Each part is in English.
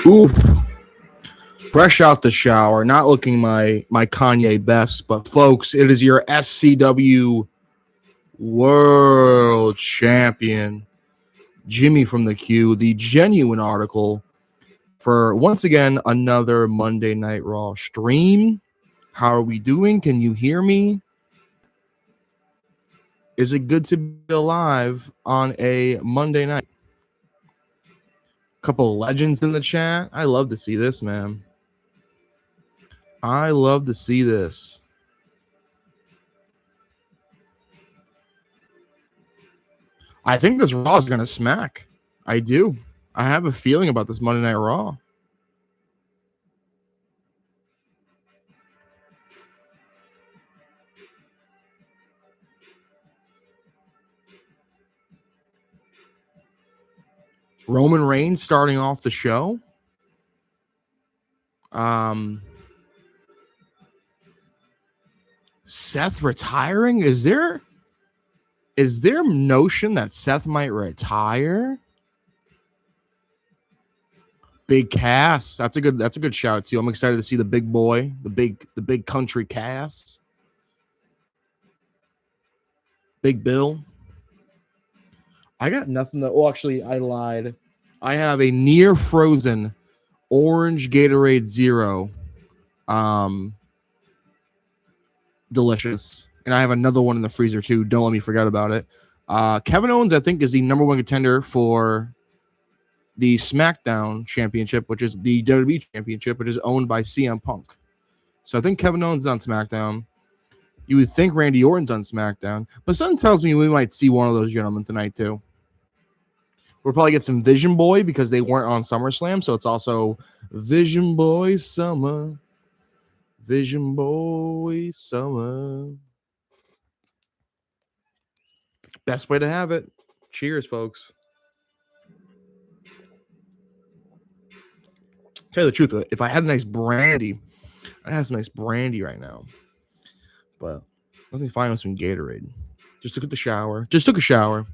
Oof. Fresh out the shower, not looking my Kanye best, but folks, it is your SCW World Champion, Jimmy from the Q, the genuine article for once again another Monday Night Raw stream. How are we doing? Can you hear me? Is it good to be alive on a Monday night? Couple legends in the chat. I love to see this, man. I love to see this. I think this Raw is going to smack. I do. I have a feeling about this Monday Night Raw. Roman Reigns starting off the show. Seth retiring? Is there notion that Seth might retire? Big Cass. That's a good shout too. I'm excited to see the big boy, the big country Cass. Big Bill. I got nothing that. Well, actually, I lied. I have a near frozen orange Gatorade Zero. Delicious. And I have another one in the freezer too. Don't let me forget about it. Kevin Owens, I think, is the number one contender for the SmackDown Championship, which is the WWE Championship, which is owned by CM Punk. So I think Kevin Owens is on SmackDown. You would think Randy Orton's on SmackDown, but something tells me we might see one of those gentlemen tonight too. We'll probably get some Vision Boy because they weren't on SummerSlam, so it's also Vision Boy Summer. Vision Boy Summer. Best way to have it. Cheers, folks. Tell you the truth, if I had a nice brandy, I'd have some nice brandy right now. But let me find some Gatorade. Just took a shower.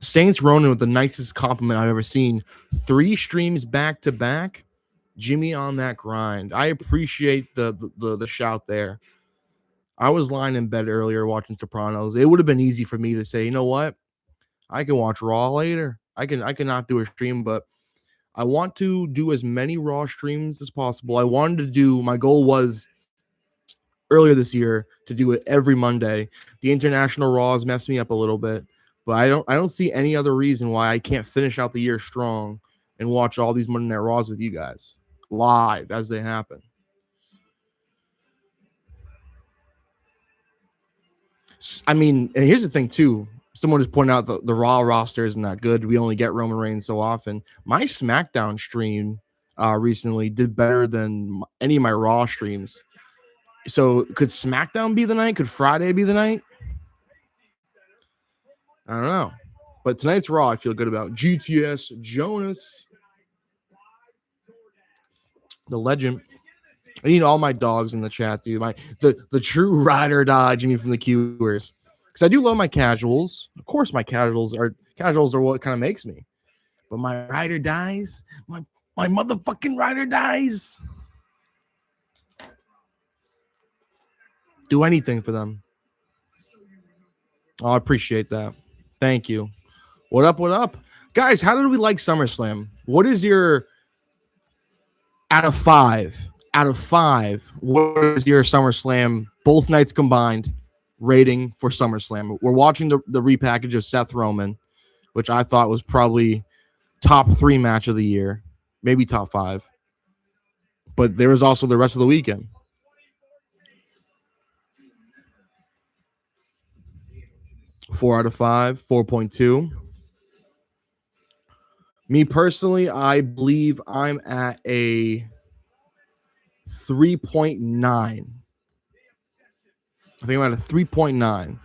Saints Ronan with the nicest compliment I've ever seen. 3 streams back to back. Jimmy on that grind. I appreciate the shout there. I was lying in bed earlier watching Sopranos. It would have been easy for me to say, you know what? I can watch Raw later. I cannot do a stream, but I want to do as many Raw streams as possible. My goal was earlier this year to do it every Monday. The international Raws messed me up a little bit, but I don't see any other reason why I can't finish out the year strong and watch all these Monday Night Raws with you guys live as they happen. I mean, and here's the thing too. Someone just pointed out the Raw roster isn't that good. We only get Roman Reigns so often. My SmackDown stream recently did better than any of my Raw streams. So could SmackDown be the night? Could Friday be the night? I don't know. But tonight's Raw I feel good about. GTS Jonas. The legend. I need all my dogs in the chat, dude. The true ride or die Jimmy from the Qers. Because I do love my casuals. Of course, my casuals are what kind of makes me. But my ride or dies, my motherfucking ride or dies. Do anything for them. Oh, I appreciate that. Thank you. What up? Guys, how did we like SummerSlam? What is your out of 5, what is your SummerSlam, both nights combined, rating for SummerSlam? We're watching the repackage of Seth Roman, which I thought was probably top 3 match of the year, maybe top 5. But there was also the rest of the weekend. Four out of 5, 4.2. Me personally, I believe I'm at a 3.9. I think I'm at a 3.9.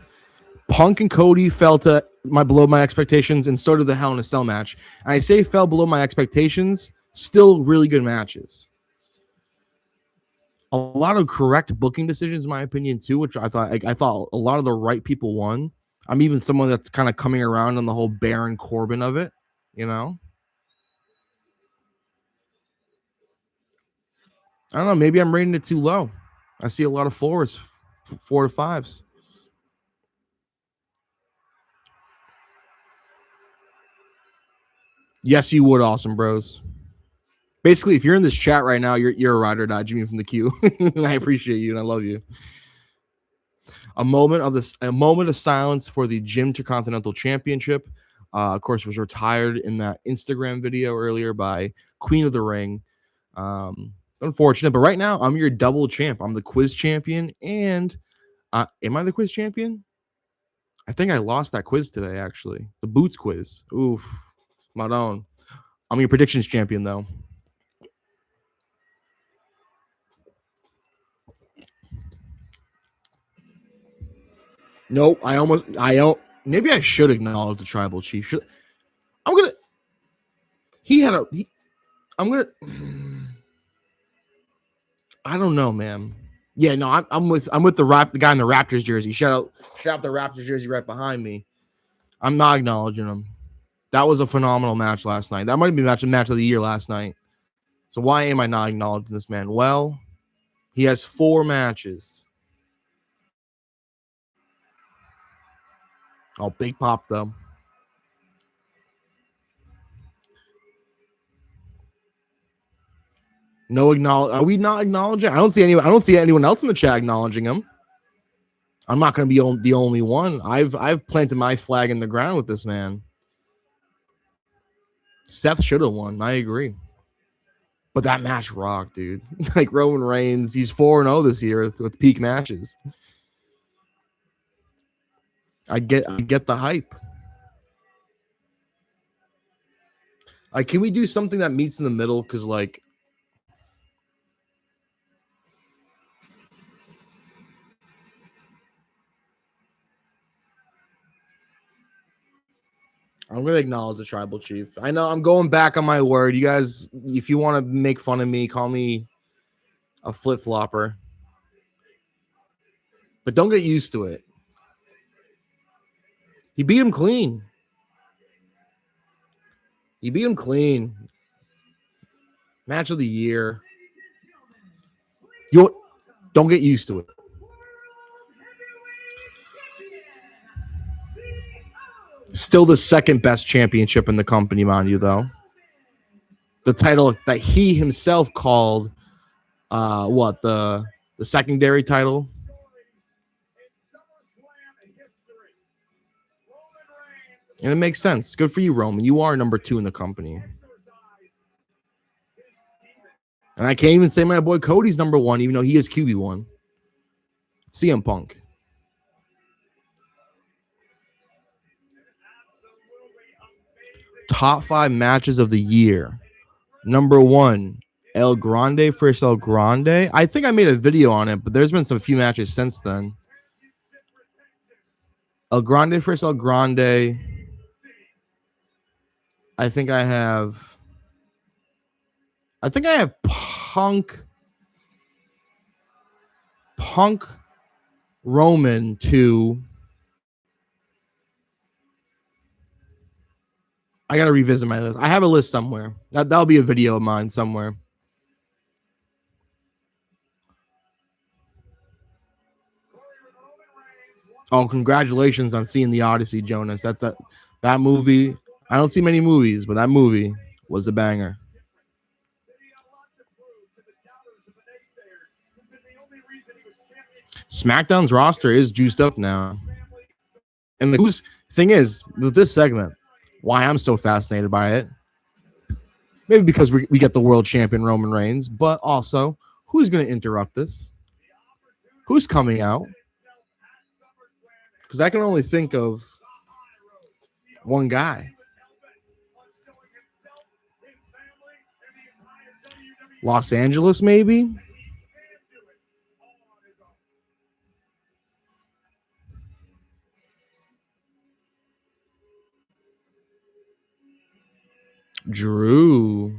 Punk and Cody fell below my expectations, and so did the Hell in a Cell match. And I say fell below my expectations, still really good matches. A lot of correct booking decisions, in my opinion, too, which I thought a lot of the right people won. I'm even someone that's kind of coming around on the whole Baron Corbin of it, you know? I don't know. Maybe I'm rating it too low. I see a lot of 4s, 4 to 5s. Yes, you would, Awesome Bros. Basically, if you're in this chat right now, you're a ride or die, Jimmy from the Q. And I appreciate you and I love you. A moment of silence for the Jim Intercontinental Championship. Of course, was retired in that Instagram video earlier by Queen of the Ring. Unfortunate, but right now I'm your double champ. I'm the quiz champion, and am I the quiz champion? I think I lost that quiz today, actually. The boots quiz. Oof, Madon. I'm your predictions champion, though. Nope. Maybe I should acknowledge the tribal chief. I'm gonna. I don't know, man. Yeah, no, I'm with the guy in the Raptors jersey. Shout out the Raptors jersey right behind me. I'm not acknowledging him. That was a phenomenal match last night. That might be match of the year last night. So why am I not acknowledging this man? Well, he has 4 matches. Oh, big pop though. No acknowledge. Are we not acknowledging? I don't see anyone else in the chat acknowledging him. I'm not going to be the only one. I've planted my flag in the ground with this man. Seth should have won. I agree. But that match rocked, dude. Like Roman Reigns, he's 4-0 this year with peak matches. I get the hype. Like, can we do something that meets in the middle? Because, like, I'm going to acknowledge the tribal chief. I know I'm going back on my word. You guys, if you want to make fun of me, call me a flip-flopper. But don't get used to it. He beat him clean. Match of the year. Don't get used to it. Still the second best championship in the company, mind you, though. The title that he himself called the secondary title. And it makes sense. Good for you, Roman. You are number 2 in the company. And I can't even say my boy Cody's number 1, even though he is QB1. CM Punk. Top 5 matches of the year. Number 1, El Grande versus El Grande. I think I made a video on it, but there's been some few matches since then. El Grande versus El Grande. I think I have Punk Roman 2. I gotta revisit my list. I have a list somewhere. That'll be a video of mine somewhere. Oh, congratulations on seeing the Odyssey, Jonas. That's that movie. I don't see many movies, but that movie was a banger. SmackDown's roster is juiced up now. And the thing is, with this segment, why I'm so fascinated by it, maybe because we get the world champion Roman Reigns, but also, who's going to interrupt this? Who's coming out? Because I can only think of one guy. Los Angeles, maybe? Drew.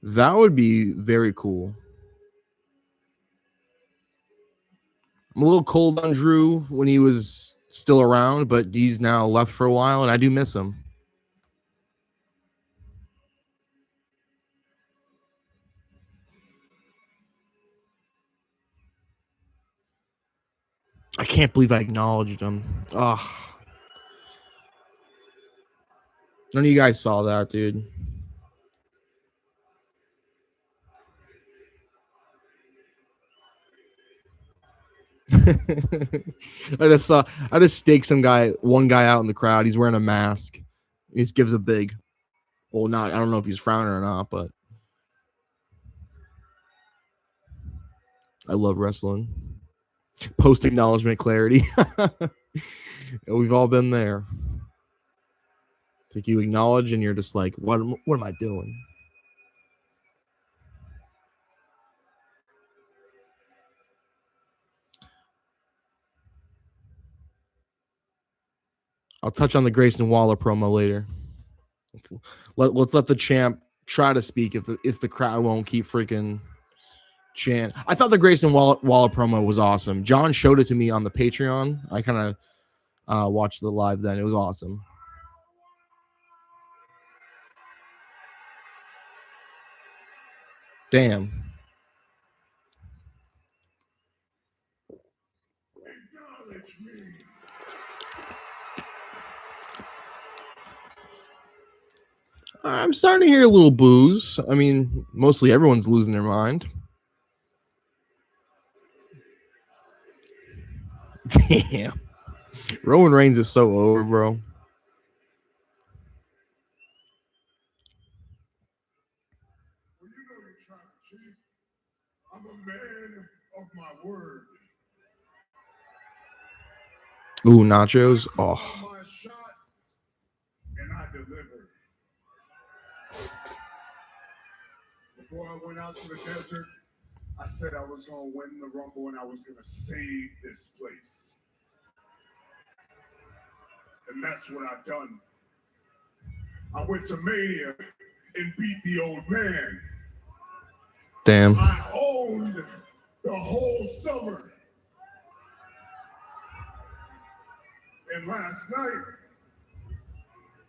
That would be very cool. I'm a little cold on Drew when he was still around, but he's now left for a while, and I do miss him. I can't believe I acknowledged him. Ugh. None of you guys saw that, dude. I just staked one guy out in the crowd. He's wearing a mask. He just gives a big, well, not, I don't know if he's frowning or not, but I love wrestling. Post acknowledgement clarity. We've all been there. It's like you acknowledge and you're just like, what am I doing? I'll touch on the Grayson Waller promo later. Let's let the champ try to speak if the crowd won't keep freaking chant. I thought the Grayson Waller promo was awesome. John showed it to me on the Patreon. I kind of watched the live then. It was awesome. Damn. I'm starting to hear a little boos. I mean, mostly everyone's losing their mind. Damn. Roman Reigns is so over, bro. I'm a man of my word. Ooh, nachos. Oh. My shot, and I delivered. Before I went out to the desert, I said I was going to win the Rumble and I was going to save this place. And that's what I've done. I went to Mania and beat the old man. Damn. I owned the whole summer. And last night,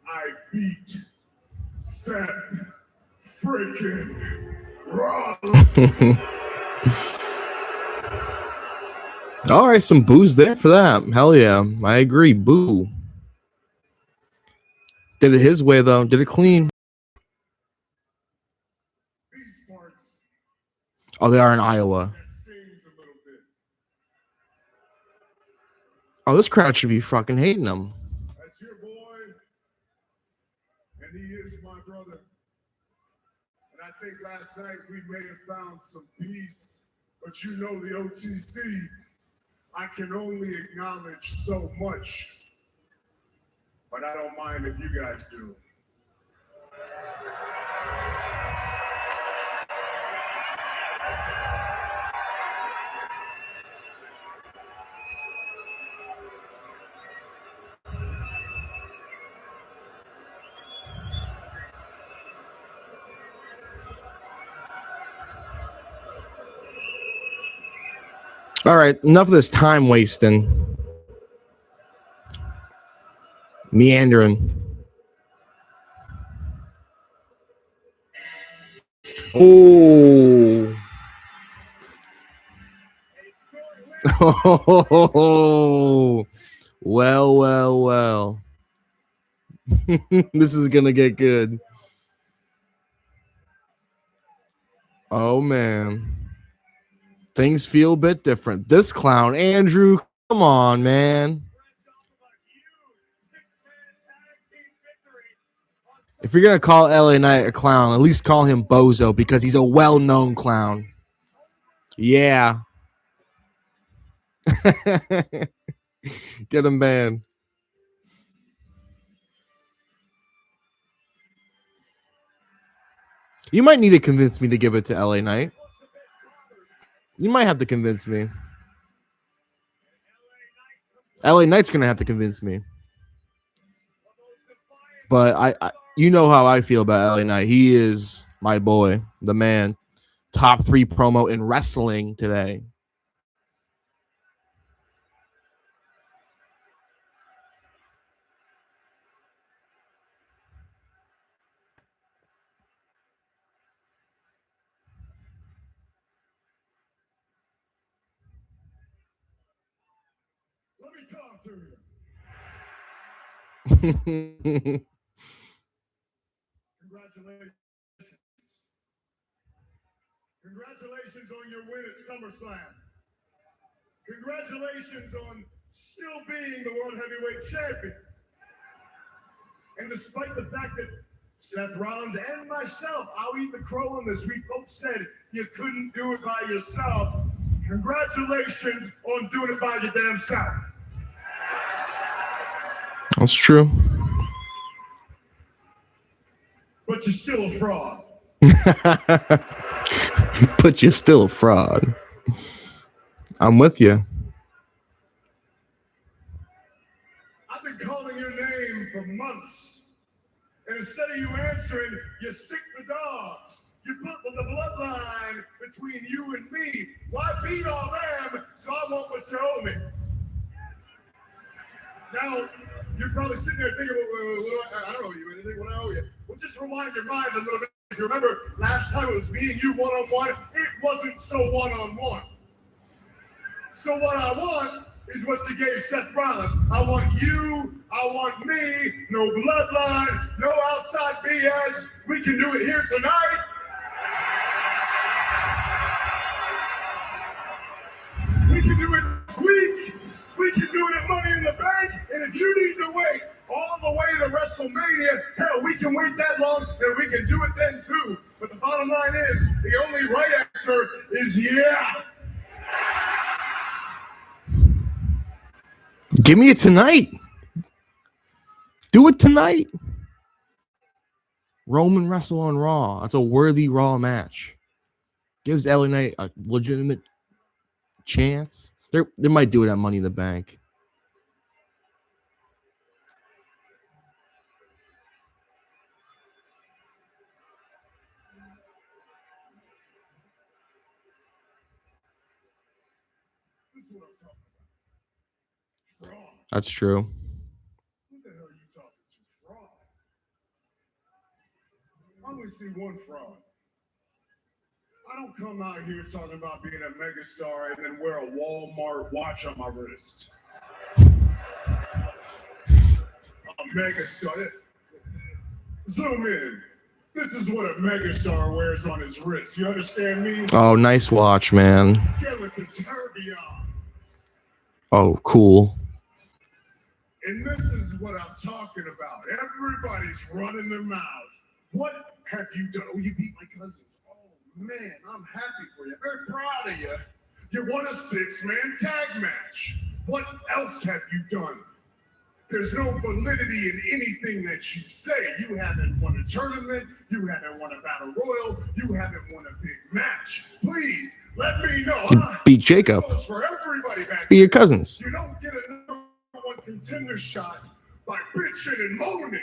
I beat Seth freaking Rollins. All right, some boos there for that. Hell yeah. I agree. Boo. Did it his way, though. Did it clean. Oh, they are in Iowa. Oh, this crowd should be fucking hating them. That's your boy, and he is my brother. And I think last night we may have found some peace, but you know the OTC, I can only acknowledge so much, but I don't mind if you guys do. All right, enough of this time wasting. Meandering. Oh. Oh. Well. This is going to get good. Oh, man. Things feel a bit different. This clown, Andrew, come on, man. If you're going to call LA Knight a clown, at least call him Bozo because he's a well-known clown. Yeah. Get him banned. You might need to convince me to give it to LA Knight. You might have to convince me. LA Knight's going to have to convince me. But I you know how I feel about LA Knight. He is my boy, the man. Top 3 promo in wrestling today. talk to you. Congratulations. Congratulations on your win at SummerSlam. Congratulations on still being the World Heavyweight Champion. And despite the fact that Seth Rollins and myself, I'll eat the crow on this, we both said you couldn't do it by yourself. Congratulations on doing it by your damn self. That's true. But you're still a fraud. But you're still a fraud. I'm with you. I've been calling your name for months. And instead of you answering, you sick the dogs. You put the bloodline between you and me. Why beat all them so I want what you owe me? Now, you're probably sitting there thinking, well, I don't owe you anything. What I owe you? Well, just rewind your mind a little bit. If you remember, last time it was me and you one-on-one, it wasn't so one-on-one. So what I want is what you gave Seth Rollins. I want you, I want me, no bloodline, no outside BS. We can do it here tonight. We can do it this week. We can do it at Money in the Bank. And if you need to wait all the way to WrestleMania, hell, we can wait that long and we can do it then too. But the bottom line is, the only right answer is yeah. Give me it tonight. Do it tonight. Roman wrestle on Raw. That's a worthy Raw match. Gives LA Knight a legitimate chance. They might do it at Money in the Bank. This is what I'm talking about. Fraud. That's true. What the hell are you talking to? Fraud. I only see one fraud. I don't come out here talking about being a megastar and then wear a Walmart watch on my wrist. A megastar. Zoom in. This is what a megastar wears on his wrist. You understand me? Oh, nice watch, man. Skeleton tourbillon. Oh, cool. And this is what I'm talking about. Everybody's running their mouths. What have you done? Oh, you beat my cousins. Oh, man, I'm happy for you. Very proud of you. You won a 6-man tag match. What else have you done? There's no validity in anything that you say. You haven't won a tournament. You haven't won a battle royal. You haven't won a big match. Please, let me know. You beat Jacob. This goes for everybody back Be your there. cousins. You don't get a number one contender shot by bitching and moaning.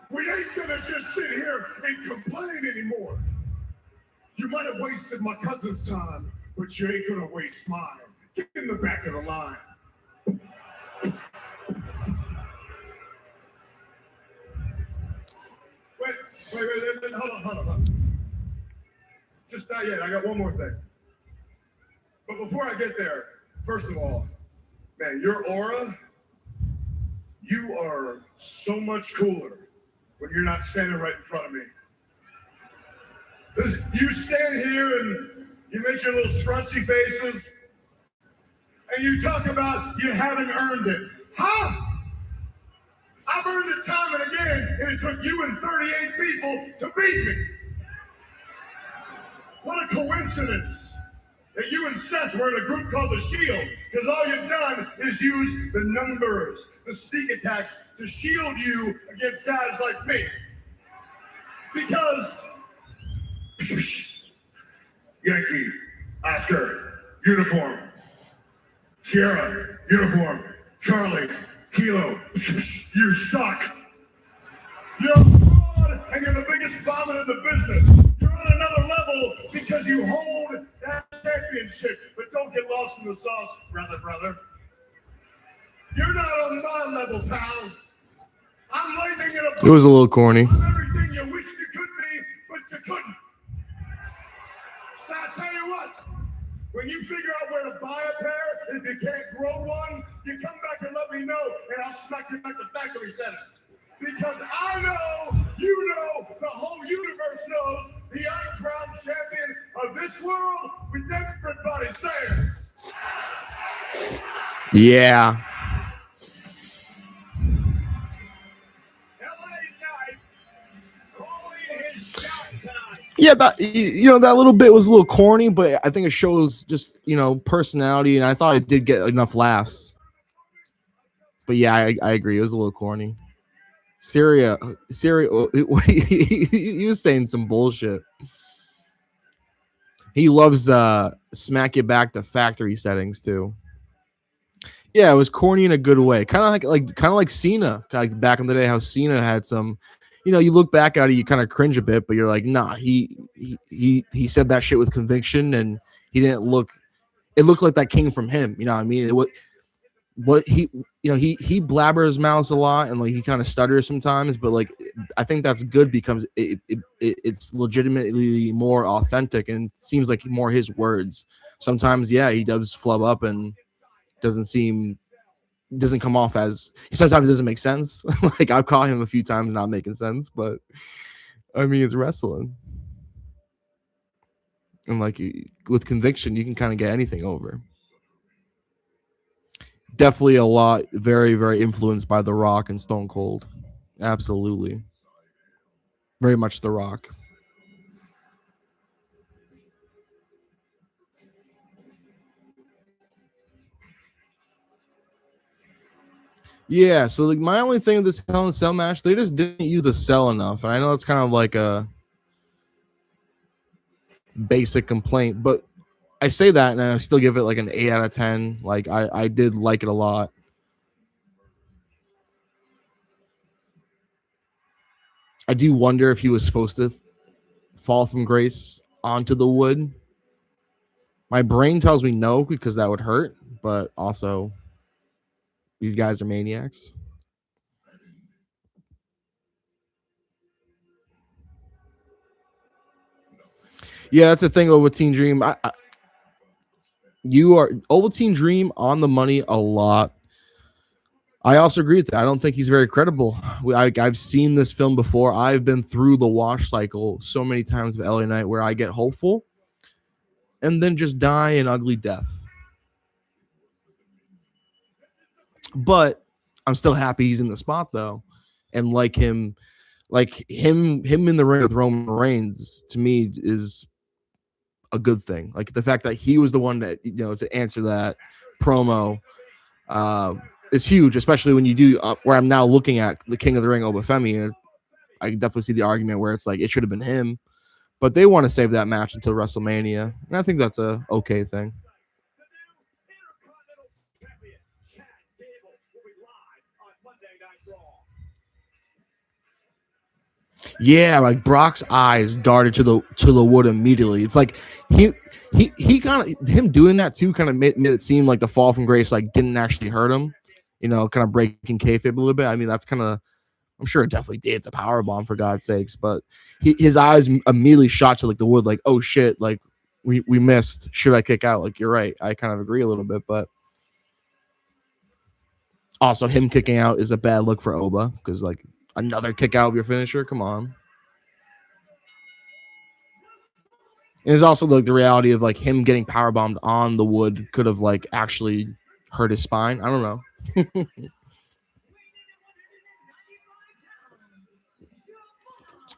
We ain't gonna just sit here and complain anymore. You might have wasted my cousin's time, but you ain't gonna waste mine. Get in the back of the line. Wait, hold on. Just not yet, I got one more thing. But before I get there, first of all, man, your aura, you are so much cooler when you're not standing right in front of me. You stand here and you make your little scrunchy faces, and you talk about you haven't earned it. Huh? I've earned it time and again, and it took you and 38 people to beat me. What a coincidence that you and Seth were in a group called The Shield, because all you've done is use the numbers, the sneak attacks, to shield you against guys like me. Because Yankee, Oscar, uniform. Sierra, uniform. Charlie, Kilo, you suck. You're a fraud, and you're the biggest vomit in the business. You're on another level because you hold that championship, but don't get lost in the sauce, brother. You're not on my level, pal. I'm lightning in a boat. It was a little corny. I'm everything you wished you could be, but you couldn't. So I tell you what, when you figure out where to buy a pair, if you can't grow one, you come back and let me know, and I'll smack you back to factory settings. Because I know, you know, the whole universe knows the uncrowned champion of this world with everybody saying. Yeah. Yeah, that that little bit was a little corny, but I think it shows just personality, and I thought it did get enough laughs. But yeah, I agree, it was a little corny. Syria, he was saying some bullshit. He loves smack it back to factory settings too. Yeah, it was corny in a good way, kind of like Cena, like back in the day, how Cena had some. You look back at it, you kind of cringe a bit, but you're like, nah, he said that shit with conviction, and he didn't look. It looked like that came from him. You know what I mean? What he he blabbers his mouth a lot, and like he kind of stutters sometimes, but like I think that's good because it's legitimately more authentic and it seems like more his words. Sometimes, yeah, he does flub up and doesn't come off as, sometimes it doesn't make sense. Like I've caught him a few times not making sense, but I mean, it's wrestling, and like with conviction, you can kind of get anything over. Definitely a lot, very, very influenced by The Rock and Stone Cold. Absolutely. Very much The Rock. Yeah, so like my only thing with this Hell in a Cell match, they just didn't use the cell enough. And I know that's kind of like a basic complaint, but I say that and I still give it like an 8 out of 10. Like I did like it a lot. I do wonder if he was supposed to fall from grace onto the wood. My brain tells me no, because that would hurt, but also these guys are maniacs. Yeah, that's the thing over Team Dream. You are Ovaltine Dream on the money a lot. I also agree with that. I don't think he's very credible. I've seen this film before. I've been through the wash cycle so many times with LA Knight where I get hopeful and then just die an ugly death. But I'm still happy he's in the spot though, and like him in the ring with Roman Reigns to me is a good thing. Like the fact that he was the one that to answer that promo is huge, especially when you do where I'm now looking at the King of the Ring Obafemi, and I can definitely see the argument where it's like it should have been him, but they want to save that match until WrestleMania, and I think that's a okay thing. Yeah, like Brock's eyes darted to the wood immediately. It's like he kind of, him doing that too kind of made it seem like the fall from grace like didn't actually hurt him, kind of breaking kayfabe a little bit. I mean, that's kind of, I'm sure it definitely did. It's a power bomb for God's sakes, but his eyes immediately shot to like the wood, like, oh shit, like we missed. Should I kick out? Like, you're right. I kind of agree a little bit, but also him kicking out is a bad look for Oba because like another kick out of your finisher. Come on. And it's also like the reality of like him getting power bombed on the wood could have like actually hurt his spine. I don't know.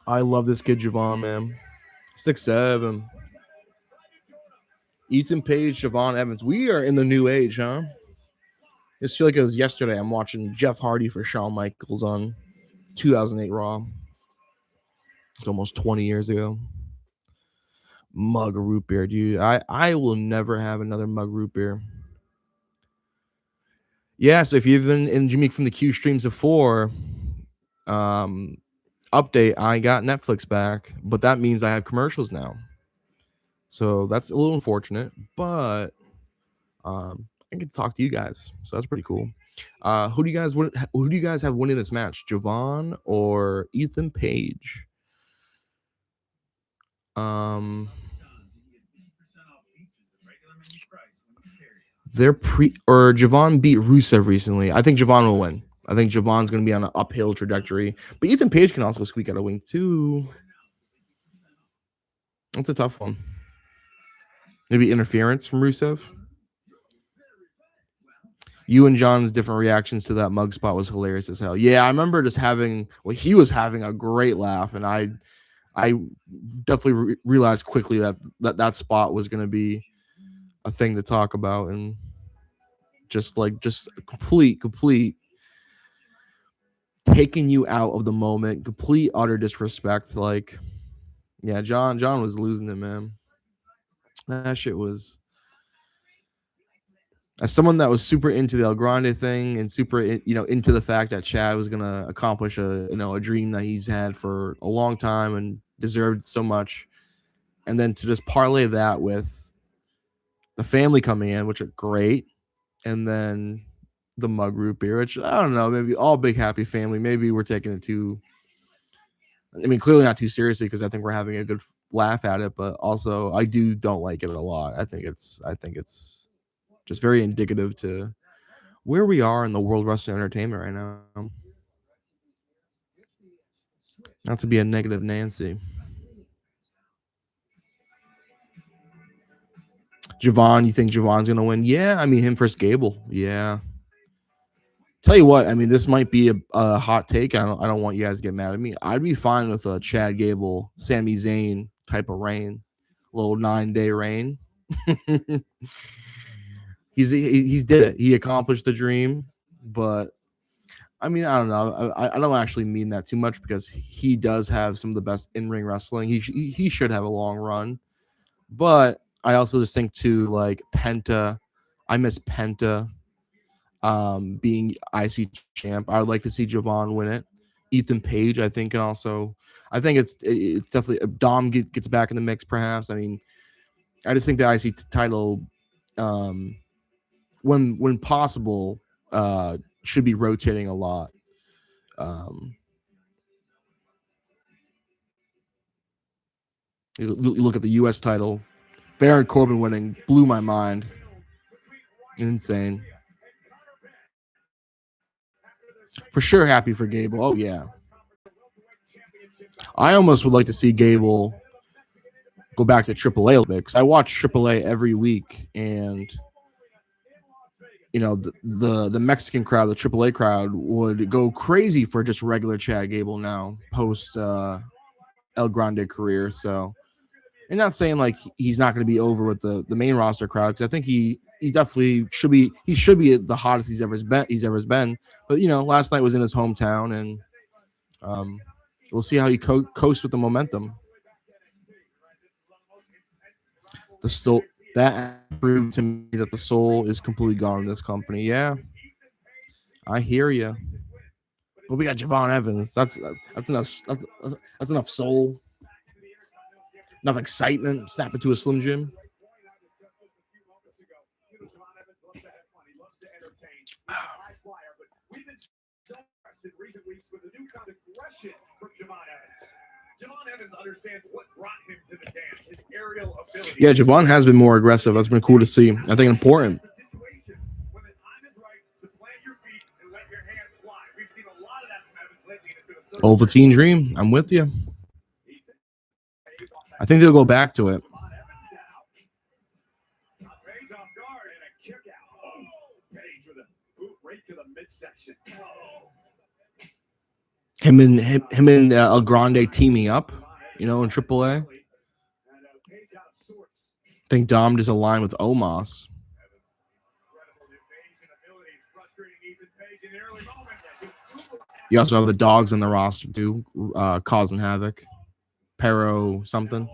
I love this kid Javon, man. 6'7". Ethan Page, Javon Evans. We are in the new age, huh? I just feel like it was yesterday. I'm watching Jeff Hardy for Shawn Michaels on 2008 Raw. It's almost 20 years ago. Mug root beer, dude. I will never have another mug root beer. Yeah, so if you've been in Jimmy from the Q streams before, update, I got Netflix back, but that means I have commercials now. So that's a little unfortunate, but I get to talk to you guys. So that's pretty cool. Who do you guys have winning this match? Javon or Ethan Page? Javon beat Rusev recently. I think Javon will win. I think Javon's going to be on an uphill trajectory. But Ethan Page can also squeak out a win too. That's a tough one. Maybe interference from Rusev. You and John's different reactions to that mug spot was hilarious as hell. Yeah, I remember just he was having a great laugh, and I definitely realized quickly that spot was going to be a thing to talk about, and just complete taking you out of the moment, complete utter disrespect. Like, yeah, John was losing it, man. That shit was. As someone that was super into the El Grande thing and super, into the fact that Chad was gonna accomplish a dream that he's had for a long time and deserved so much, and then to just parlay that with the family coming in, which are great, and then the mug root beer, which I don't know, maybe all big happy family. Maybe we're taking it too. I mean, clearly not too seriously because I think we're having a good laugh at it, but also I don't like it a lot. I think it's just very indicative to where we are in the world wrestling entertainment right now. Not to be a negative Nancy. Javon, you think Javon's gonna win? Yeah, I mean him versus Gable. Yeah. Tell you what, I mean this might be a hot take. I don't want you guys to get mad at me. I'd be fine with a Chad Gable, Sami Zayn type of reign, little 9-day reign. He's did it. He accomplished the dream, but I mean, I don't know. I don't actually mean that too much because he does have some of the best in-ring wrestling. He should have a long run, but I also just think too like Penta. I miss Penta being IC champ. I would like to see Javon win it. Ethan Page, I think, and also I think it's definitely Dom gets back in the mix. Perhaps. I mean, I just think the IC title, when possible, should be rotating a lot. You look at the U.S. title, Baron Corbin winning blew my mind. Insane. For sure, happy for Gable. Oh yeah. I almost would like to see Gable go back to AAA a little bit because I watch AAA every week, and the Mexican crowd, the AAA crowd, would go crazy for just regular Chad Gable now post El Grande career. So, and not saying like he's not going to be over with the main roster crowd because I think he definitely should be. He should be the hottest he's ever been. But last night was in his hometown, and we'll see how he coasts with the momentum. The soul that proved to me that the soul is completely gone in this company. Yeah, I hear you. Well, we got Javon Evans. That's enough. That's enough soul. Enough excitement. Snap it to a Slim Jim. Yeah, Javon has been more aggressive. That's been cool to see. I think important. Ovaltine Dream. I'm with you. I think they'll go back to it. Him and El Grande teaming up, in AAA. I think Dom just aligned with Omos. You also have the dogs on the roster too, causing havoc. Pero something.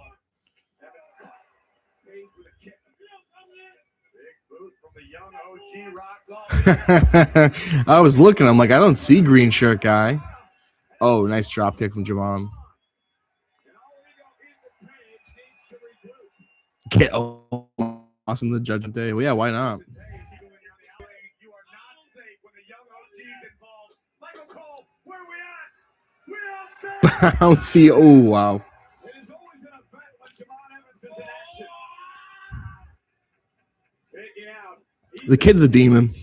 I was looking. I'm like, I don't see green shirt guy. Oh, nice drop kick from Javon. Get awesome the Judgment Day. Well, yeah, why not? I don't see. Oh, wow. The kid's a demon.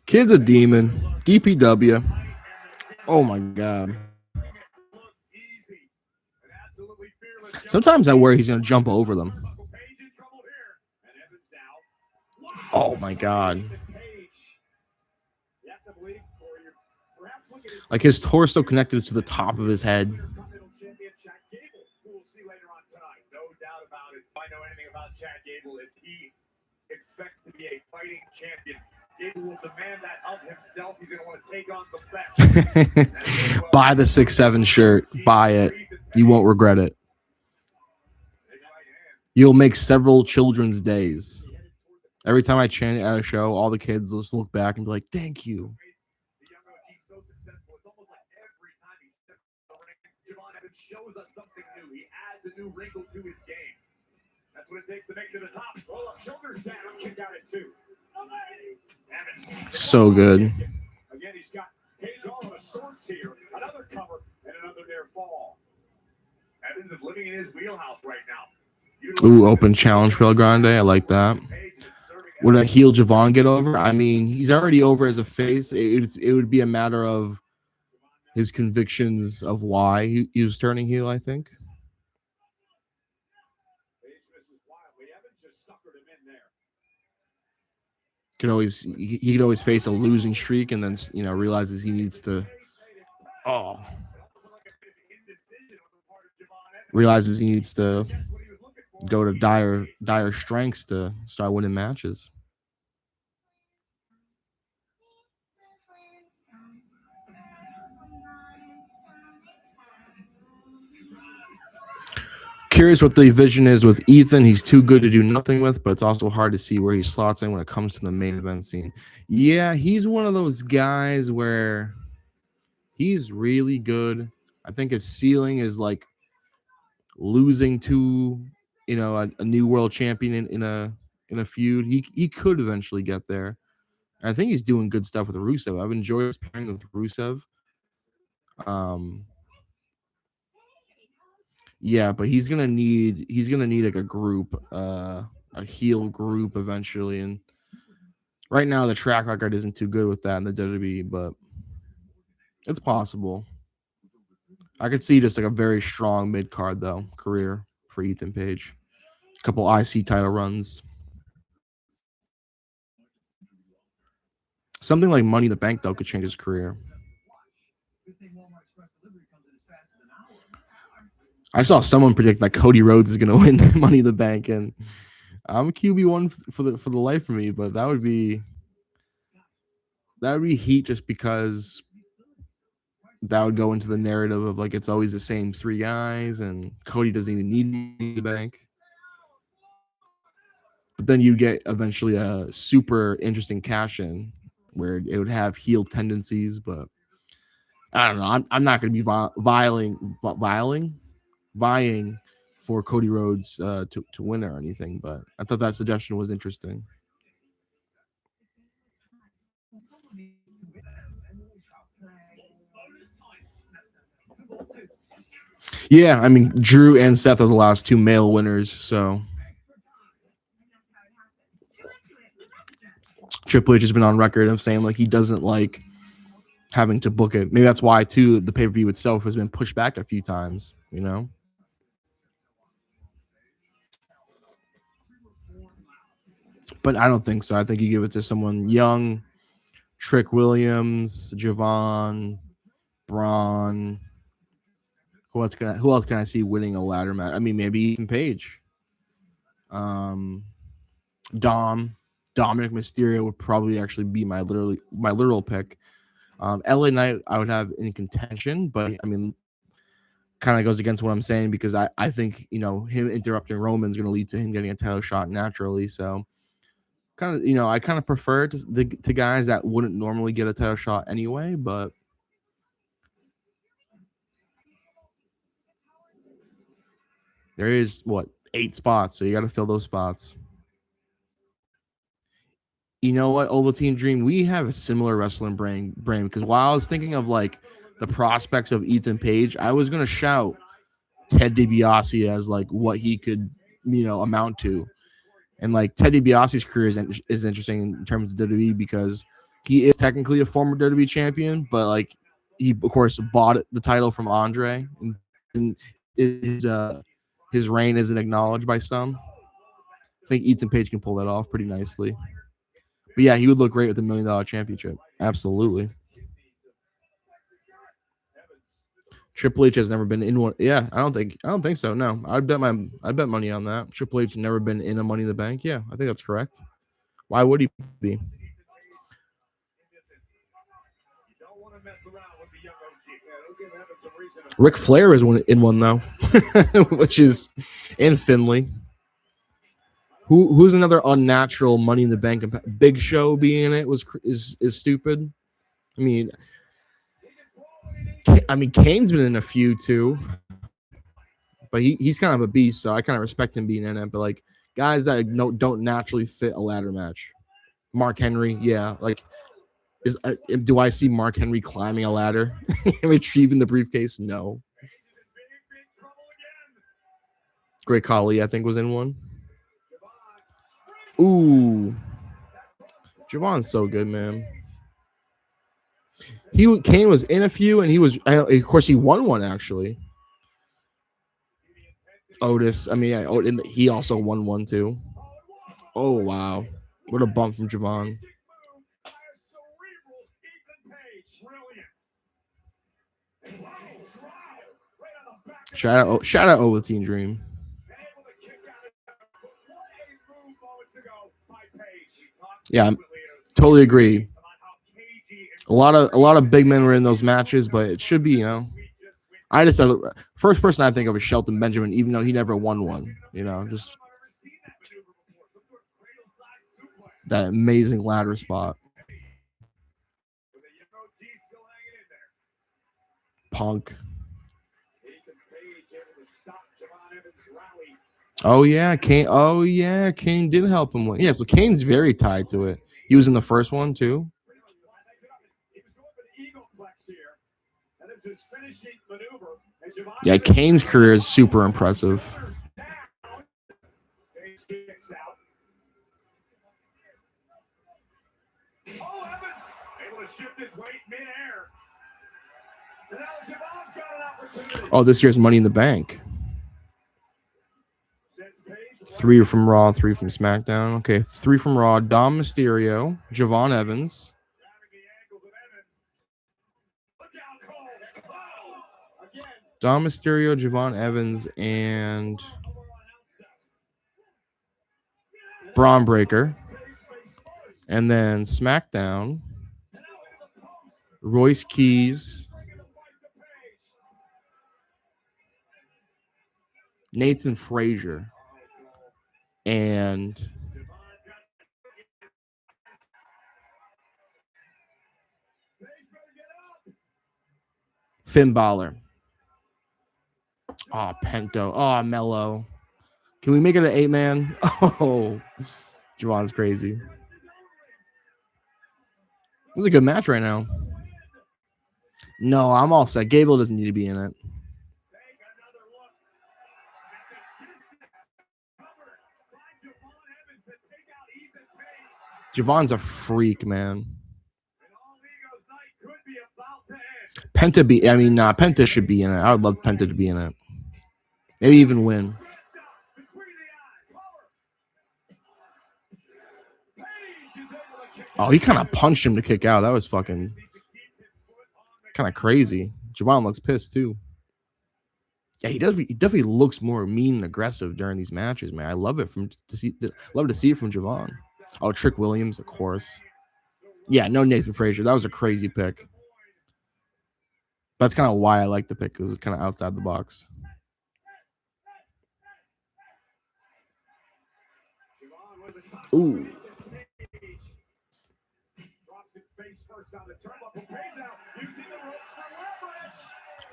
Kid's a demon. DPW. Oh my god. Sometimes I worry he's gonna jump over them. Oh my god. Like his torso connected to the top of his head. Expects to be a fighting champion. Gable will demand that of himself. He's going to want to take on the best. Buy the 6'7" shirt. Buy it. You won't regret it. You'll make several children's days. Every time I chant at a show, all the kids will just look back and be like, "Thank you." The young OG's so successful. It's almost like every time he steps in the ring, Javon Evans shows us something new. He adds a new wrinkle to his game. That's what it takes to make it to the top. Roll up, shoulders down, kick out at 2. So good. Again, he's got Cage all of sorts here. Another cover and another near fall. Evans is living in his wheelhouse right now. Ooh, open challenge for El Grande. I like that. Would a heel Javon get over? I mean, he's already over as a face. It would be a matter of his convictions of why he was turning heel, I think. He could always face a losing streak and then realizes he needs to go to dire strengths to start winning matches. Curious what the vision is with Ethan. He's too good to do nothing with, but it's also hard to see where he slots in when it comes to the main event scene. Yeah, he's one of those guys where he's really good. I think his ceiling is like losing to, a new world champion in a feud. He could eventually get there. And I think he's doing good stuff with Rusev. I've enjoyed his pairing with Rusev. Yeah, but he's gonna need like a group, a heel group eventually. And right now the track record isn't too good with that in the WWE, but it's possible. I could see just like a very strong mid card though career for Ethan Page. A couple IC title runs. Something like Money in the Bank though could change his career. I saw someone predict that Cody Rhodes is going to win Money in the Bank, and I'm a QB1 for the life of me, but that would be heat just because that would go into the narrative of like it's always the same 3 guys, and Cody doesn't even need Money in the Bank. But then you get eventually a super interesting cash in where it would have heel tendencies, but I don't know. I'm not going to be vying for Cody Rhodes to win or anything, but I thought that suggestion was interesting. Yeah, I mean, Drew and Seth are the last 2 male winners, so Triple H has been on record of saying like he doesn't like having to book it. Maybe that's why too the pay-per-view itself has been pushed back a few times, But I don't think so. I think you give it to someone young, Trick Williams, Javon, Braun. Who else can I see winning a ladder match? I mean, maybe Ethan Page. Dominic Mysterio would probably actually be my literal pick. LA Knight I would have in contention, but I mean, kind of goes against what I'm saying because I think him interrupting Roman is going to lead to him getting a title shot naturally. So kind of I kind of prefer to guys that wouldn't normally get a title shot anyway, but there is 8 spots, so you got to fill those spots. You know what, Ovaltine Dream, we have a similar wrestling brain because while I was thinking of like the prospects of Ethan Page, I was gonna shout Ted DiBiase as like what he could amount to. And like Ted DiBiase's career is interesting in terms of WWE because he is technically a former WWE champion, but like he of course bought the title from Andre, and his reign isn't acknowledged by some. I think Ethan Page can pull that off pretty nicely. But yeah, he would look great with the $1 million championship. Absolutely. Triple H has never been in one. Yeah, I don't think so. No, I bet money on that. Triple H has never been in a Money in the Bank. Yeah, I think that's correct. Why would he be? Ric Flair is in one though, which is in Finley. Who's another unnatural Money in the Bank? Big Show being in it is stupid. I mean, Kane's been in a few too, but he's kind of a beast, so I kind of respect him being in it. But like guys that don't naturally fit a ladder match, Mark Henry, yeah, like do I see Mark Henry climbing a ladder and retrieving the briefcase? No. Great Khali, I think, was in one. Ooh, Javon's so good, man. Kane was in a few, and of course, he won one actually. Otis, he also won one too. Oh wow, what a bump from Javon. Shout out Ovaltine Dream. Yeah, I totally agree. A lot of big men were in those matches, but it should be, I just said first person I think of is Shelton Benjamin, even though he never won one. Just that amazing ladder spot. Punk. Oh yeah, Kane. Oh yeah, Kane did help him win. Yeah, so Kane's very tied to it. He was in the first one too. Yeah, Kane's career is super impressive. Oh, this year's Money in the Bank. 3 from Raw, 3 from SmackDown. Okay, 3 from Raw. Dom Mysterio, Javon Evans. Dom Mysterio, Javon Evans, and Braun Breaker. And then SmackDown, Royce Keys, Nathan Frazier, and Finn Balor. Oh, Pento. Oh, Mello. Can we make it an 8-man? Oh, Javon's crazy. This is a good match right now. No, I'm all set. Gable doesn't need to be in it. Javon's a freak, man. Penta should be in it. I would love Penta to be in it. Maybe even win. Oh, he kind of punched him to kick out. That was fucking kind of crazy. Javon looks pissed too. Yeah, he does. He definitely looks more mean and aggressive during these matches, man. I love it love to see it from Javon. Oh, Trick Williams, of course. Yeah, no Nathan Frazier. That was a crazy pick. That's kind of why I like the pick, because it's kind of outside the box. Ooh.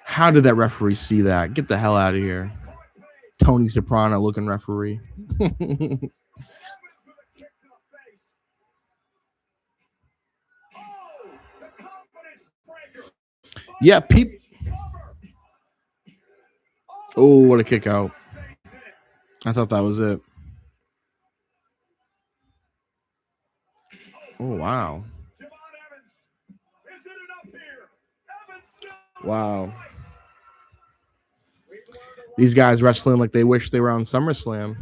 How did that referee see that? Get the hell out of here. Tony Soprano looking referee. Yeah, Oh, what a kick out. I thought that was it. Oh, wow. Wow. These guys wrestling like they wish they were on SummerSlam.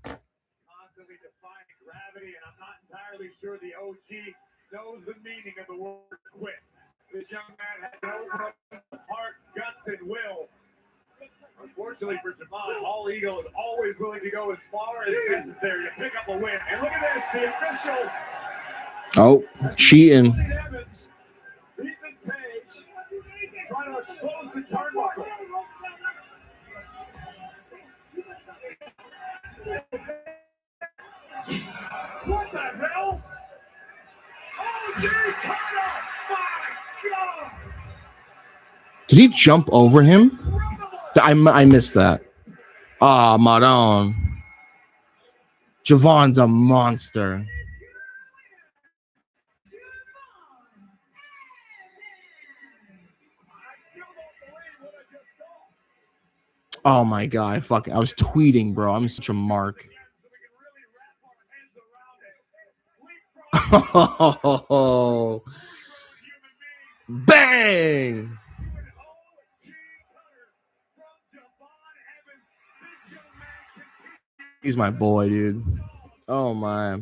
Constantly defying gravity, and I'm not entirely sure the OG knows the meaning of the word quit. This young man has an overall heart, guts, and will. Unfortunately for Javon, All Eagle is always willing to go as far as necessary to pick up a win. And look at this, the official. Oh, cheating. Ethan Page trying to expose the turnbuckle. What the hell? Oh, gee, Carter! My God! Did he jump over him? I missed that. Ah, Maron. Javon's a monster. Oh my god, I was tweeting, bro. I'm such a mark. Oh, bang! He's my boy, dude. Oh my.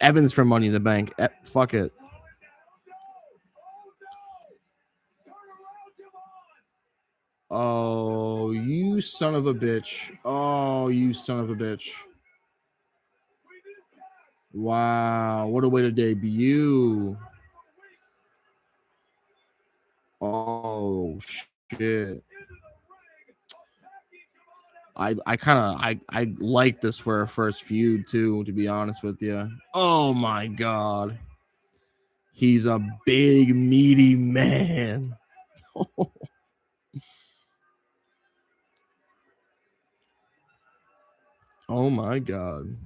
Evans from Money in the Bank. Fuck it. Oh, you son of a bitch. Oh, you son of a bitch. Wow, what a way to debut. Oh, shit. I like this for our first feud, too, to be honest with you. Oh, my God. He's a big, meaty man. Oh, my God.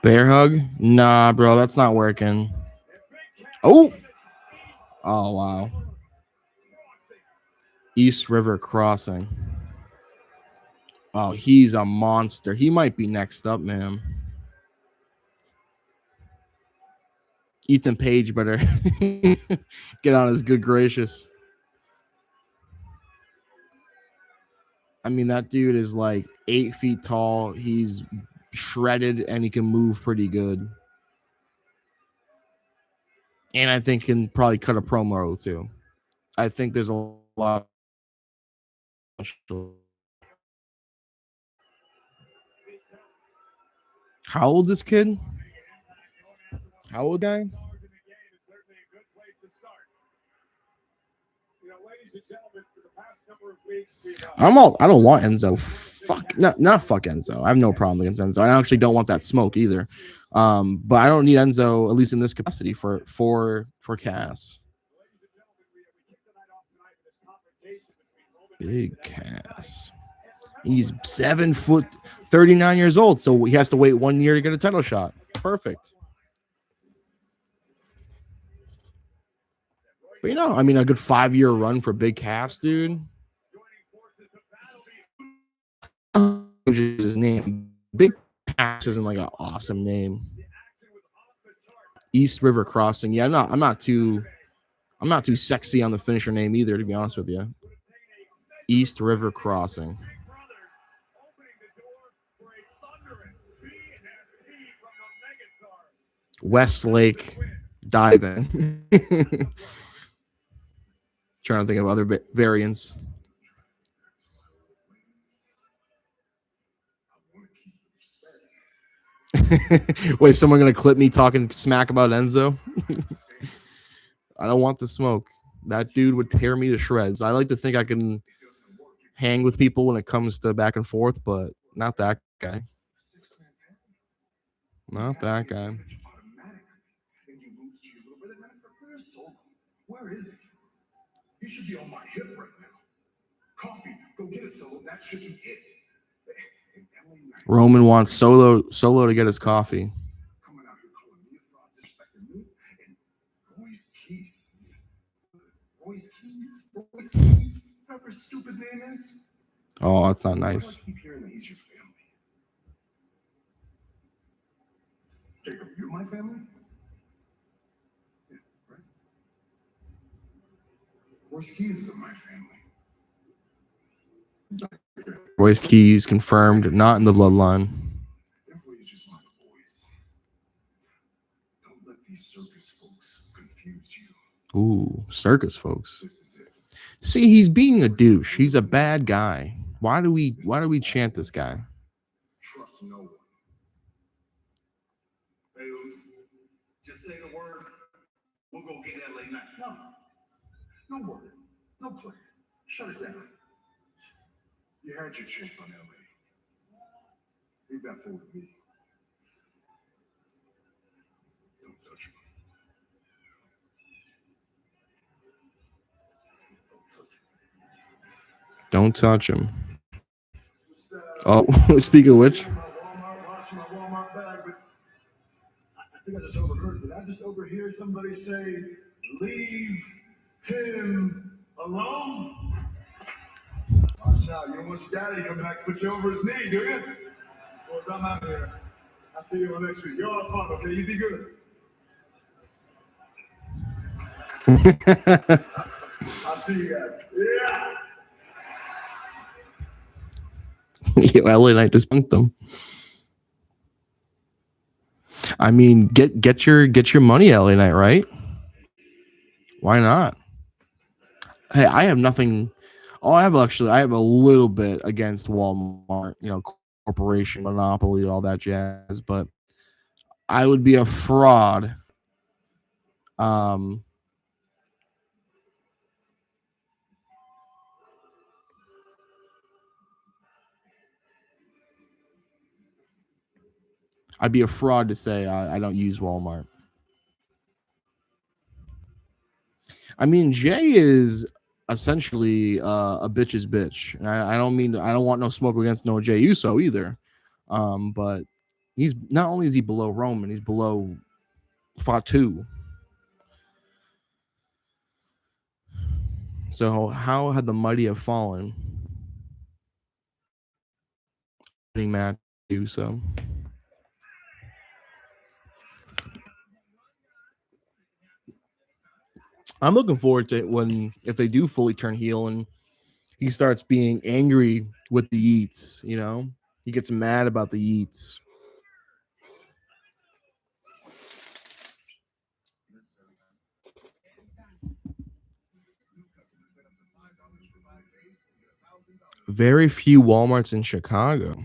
Bear hug? Nah, bro, that's not working. Oh! Oh, wow. East River Crossing. Oh, he's a monster. He might be next up, man. Ethan Page better get on his good gracious. I mean, that dude is like 8 feet tall. He's shredded and he can move pretty good. And I think can probably cut a promo too. I think there's a lot. How old is this kid? How old guy? I don't want Enzo. Fuck, not fuck Enzo. I have no problem against Enzo. I actually don't want that smoke either. But I don't need Enzo, at least in this capacity, for Cass. Big Cass. He's 7 foot, 39 years old, so he has to wait 1 year to get a title shot. Perfect. But I mean, a good 5-year run for Big Cass, dude. His name, Big Cass, isn't like an awesome name. East River Crossing. Yeah, I'm not too sexy on the finisher name either, to be honest with you. East River Crossing. Westlake Diving. Trying to think of other variants. Wait, someone gonna clip me talking smack about Enzo? I don't want the smoke. That dude would tear me to shreds. I like to think I can hang with people when it comes to back and forth, but not that guy. Not that guy. Automatically, and you lose to your little brother. Matter of fact, where's Solo? Where is he? He should be on my hip right now. Coffee, go get it, Solo. That should be it. Roman wants Solo to get his coffee. Coming out here calling me a fraud, disrespecting me, and Royce Keys. Royce Keys, whatever his stupid name is. Oh, that's not nice. I keep hearing that he's your family. Jacob, you're my family? Yeah, right? Royce Keys isn't my family. Royce Keys confirmed, not in the bloodline. Everybody's just like boys. Don't let these circus folks confuse you. Ooh, circus folks. This is it. See, he's being a douche. He's a bad guy. Why do we chant this guy? Trust no one. Hey, just say the word. We'll go get LA Knight. No word. No plan. Shut it down. You had your chance on LA. Leave that fool to me. Don't touch him. Don't touch him. Oh, speaking of which. I think I just overheard. Did I just overhear somebody say, leave him alone? Watch out. You don't want your daddy to come back and put you over his knee, do you? Boys, I'm out of here. I'll see you all next week. You're all fun, okay? You be good. I'll see you guys. Yeah. LA Knight just punked them. I mean, get your money, LA Knight, right? Why not? Hey, I have nothing. Oh, I have a little bit against Walmart, corporation, monopoly, all that jazz, but I would be a fraud. I'd be a fraud to say I don't use Walmart. I mean, Jay is essentially a bitch's bitch. And I don't want no smoke against no Jay Uso either. But he's not only is he below Roman, he's below Fatu. So how had the mighty have fallen? Match Uso. I'm looking forward to if they do fully turn heel and he starts being angry with the Yeats, he gets mad about the Yeats. Very few Walmarts in Chicago.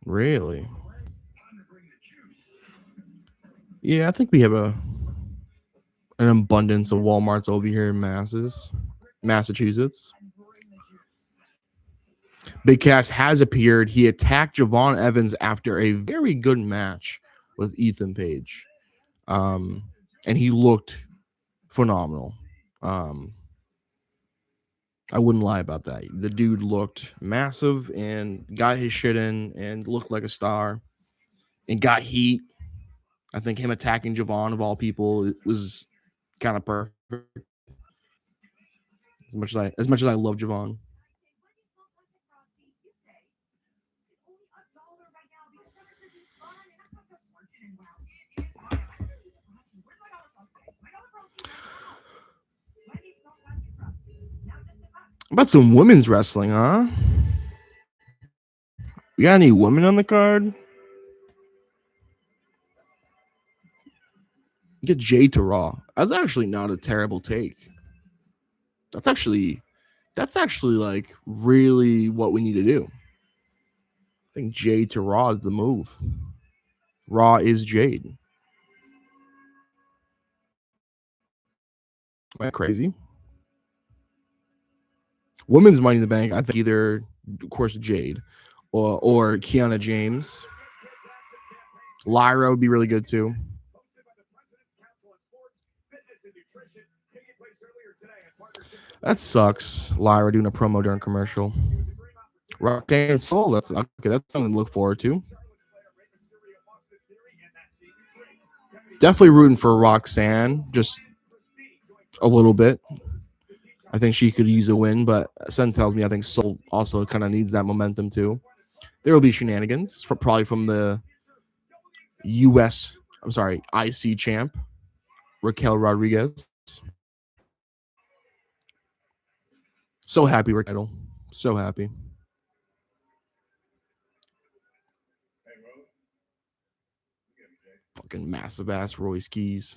Really? Yeah, I think we have an abundance of Walmarts over here in Massachusetts. Big Cass has appeared. He attacked Javon Evans after a very good match with Ethan Page. And he looked phenomenal. I wouldn't lie about that. The dude looked massive and got his shit in and looked like a star and got heat. I think him attacking Javon, of all people, it was kind of perfect. As much as I love Javon. About some women's wrestling, huh? We got any women on the card? Get Jade to Raw. That's actually not a terrible take. That's actually like really what we need to do. I think Jade to Raw is the move. Raw is Jade. Am I crazy? Women's Money in the Bank, I think either, of course, Jade or Kiana James. Lyra would be really good too. That sucks. Lyra doing a promo during commercial. Roxanne Soul. That's okay. That's something to look forward to. Definitely rooting for Roxanne, just a little bit. I think she could use a win, but Sen tells me I think Soul also kind of needs that momentum too. There will be shenanigans, probably from the IC champ, Raquel Rodriguez. So happy, Raquel. So happy. Fucking massive ass Royce Keys.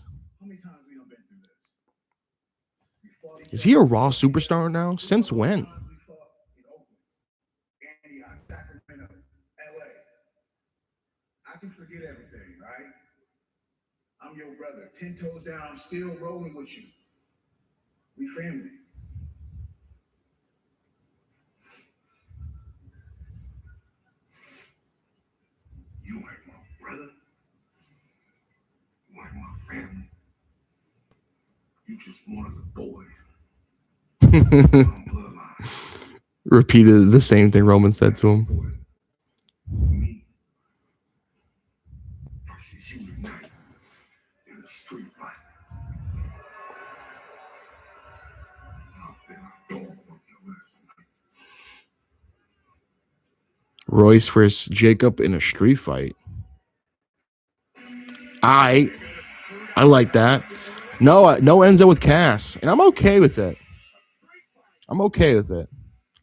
Is he a Raw superstar now? Since when? I can forget everything, right? I'm your brother. 10 toes down, I'm still rolling with you. We family. You ain't my brother. You ain't my family. You just one of the boys. Repeated the same thing Roman said to him. Me versus you tonight in a street fight. Royce versus Jacob in a street fight. I like that. No Enzo with Cass, and I'm okay with it.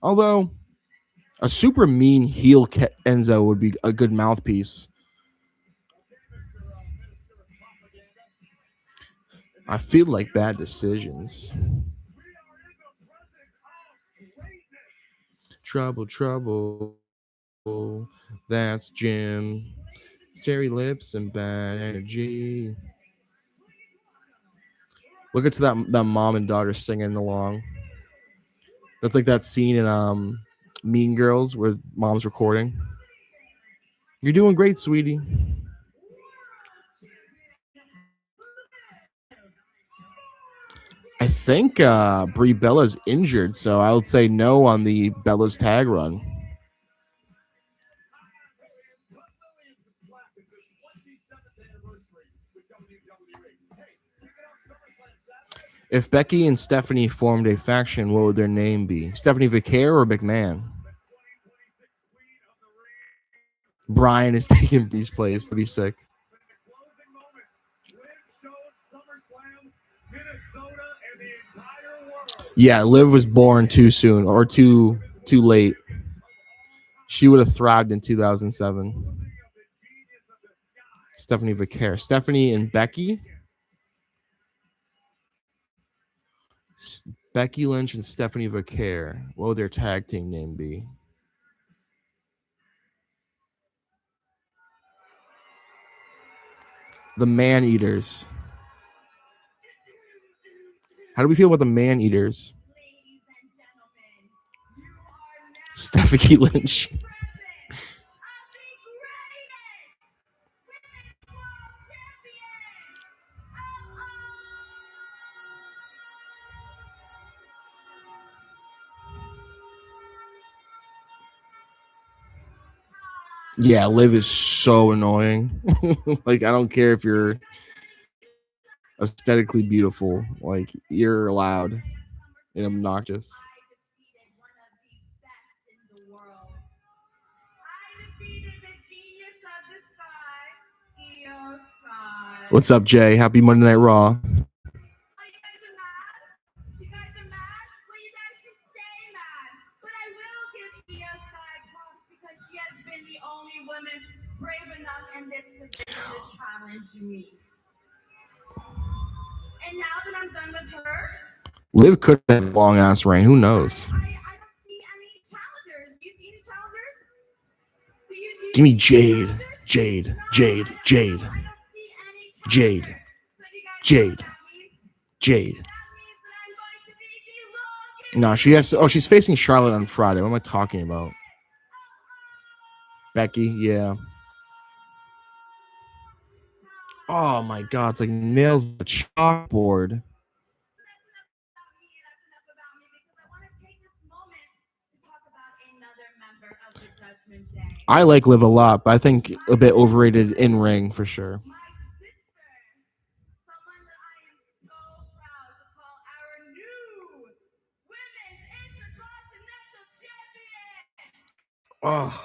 Although a super mean heel Enzo would be a good mouthpiece. I feel like bad decisions. Trouble. That's Jim. Cherry lips and bad energy. Look at that mom and daughter singing along. That's like that scene in Mean Girls where mom's recording. You're doing great, sweetie. I think Brie Bella's injured, so I would say no on the Bella's tag run. If Becky and Stephanie formed a faction, what would their name be? Stephanie Vicaire or McMahon? Brian is taking Bree's place to be sick. Yeah, Liv was born too soon or too late. She would have thrived in 2007. Stephanie Vicaire. Stephanie and Becky? Becky Lynch and Stephanie Vicaire. What would their tag team name be? The Man Eaters. How do we feel about the Man Eaters? Stephanie Lynch. Yeah, Liv is so annoying. Like, I don't care if you're aesthetically beautiful. Like, you're loud and obnoxious. What's up, Jay? Happy Monday Night Raw. Me. And now that I'm done with her, Liv could have a long ass reign. Who knows? I don't see any challengers. Do you see any challengers? Give me Jade. No, she has. Oh, she's facing Charlotte on Friday. What am I talking about? Becky, yeah. Oh my God, it's like nails the chalkboard. I like Liv a lot, but I think a bit overrated in ring for sure. Oh,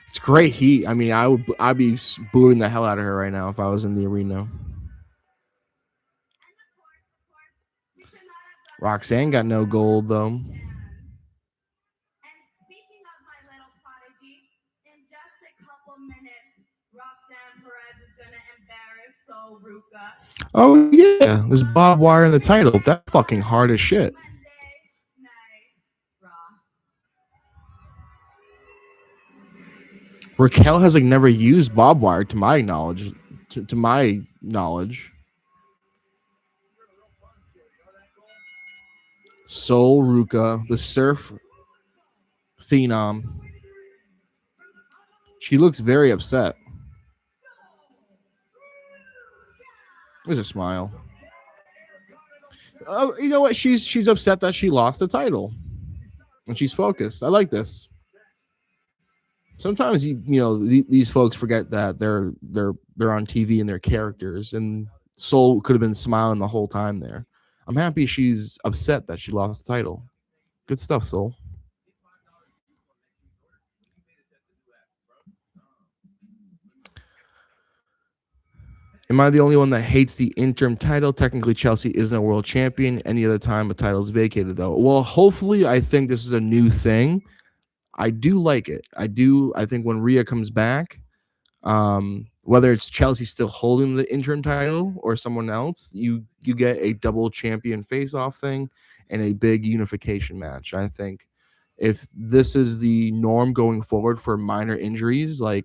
it's great heat. I mean, I'd be booing the hell out of her right now if I was in the arena. Roxanne got no gold though. Oh yeah, there's barbed wire in the title. That's fucking hard as shit. Raquel has like never used barbed wire to my knowledge. To my knowledge. Sol Ruka, the surf phenom. She looks very upset. There's a smile. Oh, you know what? She's upset that she lost the title, and she's focused. I like this. Sometimes these folks forget that they're on TV and they're characters, and Sol could have been smiling the whole time there. I'm happy she's upset that she lost the title. Good stuff, Sol. Am I the only one that hates the interim title? Technically, Chelsea isn't a world champion. Any other time a title is vacated, though. Well, hopefully, I think this is a new thing. I do like it. I think when Rhea comes back, whether it's Chelsea still holding the interim title or someone else, you get a double champion face-off thing and a big unification match. I think if this is the norm going forward for minor injuries, and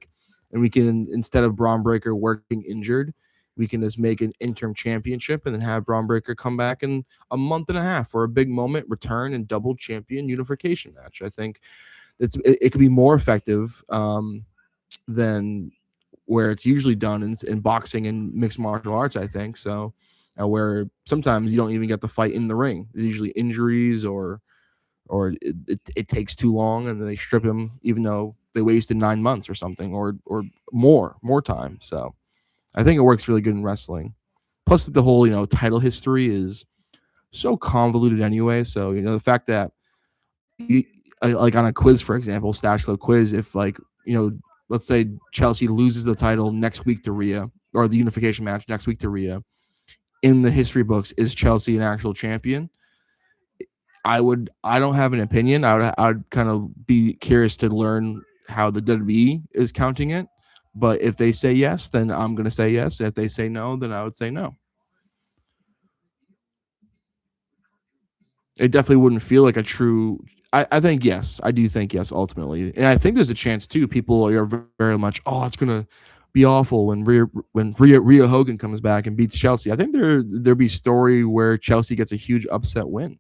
we can, instead of Braun Breaker working injured, we can just make an interim championship and then have Braun Breaker come back in a month and a half for a big moment, return, and double champion unification match. I think it could be more effective than where it's usually done in boxing and mixed martial arts, I think. So where sometimes you don't even get the fight in the ring. There's usually injuries or it takes too long and then they strip him even though they wasted 9 months or something or more time. So I think it works really good in wrestling. Plus the whole, title history is so convoluted anyway. So, the fact that like on a quiz, for example, Stash Club quiz, if let's say Chelsea loses the title next week to Rhea, or the unification match next week to Rhea, in the history books, is Chelsea an actual champion? I don't have an opinion. I would kind of be curious to learn how the WWE is counting it. But if they say yes, then I'm going to say yes. If they say no, then I would say no. It definitely wouldn't feel like a true. I think yes. I do think yes, ultimately. And I think there's a chance, too. People are very much, it's going to be awful when Rhea Hogan comes back and beats Chelsea. I think there'll be a story where Chelsea gets a huge upset win.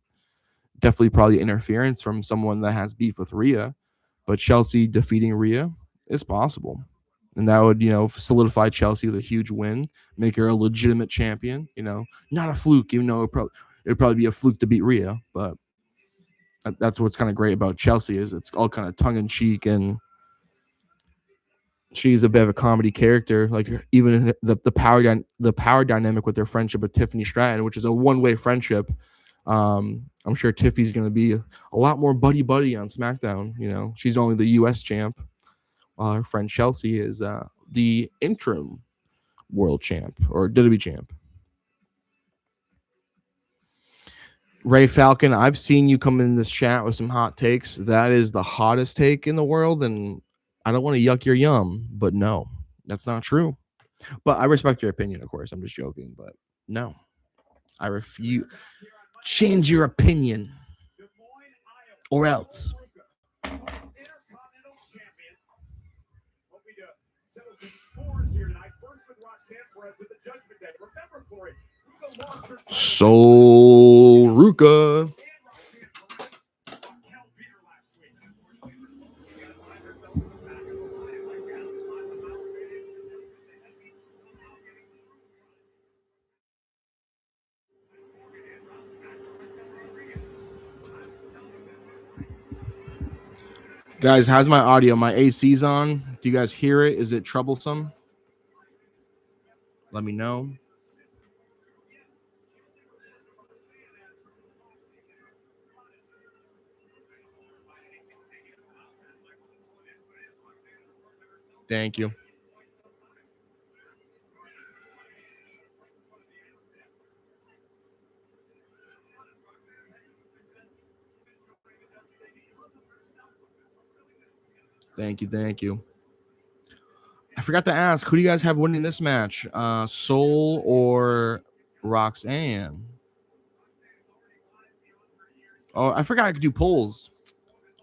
Definitely probably interference from someone that has beef with Rhea. But Chelsea defeating Rhea is possible. And that would, solidify Chelsea with a huge win, make her a legitimate champion, not a fluke, even though it'd probably be a fluke to beat Rhea. But that's what's kind of great about Chelsea is it's all kind of tongue-in-cheek, and she's a bit of a comedy character. Like even the power dynamic with their friendship with Tiffany Stratton, which is a one-way friendship. I'm sure Tiffy's going to be a lot more buddy on SmackDown. She's only the U.S. champ, while her friend Chelsea is the interim world champ or WWE champ. Ray Falcon, I've seen you come in this chat with some hot takes. That is the hottest take in the world, and I don't want to yuck your yum, but no, that's not true. But I respect your opinion, of course. I'm just joking, but no, I refuse. Change your opinion, or else. Sol Ruka. Guys, how's my audio? My AC's on. Do you guys hear it? Is it troublesome? Let me know. Thank you. Thank you. Thank you. I forgot to ask, who do you guys have winning this match? Soul or Roxanne? Oh, I forgot I could do polls.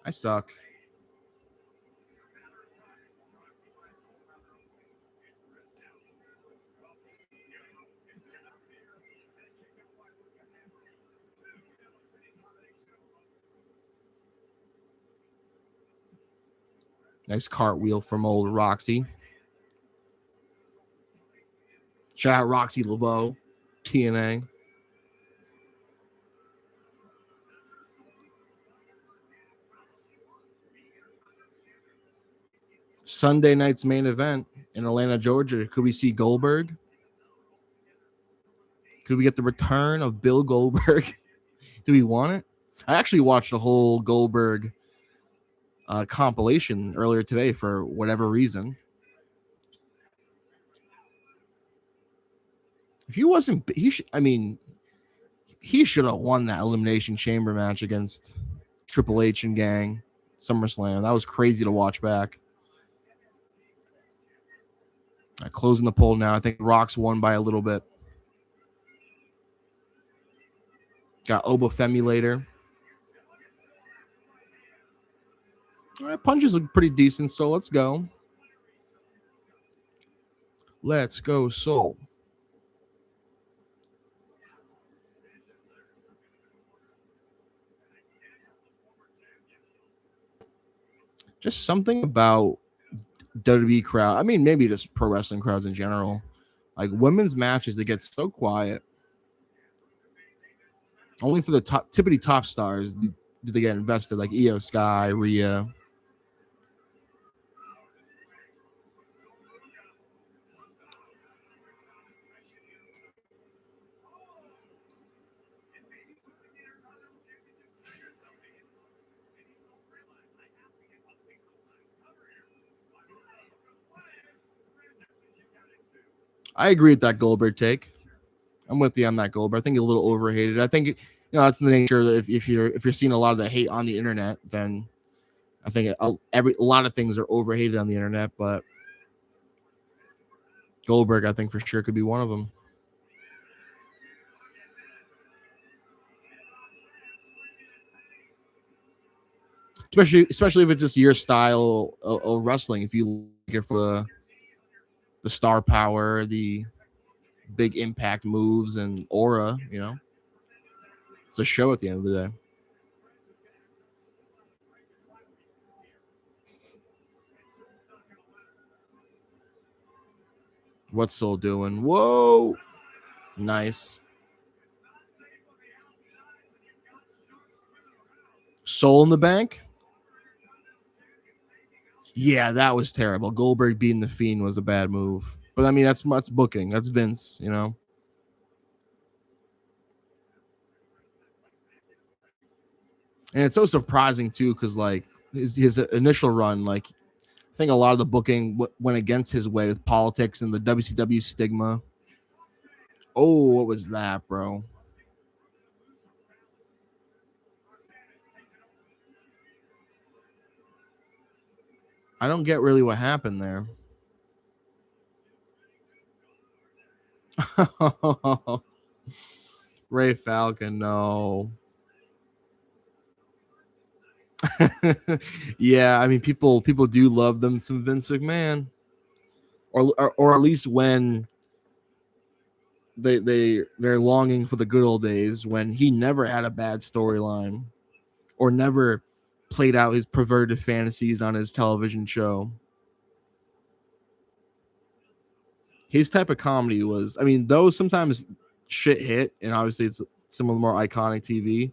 I suck. Nice cartwheel from old Roxy. Shout out Roxy Laveau, TNA. Sunday night's main event in Atlanta, Georgia. Could we see Goldberg? Could we get the return of Bill Goldberg? Do we want it? I actually watched the whole Goldberg compilation earlier today for whatever reason. If he wasn't, he should. I mean, he should have won that Elimination Chamber match against Triple H and gang SummerSlam. That was crazy to watch back. Closing the poll now. I think Rock's won by a little bit. Got Oba Femulator. All right, punches look pretty decent, so let's go. Let's go, Soul. Just something about WWE crowd. I mean, maybe just pro wrestling crowds in general. Like women's matches, they get so quiet. Only for the tippity top stars do they get invested, like Io Sky, Rhea. I agree with that Goldberg take. I'm with you on that Goldberg. I think a little overhated. I think that's the nature. If you're seeing a lot of the hate on the internet, then I think a lot of things are overhated on the internet. But Goldberg, I think for sure could be one of them. Especially if it's just your style of wrestling. If you like it for the star power, the big impact moves and aura, it's a show at the end of the day. What's Soul doing? Whoa, nice. Soul in the Bank. Yeah, that was terrible. Goldberg beating the Fiend was a bad move. But I mean, that's booking. That's Vince, And it's so surprising too, because like his initial run, like I think a lot of the booking went against his way with politics and the WCW stigma. Oh, what was that, bro? I don't get really what happened there. Ray Falcon, no. Yeah, I mean people do love them some Vince McMahon, or at least when they're longing for the good old days when he never had a bad storyline or never played out his perverted fantasies on his television show. His type of comedy was, I mean, though sometimes shit hit, and obviously it's some of the more iconic TV.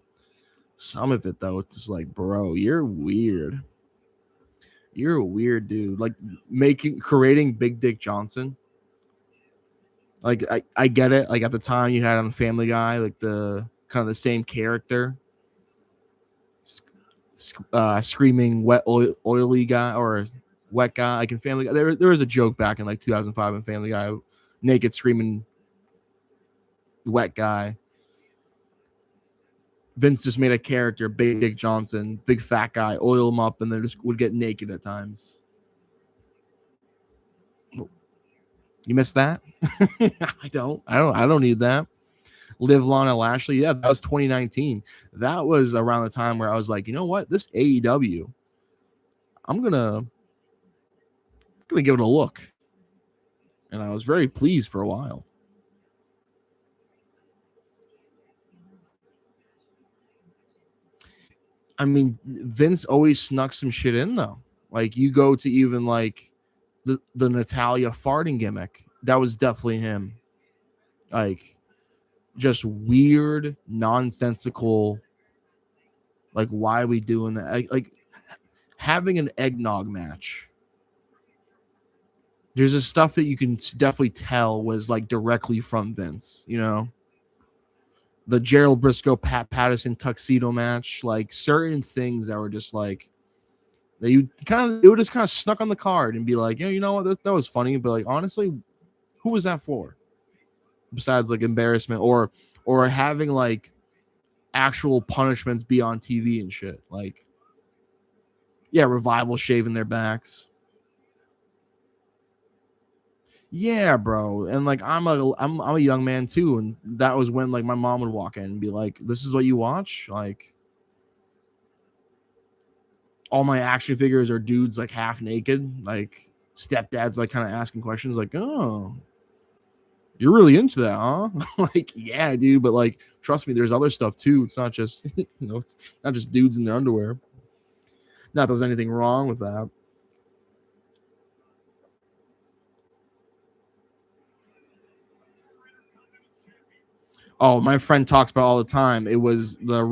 Some of it though, it's just like, bro, you're weird. You're a weird dude. Like creating Big Dick Johnson. Like I get it. Like at the time you had on Family Guy, like the kind of the same character, screaming wet oily guy or wet guy. Like in Family Guy, there was a joke back in like 2005 in Family Guy, naked screaming wet guy. Vince just made a character, Big Dick Johnson, big fat guy, oil him up, and then just would get naked at times. You missed that? I don't need that. Liv, Lana, Lashley. Yeah, that was 2019. That was around the time where I was like, you know what? This AEW, I'm gonna give it a look. And I was very pleased for a while. I mean, Vince always snuck some shit in though. Like you go to even like the Natalia farting gimmick. That was definitely him. Like just weird, nonsensical. Like why are we doing that? Like having an eggnog match. There's a stuff that you can definitely tell was like directly from Vince, you know? The Gerald Briscoe, Pat Patterson tuxedo match, like certain things that were just like, that it would just kind of snuck on the card and be like, you know what, that was funny, but like honestly, who was that for? Besides like embarrassment or having like actual punishments be on TV and shit. Like, yeah, Revival shaving their backs. Yeah, bro. And like I'm a young man too, and that was when like my mom would walk in and be like, "This is what you watch?" Like all my action figures are dudes like half naked, like stepdad's like kind of asking questions like, "Oh, you're really into that, huh?" Like, yeah, dude, but like trust me, there's other stuff too. It's not just, it's not just dudes in their underwear. Not that there's anything wrong with that. Oh, my friend talks about all the time. It was the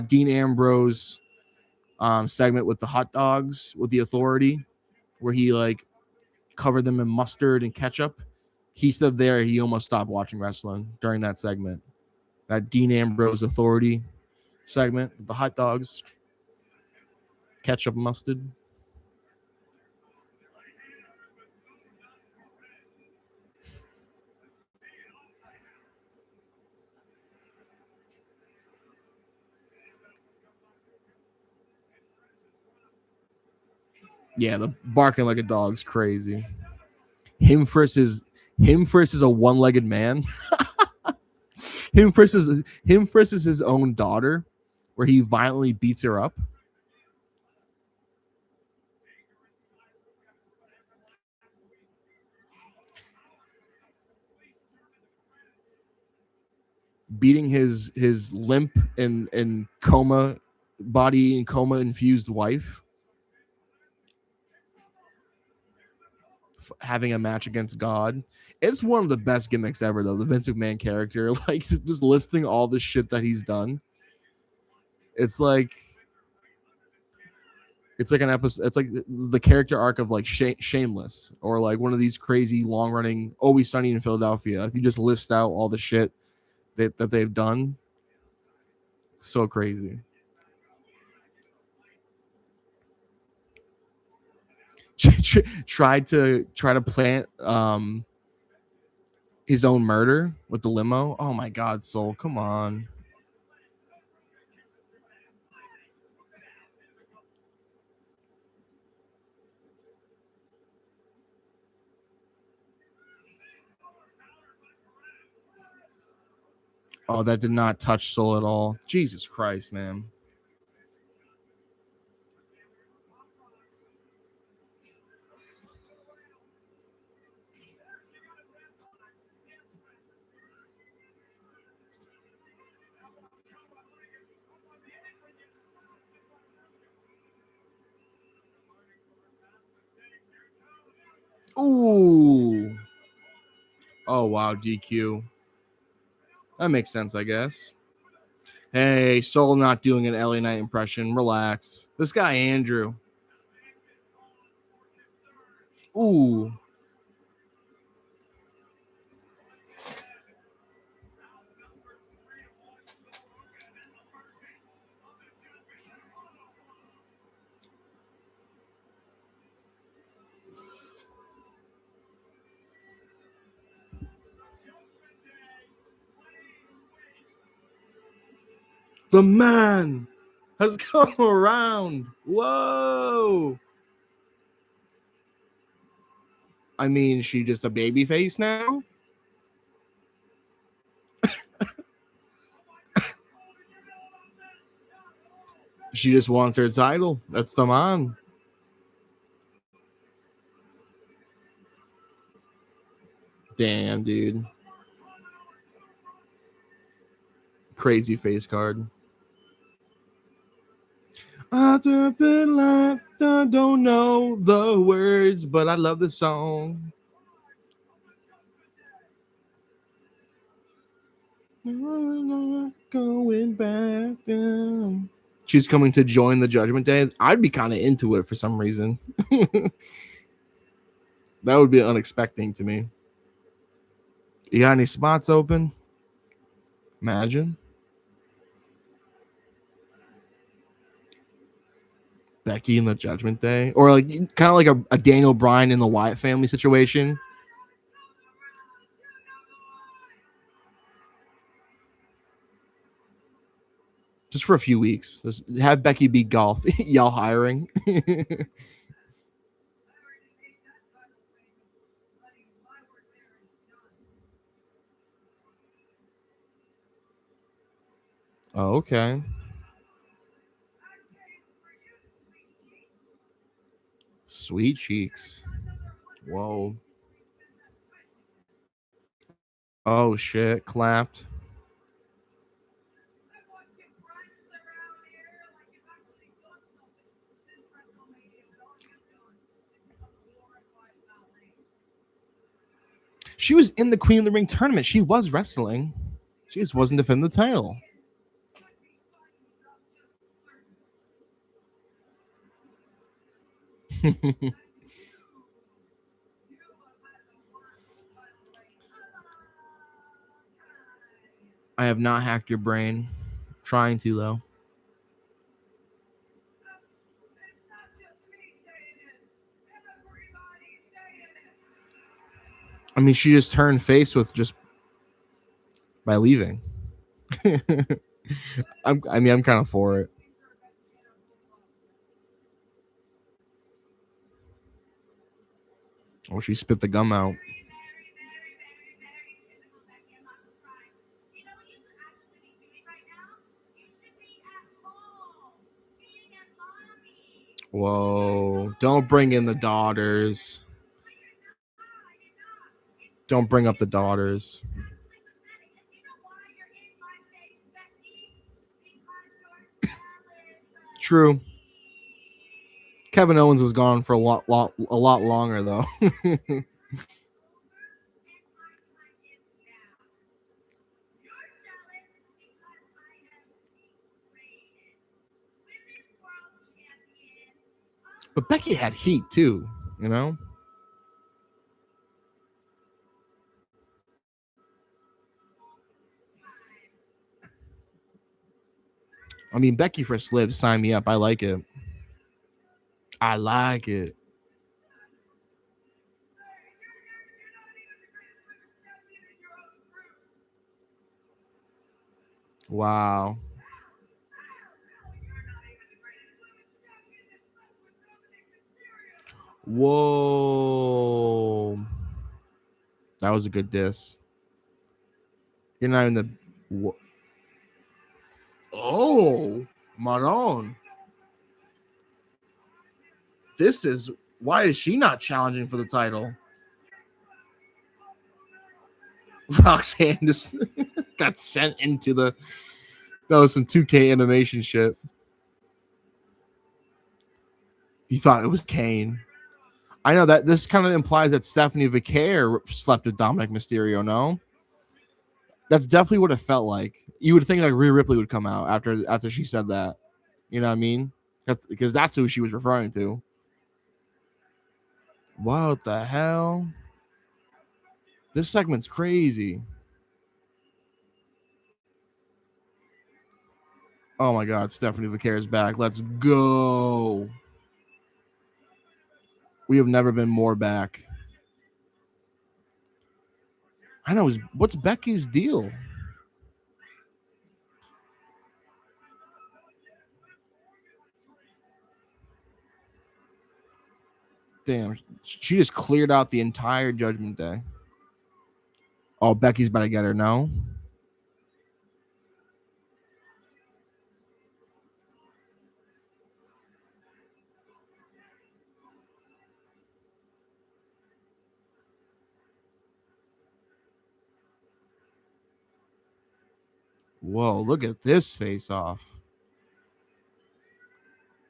Dean Ambrose segment with the hot dogs with the Authority, where he like covered them in mustard and ketchup. He said there he almost stopped watching wrestling during that segment. That Dean Ambrose Authority segment with the hot dogs, ketchup, mustard. Yeah, the barking like a dog's crazy. Him versus a one-legged man. him versus his own daughter, where he violently beats her up. Beating his limp and coma body and coma infused wife. Having a match against God. It's one of the best gimmicks ever, though. The Vince McMahon character, like just listing all the shit that he's done. It's like an episode. It's like the character arc of like Shameless, or like one of these crazy long running Always Sunny in Philadelphia. If you just list out all the shit that they've done, it's so crazy. Tried to plant his own murder with the limo. Oh my God, Soul, come on. Oh, that did not touch Soul at all. Jesus Christ, man. Ooh. Oh, wow, DQ. That makes sense, I guess. Hey, Soul not doing an LA Knight impression. Relax. This guy, Andrew. Ooh. The man has come around. Whoa. I mean, is she just a baby face now? She just wants her title. That's the man. Damn, dude. Crazy face card. I don't know the words, but I love the song. Going back down. She's coming to join the Judgment Day. I'd be kind of into it for some reason. That would be unexpected to me. You got any spots open? Imagine. Becky in the Judgment Day. Or like kind of like a Daniel Bryan in the Wyatt family situation. Just for a few weeks. Just have Becky beat Golf. Y'all hiring. Oh, okay. Sweet cheeks. Whoa. Oh, shit. Clapped. She was in the Queen of the Ring tournament. She was wrestling. She just wasn't defending the title. I have not hacked your brain. Trying to, though. I mean, she just turned face with just by leaving. I'm kind of for it. Oh, she spit the gum out. Whoa. Don't bring in the daughters. Don't bring up the daughters. True. Kevin Owens was gone for a lot longer, though. But Becky had heat, too, you know? I mean, Becky for Slib, sign me up. I like it. I like it. Wow. Whoa. That was a good diss. You're not in the... Oh, Maron. This is... Why is she not challenging for the title? Roxanne just got sent into the... That was some 2K animation shit. You thought it was Kane. I know that this kind of implies that Stephanie Vicaire slept with Dominic Mysterio, no? That's definitely what it felt like. You would think like Rhea Ripley would come out after she said that. You know what I mean? Because that's who she was referring to. What the hell? This segment's crazy. Oh my God, Stephanie Vaquer's back. Let's go. We have never been more back. I know. What's Becky's deal? Damn, she just cleared out the entire Judgment Day. Oh, Becky's about to get her. No. Whoa, look at this face off.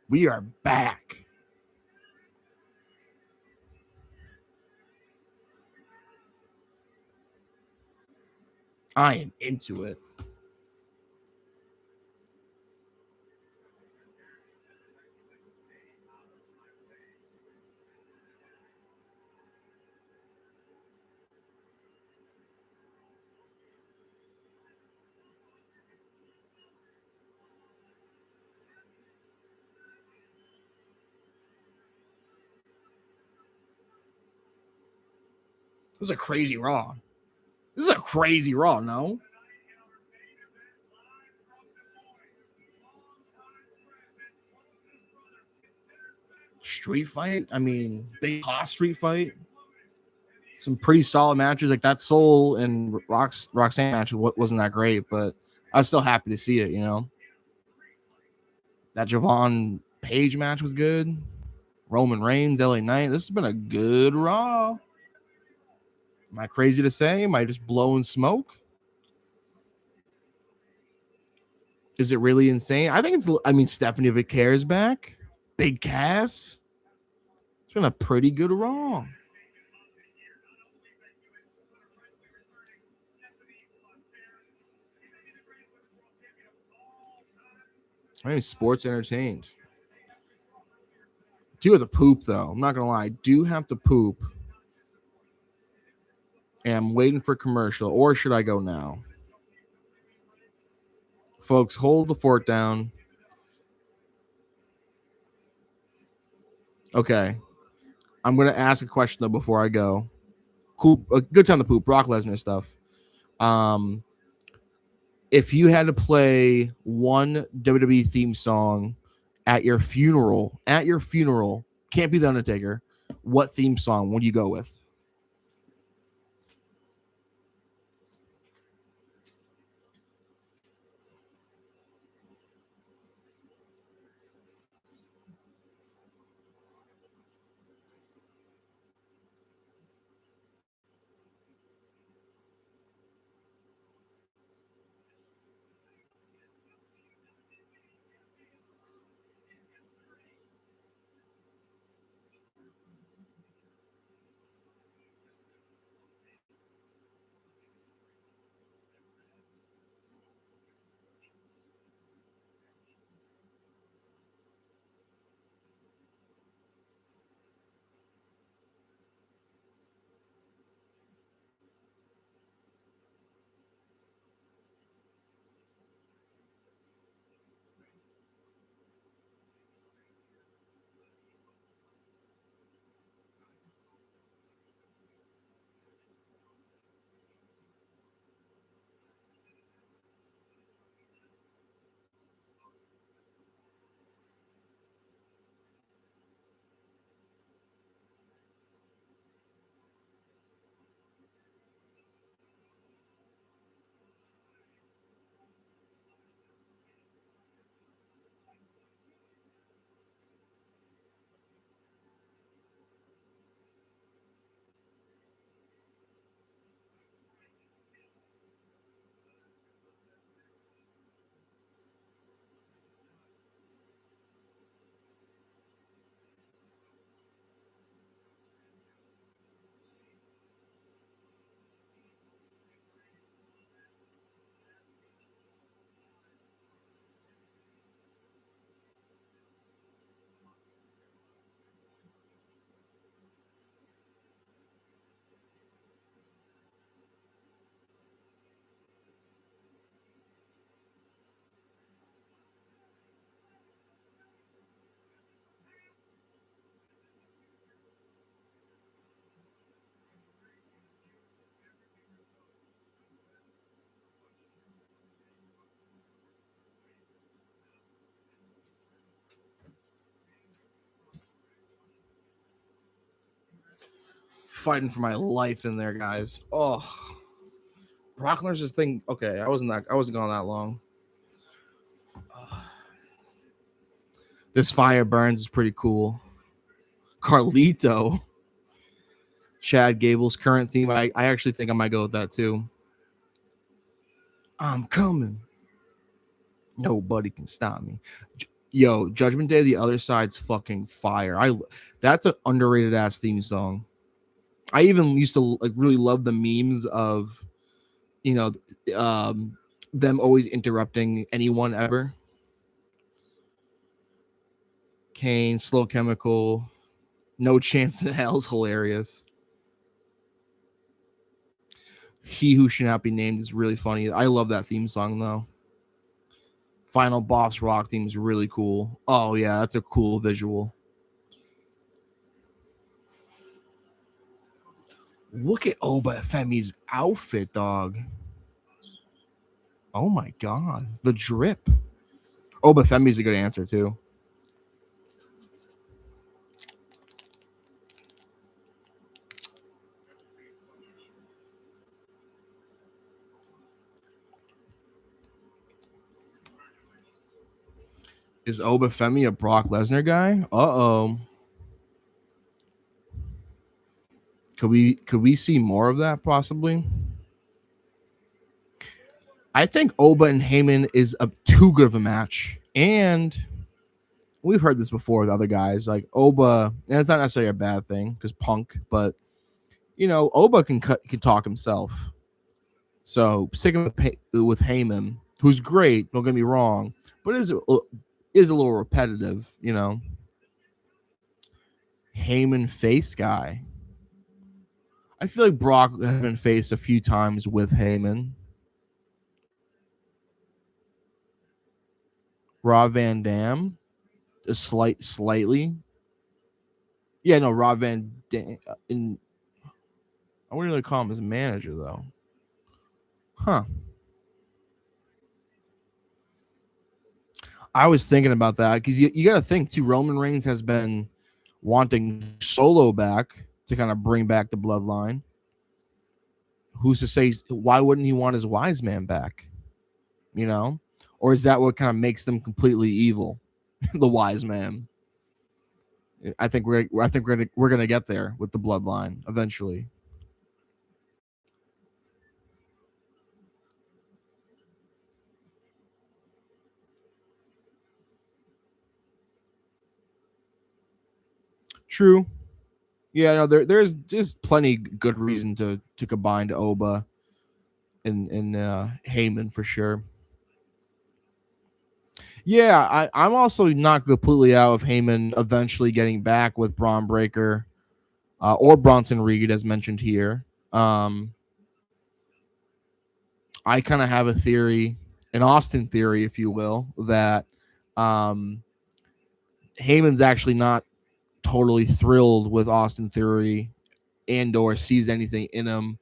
We are back. I am into it. This is a crazy Raw. This is a crazy Raw, no? Street fight? I mean, big cost street fight. Some pretty solid matches. Like that Soul and Roxanne match wasn't that great, but I was still happy to see it, you know? That Javon Page match was good. Roman Reigns, LA Knight. This has been a good Raw. Am I crazy to say? Am I just blowing smoke? Is it really insane? I think Stephanie Vaquer's back. Big Cass. It's been a pretty good Raw. I mean, sports entertained. Do have to poop, though. I'm not going to lie. I do have to poop. And I'm waiting for commercial. Or should I go now? Folks, hold the fort down. Okay. I'm going to ask a question, though, before I go. Cool. A good time to poop. Brock Lesnar stuff. If you had to play one WWE theme song at your funeral, can't be The Undertaker, what theme song would you go with? fighting for my life in there, guys. Oh, Brock Lesnar's thing. Okay, I wasn't gone that long. This fire burns is pretty cool. Carlito. Chad Gable's current theme. I actually think I might go with that too. I'm coming. Nobody can stop me. Yo, Judgment Day, the other side's fucking fire. That's an underrated ass theme song. I even used to like really love the memes of, you know, them always interrupting anyone ever. Kane, Slow Chemical, No Chance in Hell's hilarious. He Who Should Not Be Named is really funny. I love that theme song though. Final Boss Rock theme is really cool. Oh yeah, that's a cool visual. Look at Oba Femi's outfit, dog. Oh my god, the drip. Oba Femi's a good answer too. Is Oba Femi a Brock Lesnar guy? Uh-oh. Could we see more of that possibly? I think Oba and Heyman is a too good of a match. And we've heard this before with other guys. Like Oba, and it's not necessarily a bad thing because Punk, but you know, Oba can talk himself. So sticking with Heyman, who's great, don't get me wrong, but is a little repetitive, you know. Heyman face guy. I feel like Brock has been faced a few times with Heyman. Rob Van Dam, slightly. Yeah, no, Rob Van Dam. I wouldn't really call him his manager though. Huh. I was thinking about that because you got to think too. Roman Reigns has been wanting Solo back to kind of bring back the bloodline. Who's to say why wouldn't he want his wise man back? You know, or is that what kind of makes them completely evil? The wise man. I think we're gonna get there with the bloodline eventually. True. Yeah, no, there's plenty good reason to combine to Oba and Heyman for sure. Yeah, I'm also not completely out of Heyman eventually getting back with Braun Breaker or Bronson Reed, as mentioned here. I kind of have a theory, an Austin theory, if you will, that Heyman's actually not totally thrilled with Austin Theory and or sees anything in him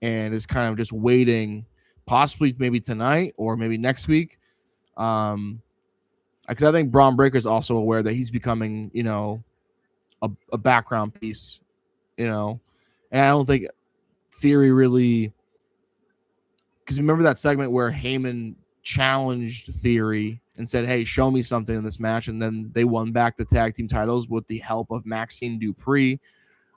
and is kind of just waiting, possibly maybe tonight or maybe next week. Because I think Braun Breaker is also aware that he's becoming, you know, a background piece, you know, and I don't think Theory really, because remember that segment where Heyman challenged Theory and said, "Hey, show me something in this match," and then they won back the tag team titles with the help of Maxine Dupree.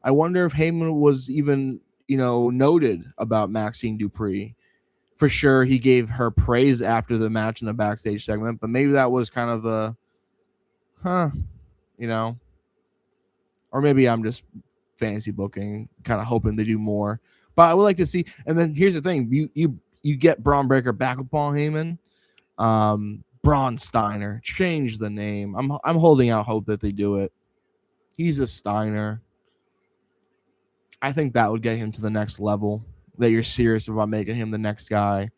I wonder if Heyman was even, you know, noted about Maxine Dupree. For sure, he gave her praise after the match in the backstage segment, but maybe that was kind of a, you know, or maybe I'm just fantasy booking, kind of hoping they do more. But I would like to see. And then here's the thing: you get Braun Breaker back with Paul Heyman, Braun Steiner. Change the name. I'm holding out hope that they do it. He's a Steiner. I think that would get him to the next level. That you're serious about making him the next guy.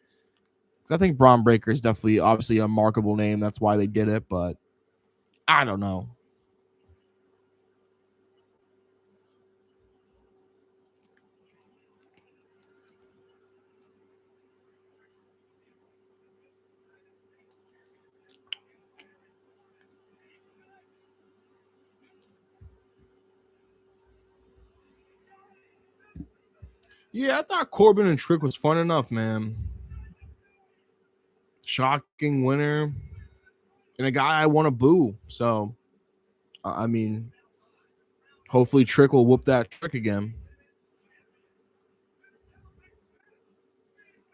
Because I think Braun Breaker is definitely, obviously, a marketable name. That's why they did it. But I don't know. Yeah, I thought Corbin and Trick was fun enough, man. Shocking winner. And a guy I want to boo. So, I mean, hopefully Trick will whoop that trick again.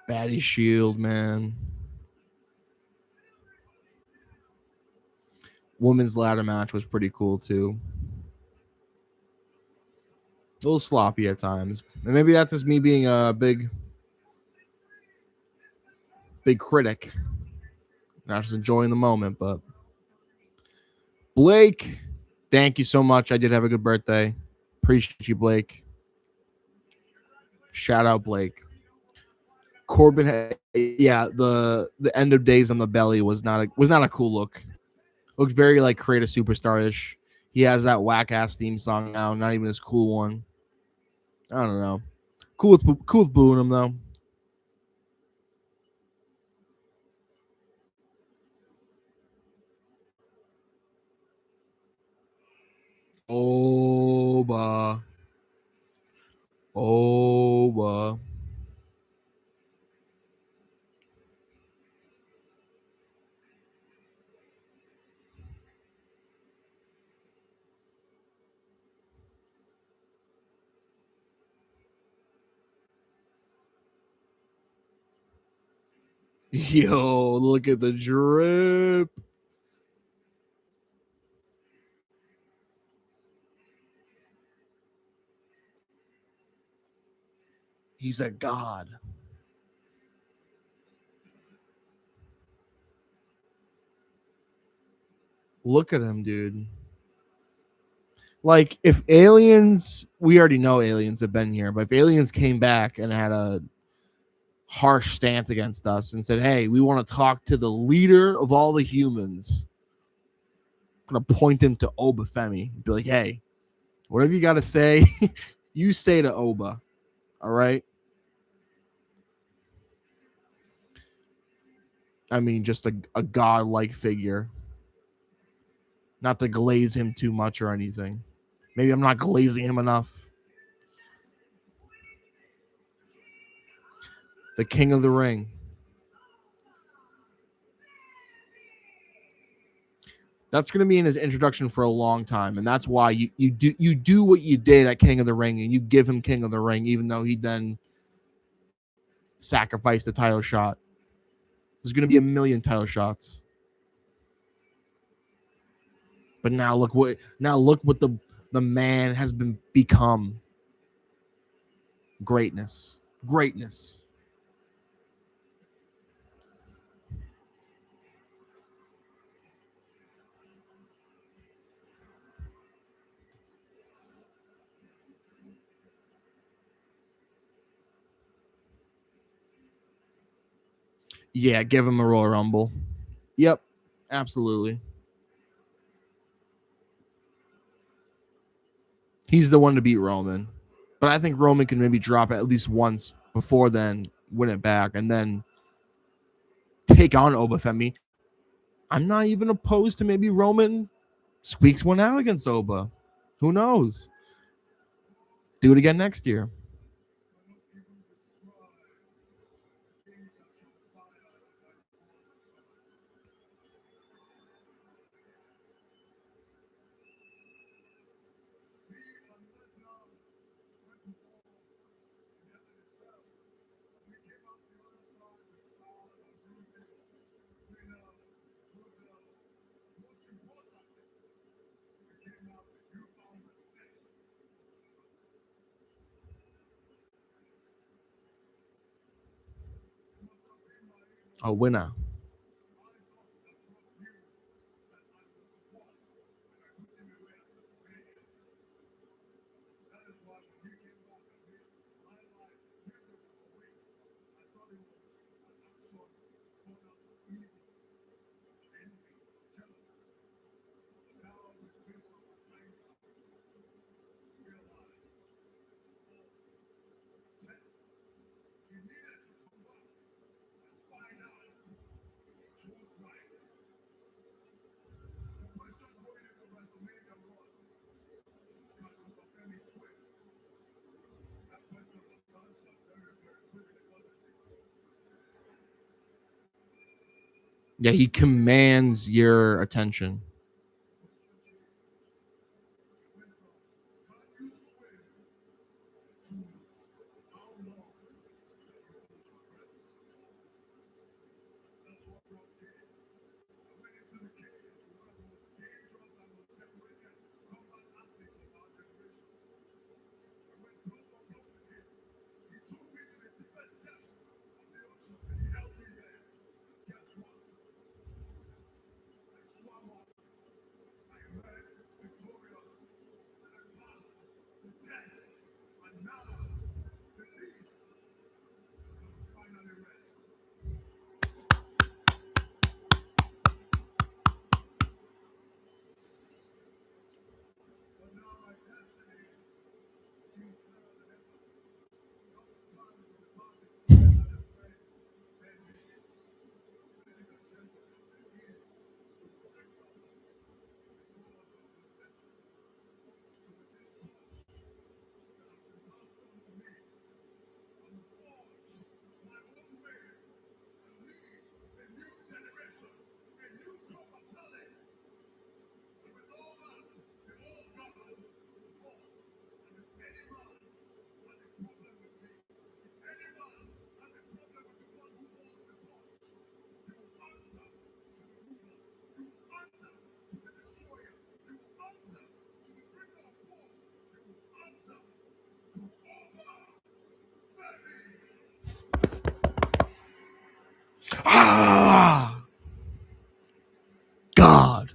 Batty Shield, man. Women's ladder match was pretty cool, too. A little sloppy at times. And maybe that's just me being a big critic. Not just enjoying the moment, but Blake, thank you so much. I did have a good birthday. Appreciate you, Blake. Shout out, Blake. Corbin, yeah, the end of days on the belly was not a cool look. Looked very like Create a Superstar-ish. He has that whack ass theme song now, not even this cool one. I don't know. Cool with booing him though. Oba. Yo, look at the drip. He's a god. Look at him, dude. Like, if aliens, we already know aliens have been here, but if aliens came back and had a harsh stance against us and said, hey, we want to talk to the leader of all the humans, I'm going to point him to Oba Femi and be like, hey, whatever you got to say, you say to Oba. All right. I mean, just a godlike figure. Not to glaze him too much or anything. Maybe I'm not glazing him enough. The King of the Ring. That's going to be in his introduction for a long time, and that's why you do what you did at King of the Ring, and you give him King of the Ring, even though he then sacrificed the title shot. There's going to be a million title shots, but now look what the man has become. Greatness. Yeah, give him a Royal Rumble. Yep, absolutely. He's the one to beat Roman. But I think Roman can maybe drop it at least once before then, win it back, and then take on Oba Femi. I'm not even opposed to maybe Roman squeaks one out against Oba. Who knows? Do it again next year. A winner. Yeah, he commands your attention. Ah, God.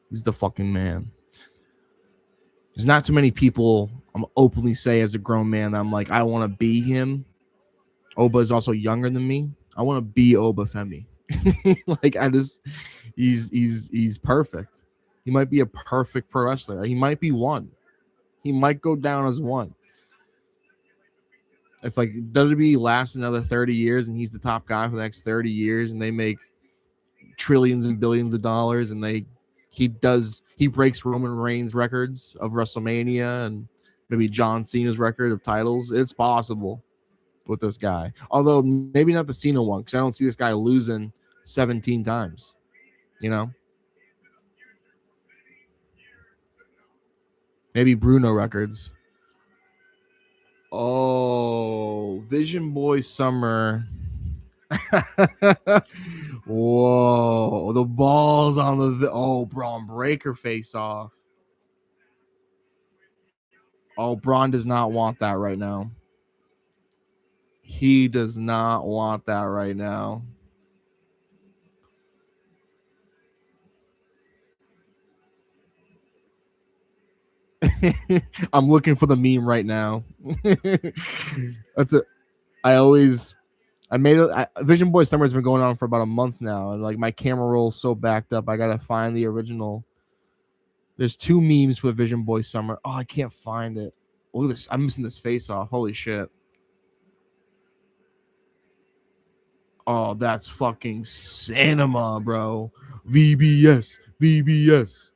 He's the fucking man. There's not too many people I'm openly say as a grown man that I'm like, I want to be him. Oba is also younger than me. I want to be Oba Femi. Like I just, he's perfect. He might be a perfect pro wrestler. He might be one. He might go down as one. If like WWE lasts another 30 years and he's the top guy for the next 30 years and they make trillions and billions of dollars and he breaks Roman Reigns records of WrestleMania and maybe John Cena's record of titles, it's possible with this guy. Although maybe not the Cena one, because I don't see this guy losing 17 times. You know? Maybe Bruno records. Oh, Vision Boy Summer. Whoa, the balls on the Braun Breaker face off. Oh, Braun does not want that right now. He does not want that right now. I'm looking for the meme right now. That's it. I made it. Vision Boy Summer's been going on for about a month now, and like my camera roll's so backed up, I gotta find the original. There's two memes for Vision Boy Summer. Oh, I can't find it. Look at this. I'm missing this face off. Holy shit. Oh, that's fucking cinema, bro. VBS. VBS.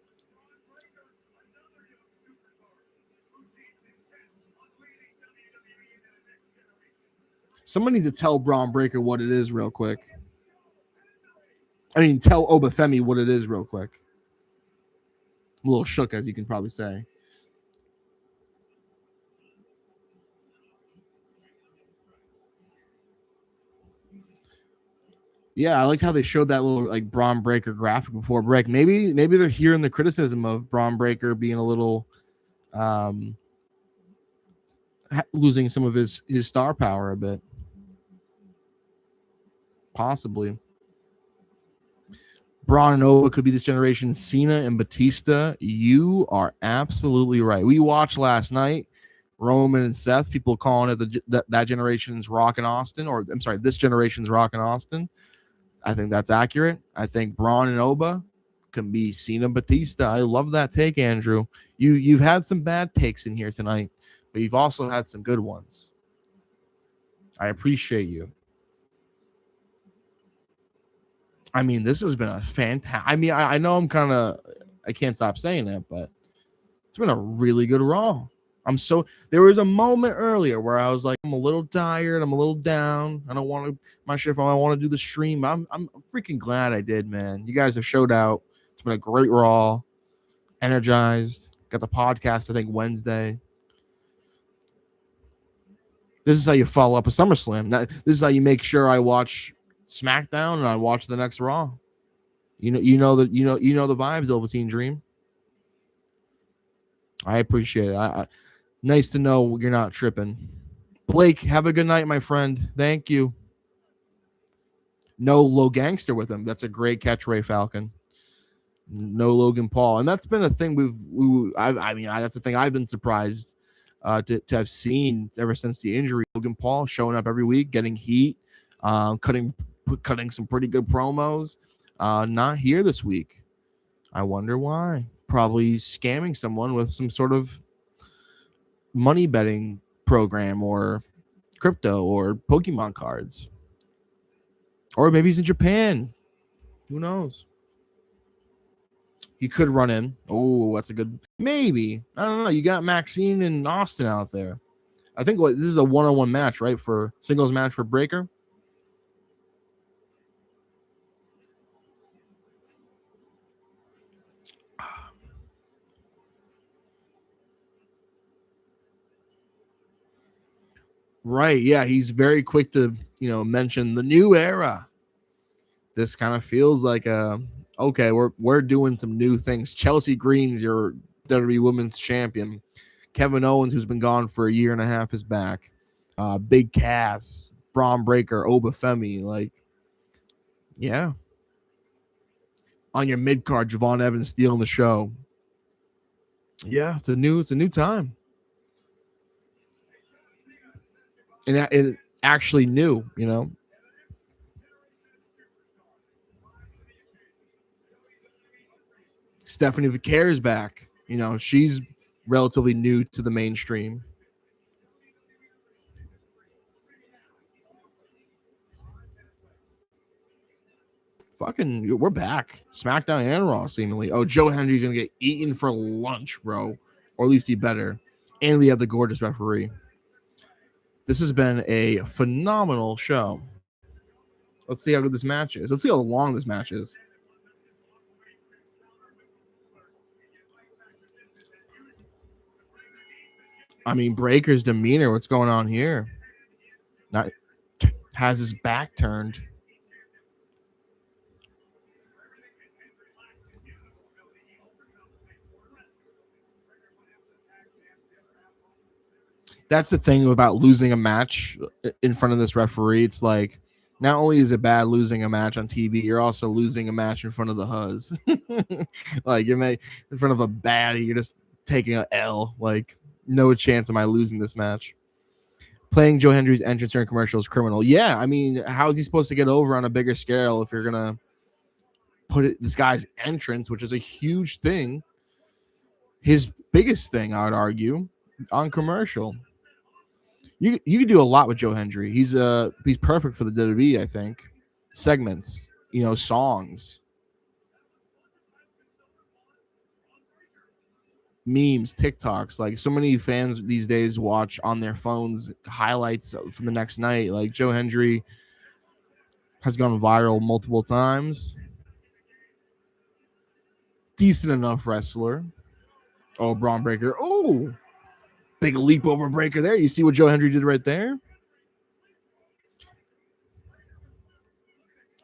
Someone needs to tell Braun Breaker what it is real quick. I mean, tell Obafemi what it is real quick. I'm a little shook, as you can probably say. Yeah, I liked how they showed that little like Braun Breaker graphic before break. Maybe they're hearing the criticism of Braun Breaker being a little losing some of his star power a bit. Possibly. Braun and Oba could be this generation. Cena and Batista. You are absolutely right. We watched last night Roman and Seth. People calling it that generation's Rock and Austin, or I'm sorry, this generation's Rock and Austin. I think that's accurate. I think Braun and Oba can be Cena Batista. I love that take, Andrew. You've had some bad takes in here tonight, but you've also had some good ones. I appreciate you. I mean, this has been a fantastic. I mean, I know I can't stop saying it, but it's been a really good Raw. There was a moment earlier where I was like, I'm a little tired, I'm a little down. I don't want to my shift. I want to do the stream. I'm freaking glad I did, man. You guys have showed out. It's been a great Raw. Energized. Got the podcast, I think, Wednesday. This is how you follow up a SummerSlam. This is how you make sure I watch SmackDown and I watch the next Raw. You know the vibes, Ovaltine Dream. I appreciate it. Nice to know you're not tripping. Blake, have a good night, my friend. Thank you. No low gangster with him. That's a great catch, Ray Falcon. No Logan Paul, and that's been a thing that's the thing I've been surprised to have seen ever since the injury. Logan Paul showing up every week, getting heat, cutting some pretty good promos. Not here this week. I wonder why. Probably scamming someone with some sort of money betting program or crypto or Pokemon cards. Or maybe he's in Japan. Who knows? He could run in. Oh, that's a good. Maybe. I don't know. You got Maxine and Austin out there. I think this is a one-on-one match, right? For singles match for Breaker. Right. Yeah. He's very quick to, mention the new era. This kind of feels like okay, we're doing some new things. Chelsea Green's your WWE Women's Champion. Kevin Owens, who's been gone for a year and a half, is back. Big Cass, Braun Breaker, Obafemi, like, yeah. On your mid card, Javon Evans stealing the show. Yeah, it's a new time. And it actually new, Stephanie Vicaire is back. She's relatively new to the mainstream. Fucking, we're back. SmackDown and Raw, seemingly. Oh, Joe Hendry's gonna get eaten for lunch, bro. Or at least he better. And we have the gorgeous referee. This has been a phenomenal show. Let's see how good this match is. Let's see how long this match is. I mean, Breaker's demeanor. What's going on here? Not has his back turned. That's the thing about losing a match in front of this referee. It's like, not only is it bad losing a match on TV, you're also losing a match in front of the Huz. Like, you're in front of a baddie, you're just taking an L. Like, no chance am I losing this match. Playing Joe Hendry's entrance during commercial is criminal. Yeah, I mean, how is he supposed to get over on a bigger scale if you're gonna put this guy's entrance, which is a huge thing, his biggest thing, I would argue, on commercial? You can do a lot with Joe Hendry. He's perfect for the WWE, I think. Segments, songs, memes, TikToks. Like, so many fans these days watch on their phones highlights from the next night. Like, Joe Hendry has gone viral multiple times. Decent enough wrestler. Oh, Braun Breaker. Oh, big leap over Breaker there. You see what Joe Hendry did right there?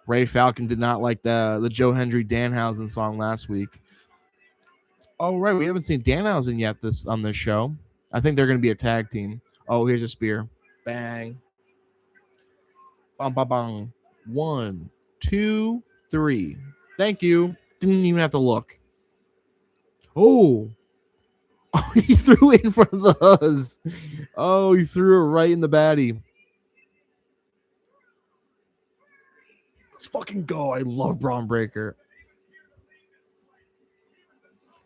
Ray Falcon did not like the Joe Hendry Danhausen song last week. Oh, right. We haven't seen Danhausen yet on this show. I think they're going to be a tag team. Oh, here's a spear. Bang. Bang, bang, bang. 1, 2, 3. Thank you. Didn't even have to look. Oh. Oh, he threw it in front of the Huz. Oh, he threw it right in the baddie. Let's fucking go. I love Braun Breaker.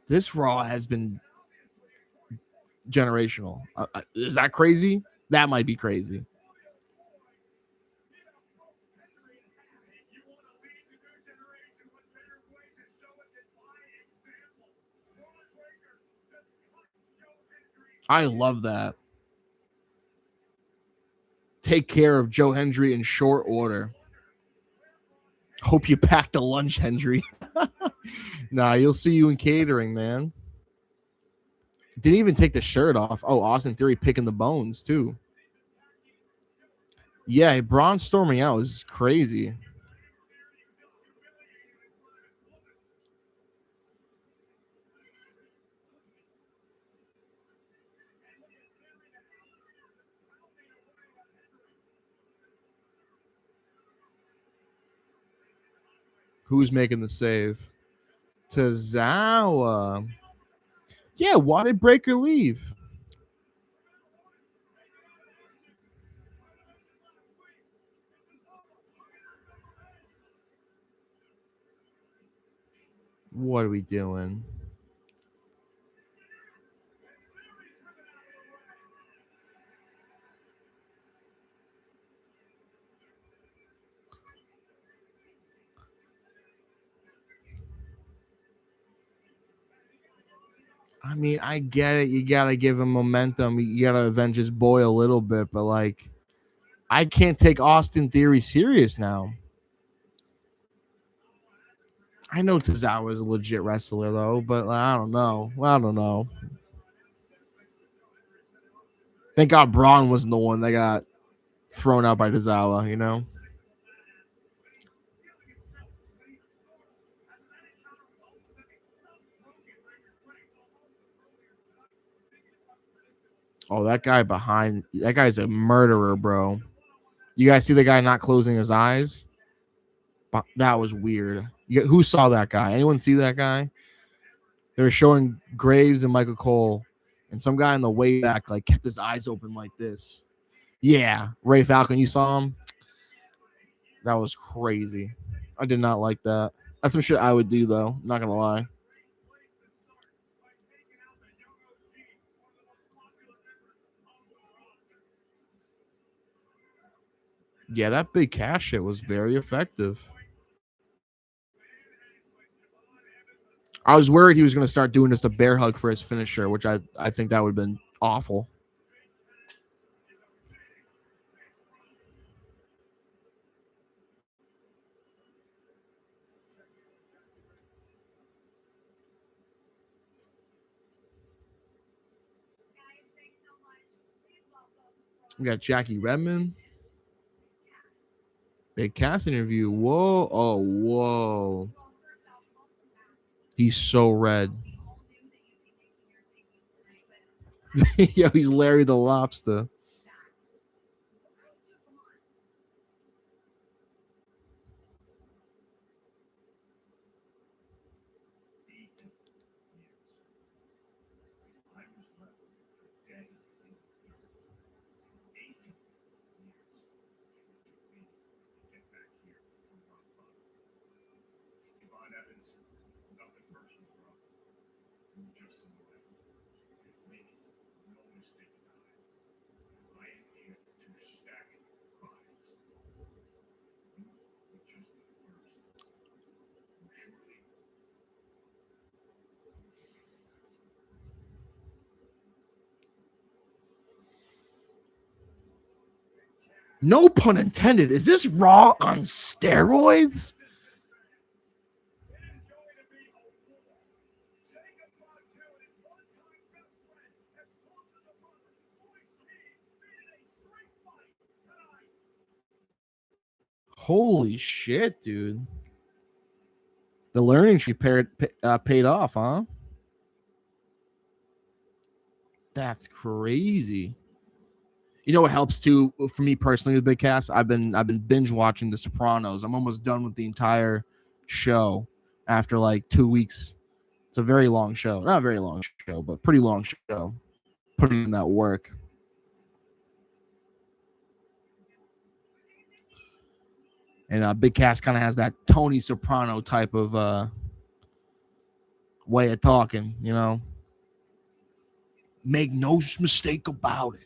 This Raw has been generational. Is that crazy? That might be crazy. I love that. Take care of Joe Hendry in short order. Hope you packed a lunch, Hendry. Nah, you'll see you in catering, man. Didn't even take the shirt off. Oh, Austin Theory picking the bones, too. Yeah, Braun storming out is crazy. Who's making the save? Tozawa. Yeah, why did Breaker leave? What are we doing? I mean, I get it. You got to give him momentum. You got to avenge his boy a little bit. But, like, I can't take Austin Theory serious now. I know Tozawa is a legit wrestler, though. But I don't know. I don't know. Thank God Braun wasn't the one that got thrown out by Tozawa, you know? Oh, that guy behind. That guy's a murderer, bro. You guys see the guy not closing his eyes? That was weird. Who saw that guy? Anyone see that guy? They were showing Graves and Michael Cole, and some guy in the way back like kept his eyes open like this. Yeah, Ray Falcon, you saw him? That was crazy. I did not like that. That's some shit I would do, though. Not gonna lie. Yeah, that big cash shit was very effective. I was worried he was going to start doing just a bear hug for his finisher, which I think that would have been awful. We got Jackie Redmond. Big Cass interview. Whoa. Oh, whoa. He's so red. Yo, he's Larry the Lobster. No pun intended. Is this Raw on steroids? Holy shit, dude. The learning she paid off, huh? That's crazy. You know what helps too for me personally with Big Cass? I've been binge watching The Sopranos. I'm almost done with the entire show after like 2 weeks. It's a very long show. Not a very long show, but pretty long show. Putting in that work. And Big Cass kind of has that Tony Soprano type of way of talking, you know. Make no mistake about it.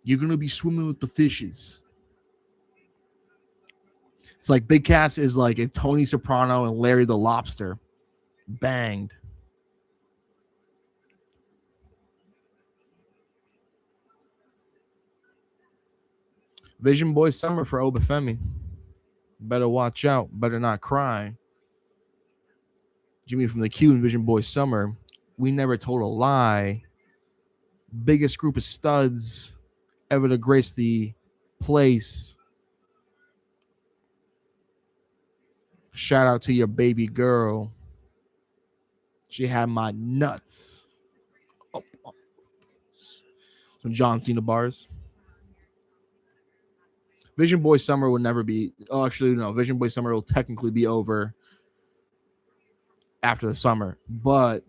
You're going to be swimming with the fishes. It's like Big Cass is like if Tony Soprano and Larry the Lobster banged. Vision Boy Summer for Obafemi. Better watch out. Better not cry. Jimmy from the Q and Vision Boy Summer. We never told a lie. Biggest group of studs ever to grace the place. Shout out to your baby girl. She had my nuts. Oh. Some John Cena bars. Vision Boy Summer will never be. Oh, actually, no. Vision Boy Summer will technically be over after the summer, but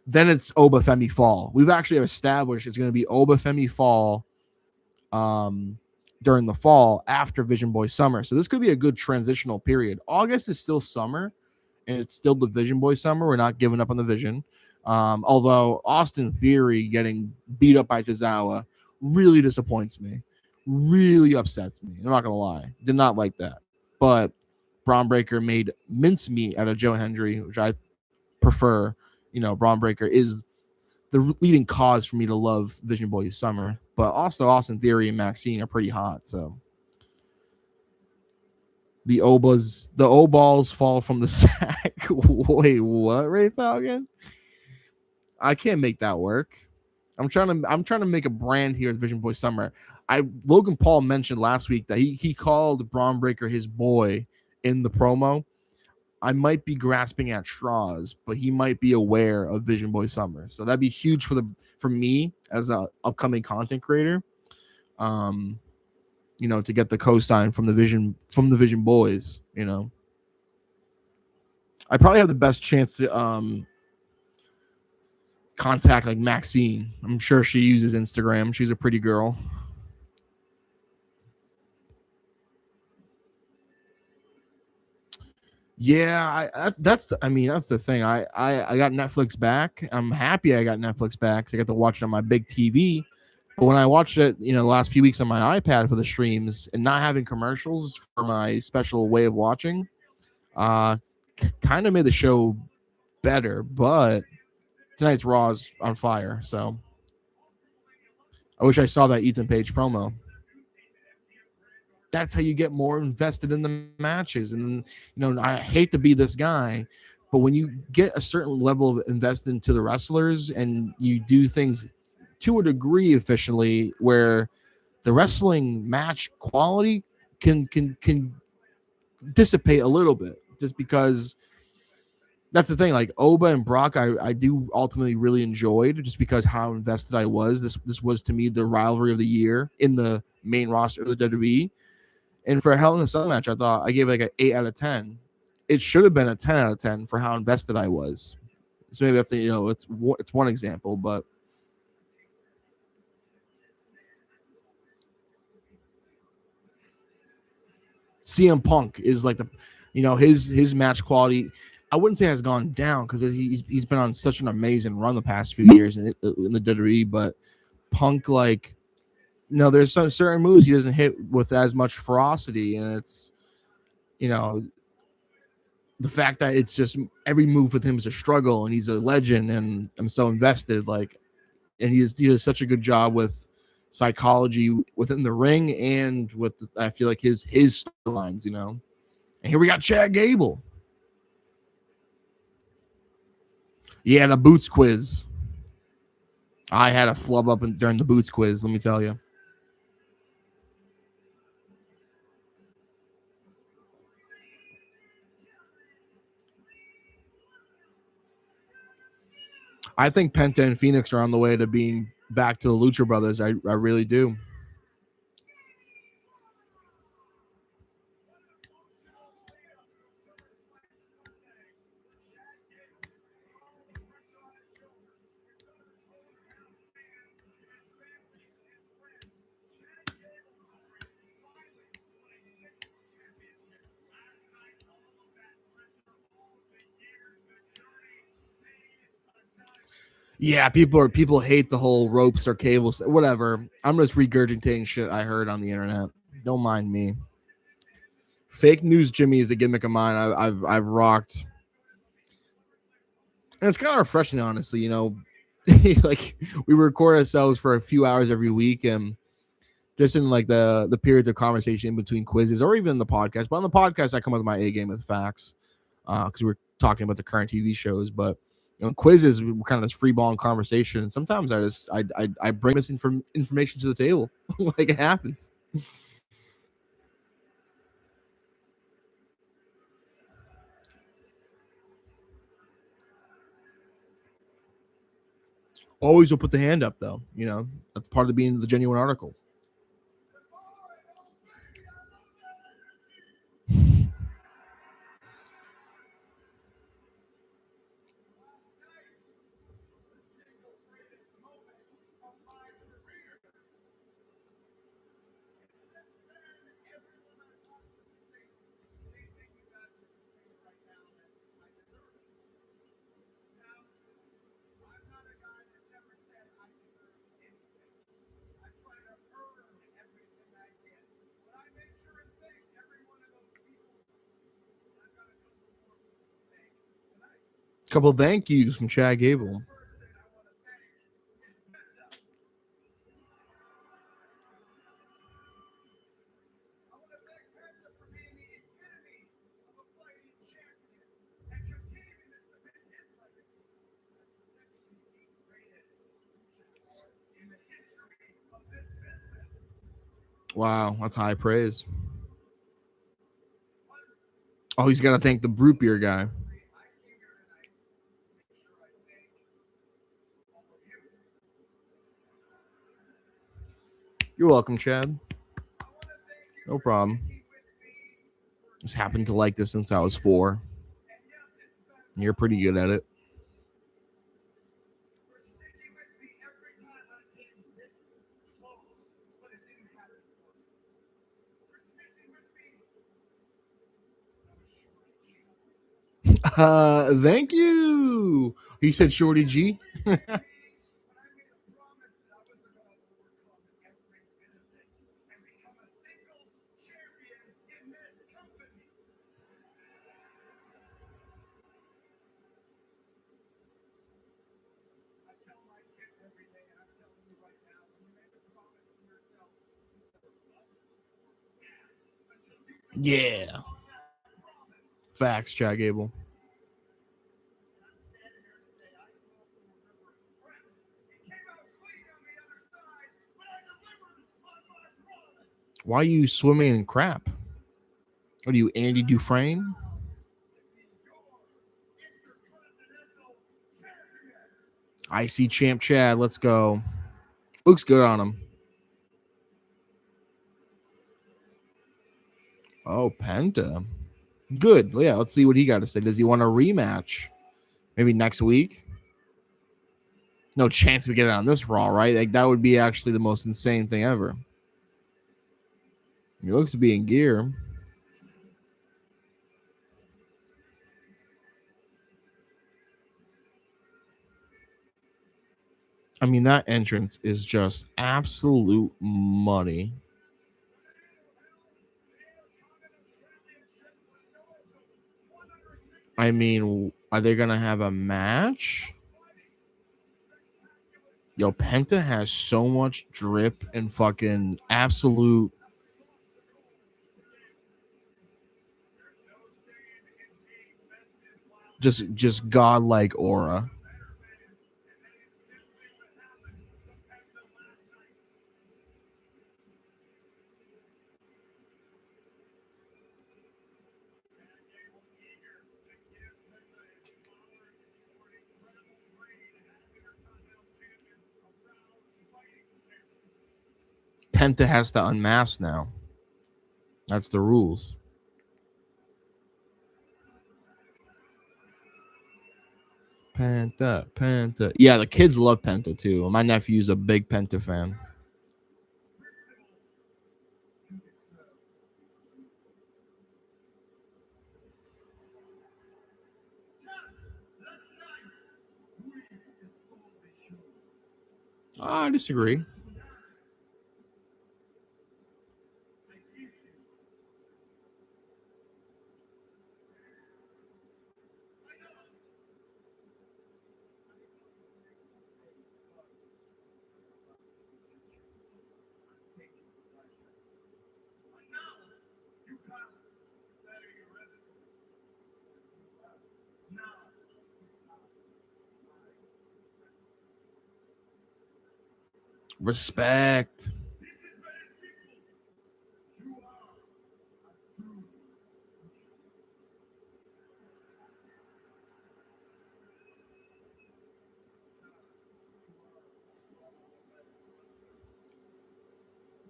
then it's Obafemi Fall. We've actually established it's going to be Obafemi Fall during the fall after Vision Boy Summer. So this could be a good transitional period. August is still summer, and it's still the Vision Boy Summer. We're not giving up on the Vision. Although Austin Theory getting beat up by Tozawa really disappoints me. Really upsets me. I'm not going to lie. Did not like that. But Braun Breaker made mincemeat out of Joe Hendry, which I prefer. You know, Braun Breaker is the leading cause for me to love Vision Boy Summer. But also Austin Theory and Maxine are pretty hot. So the O-balls fall from the sack. Wait, what, Ray Falcon? I can't make that work. I'm trying to make a brand here at Vision Boy Summer. Logan Paul mentioned last week that he called Braun Breaker his boy in the promo. I might be grasping at straws, but he might be aware of Vision Boy Summer. So that'd be huge for me as a upcoming content creator. You know, to get the cosign from the Vision Boys, you know. I probably have the best chance to contact like Maxine. I'm sure she uses Instagram. She's a pretty girl. Yeah, that's the thing. I got Netflix back. I'm happy I got Netflix back because I got to watch it on my big TV. But when I watched it, you know, the last few weeks on my iPad for the streams and not having commercials for my special way of watching, kind of made the show better. But tonight's Raw is on fire, so I wish I saw that Ethan Page promo. That's how you get more invested in the matches. And, you know, I hate to be this guy, but when you get a certain level of invested into the wrestlers and you do things to a degree efficiently where the wrestling match quality can dissipate a little bit, just because that's the thing. Like Oba and Brock, I do ultimately really enjoyed just because how invested I was. This was to me the rivalry of the year in the main roster of the WWE. And for a Hell in a Cell match, I thought I gave like an 8 out of 10. It should have been a 10 out of 10 for how invested I was. So maybe that's, you know, it's one example, but CM Punk is like the, you know, his match quality, I wouldn't say has gone down because he's been on such an amazing run the past few years in the WWE, but Punk, like, no, there's some certain moves he doesn't hit with as much ferocity, and it's, you know, the fact that it's just every move with him is a struggle, and he's a legend, and I'm so invested, like, and he does such a good job with psychology within the ring and with I feel like his storylines, you know. And here we got Chad Gable. Yeah, the boots quiz. I had a flub up during the boots quiz, let me tell you. I think Penta and Phoenix are on the way to being back to the Lucha Brothers. I really do. Yeah, people hate the whole ropes or cables, whatever. I'm just regurgitating shit I heard on the internet. Don't mind me. Fake news Jimmy is a gimmick of mine. I've rocked, and it's kind of refreshing, honestly. You know, like we record ourselves for a few hours every week, and just in like the periods of conversation in between quizzes or even the podcast. But on the podcast, I come up with my A game with facts because we're talking about the current TV shows. But quizzes, we're kind of this free balling conversation. And sometimes I bring this information to the table, like it happens. Always will put the hand up, though. That's part of being the genuine article. Couple thank yous from Chad Gable. Wow, that's high praise. Oh, he's got to thank the root beer guy. You're welcome, Chad. No problem. Just happened to like this since I was 4. You're pretty good at it. Thank you. He said Shorty G. Yeah. Facts, Chad Gable. Why are you swimming in crap? What are you, Andy Dufresne? I see Champ Chad. Let's go. Looks good on him. Oh, Penta. Good. Yeah, let's see what he got to say. Does he want a rematch? Maybe next week? No chance we get it on this Raw, right? Like that would be actually the most insane thing ever. He looks to be in gear. I mean, that entrance is just absolute money. I mean, are they going to have a match? Yo, Penta has so much drip and fucking absolute. Just godlike aura. Penta has to unmask now. That's the rules. Penta. Yeah, the kids love Penta too. My nephew's a big Penta fan. I disagree. Respect.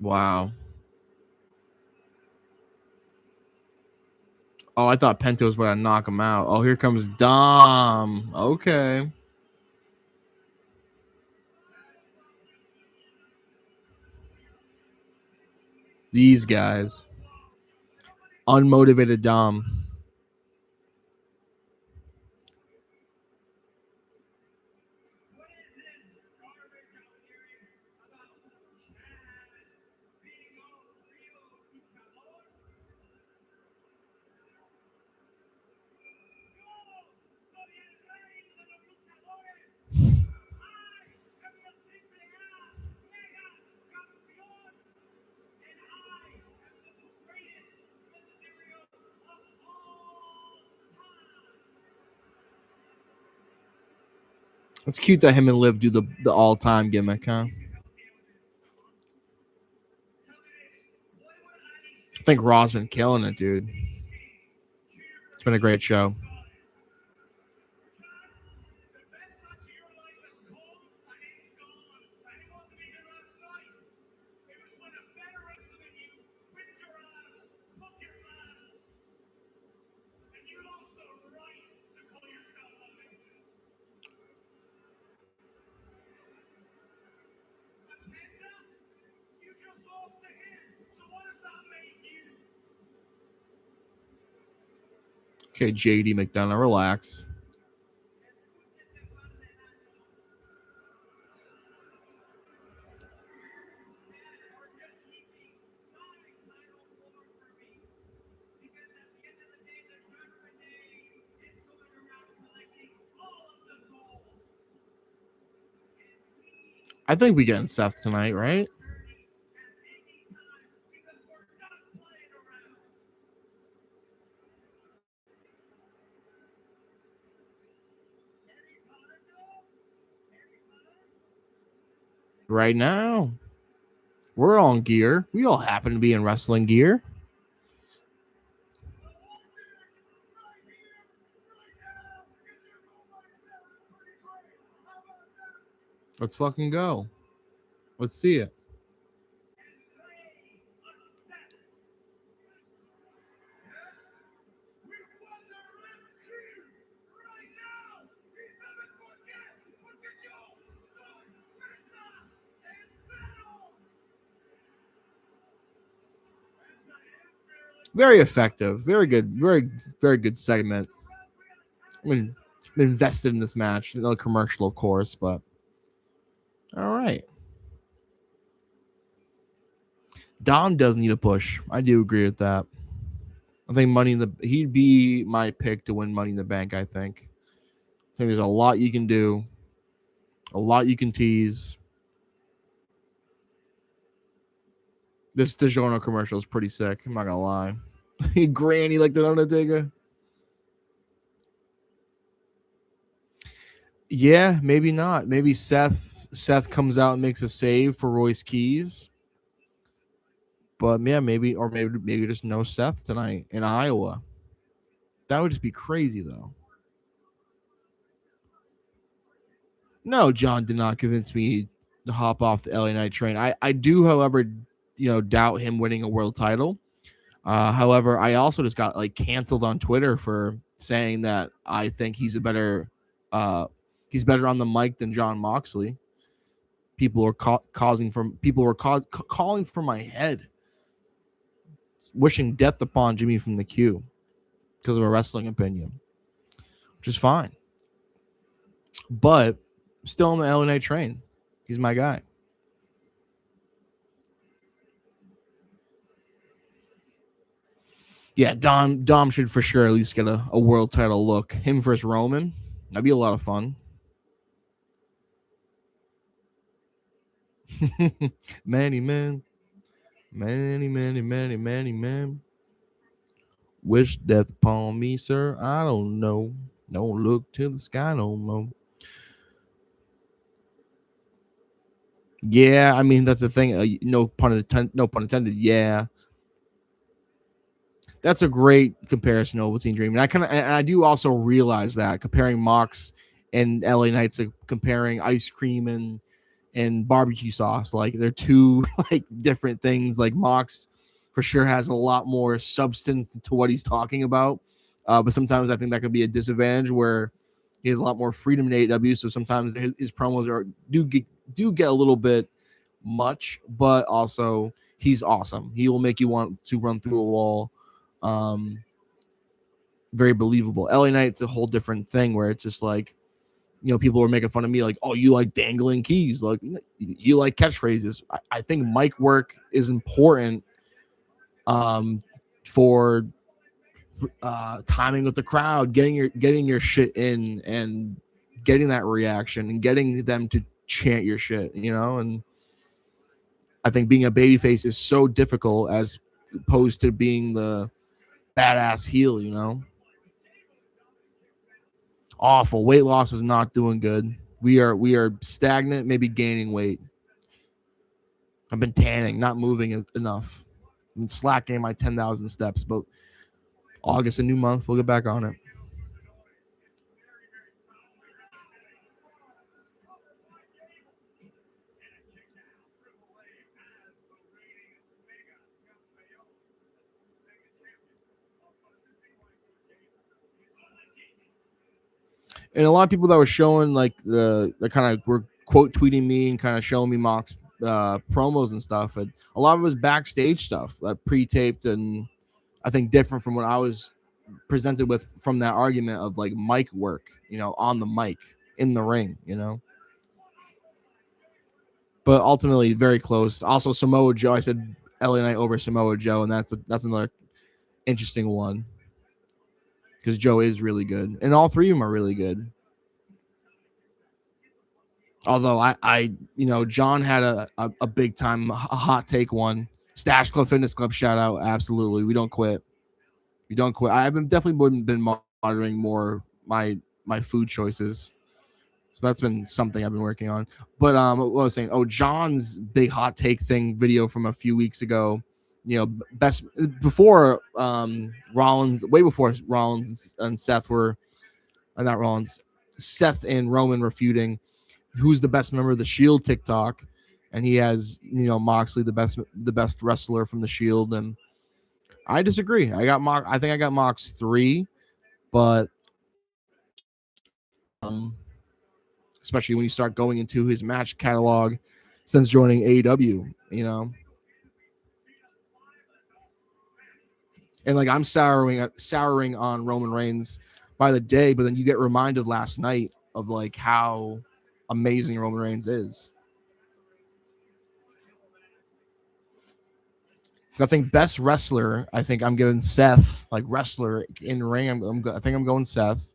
Wow. Oh, I thought Penta was about to knock him out. Oh, here comes Dom. Okay. These guys. Unmotivated Dom. It's cute that him and Liv do the all-time gimmick, huh? I think Raw's been killing it, dude. It's been a great show. Okay, JD McDonough, relax. I think we getting Seth tonight, right? Right now. We're all in gear. We all happen to be in wrestling gear. Let's fucking go. Let's see it. Very effective. Very good. Very good segment. I mean, I'm invested in this match. Another commercial, of course, but all right. Dom does need a push. I do agree with that. I think he'd be my pick to win Money in the Bank. I think there's a lot you can do, a lot you can tease. This DiGiorno commercial is pretty sick. I'm not gonna lie. Granny like the Undertaker. Yeah, maybe not. Maybe Seth comes out and makes a save for Royce Keys. But yeah, maybe just no Seth tonight in Iowa. That would just be crazy, though. No, John did not convince me to hop off the LA Knight train. I do, however, doubt him winning a world title. However, I also just got canceled on Twitter for saying that I think he's better on the mic than John Moxley. People were calling for my head, wishing death upon Jimmy from the Q because of a wrestling opinion, which is fine. But still on the LNA train. He's my guy. Yeah, Dom should for sure at least get a world title look. Him versus Roman. That'd be a lot of fun. Many men. Wish death upon me, sir. I don't know. Don't look to the sky no more. Yeah, I mean that's the thing. No pun intended. Yeah, that's a great comparison, Ovaltine Dream, and I do also realize that comparing Mox and LA Knights, like comparing ice cream and barbecue sauce, like they're two like different things. Like Mox for sure has a lot more substance to what he's talking about, but sometimes I think that could be a disadvantage where he has a lot more freedom in AEW. So sometimes his promos do get a little bit much, but also he's awesome. He will make you want to run through a wall. Um, very believable. LA Knight's a whole different thing where it's just like, people were making fun of me, like, oh, you like dangling keys, like you like catchphrases. I think mic work is important for timing with the crowd, getting your shit in and getting that reaction and getting them to chant your shit, and I think being a babyface is so difficult as opposed to being the badass heel. Awful. Weight loss is not doing good. We are stagnant, maybe gaining weight. I've been tanning, not moving enough. I've been slacking my 10,000 steps, but August, a new month, we'll get back on it. And a lot of people that were showing like the kind of were quote tweeting me and kind of showing me Mox promos and stuff. And a lot of it was backstage stuff, pre-taped, and I think different from what I was presented with from that argument of like mic work, on the mic in the ring. But ultimately very close. Also Samoa Joe, I said LA Knight over Samoa Joe, and that's another interesting one because Joe is really good, and all three of them are really good. Although John had a big time a hot take one. Stash Club Fitness Club shout out, absolutely. We don't quit. I've definitely been monitoring more my food choices. So that's been something I've been working on. But what was I saying? Oh, John's big hot take thing video from a few weeks ago. Best before Rollins, way before Rollins and Seth were not Rollins, Seth and Roman were feuding. Who's the best member of the Shield TikTok? And he has Moxley, the best wrestler from the Shield, and I disagree. I think I got Mox 3, but especially when you start going into his match catalog since joining AEW. And like I'm souring on Roman Reigns by the day, but then you get reminded last night of like how amazing Roman Reigns is. I think best wrestler, I think I'm giving Seth, like wrestler in ring. I think I'm going Seth.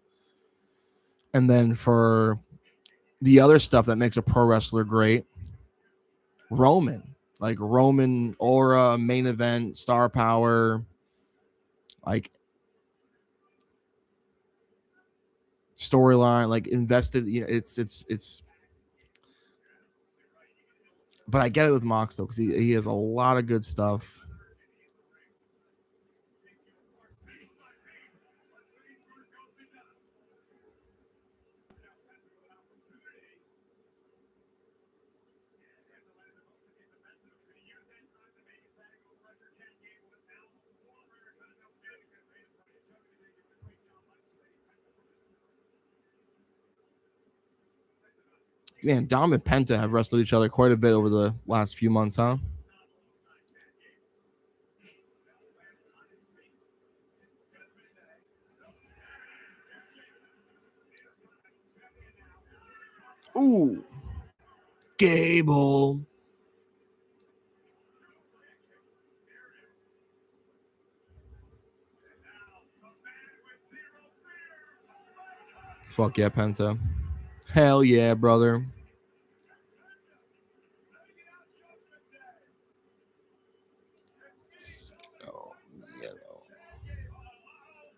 And then for the other stuff that makes a pro wrestler great, Roman. Like Roman aura, main event, star power, like storyline, like invested. It's. But I get it with Mox though, because he has a lot of good stuff. Man, Dom and Penta have wrestled each other quite a bit over the last few months, huh? Ooh, Gable. Fuck yeah, Penta. Hell yeah, brother. Oh, yellow.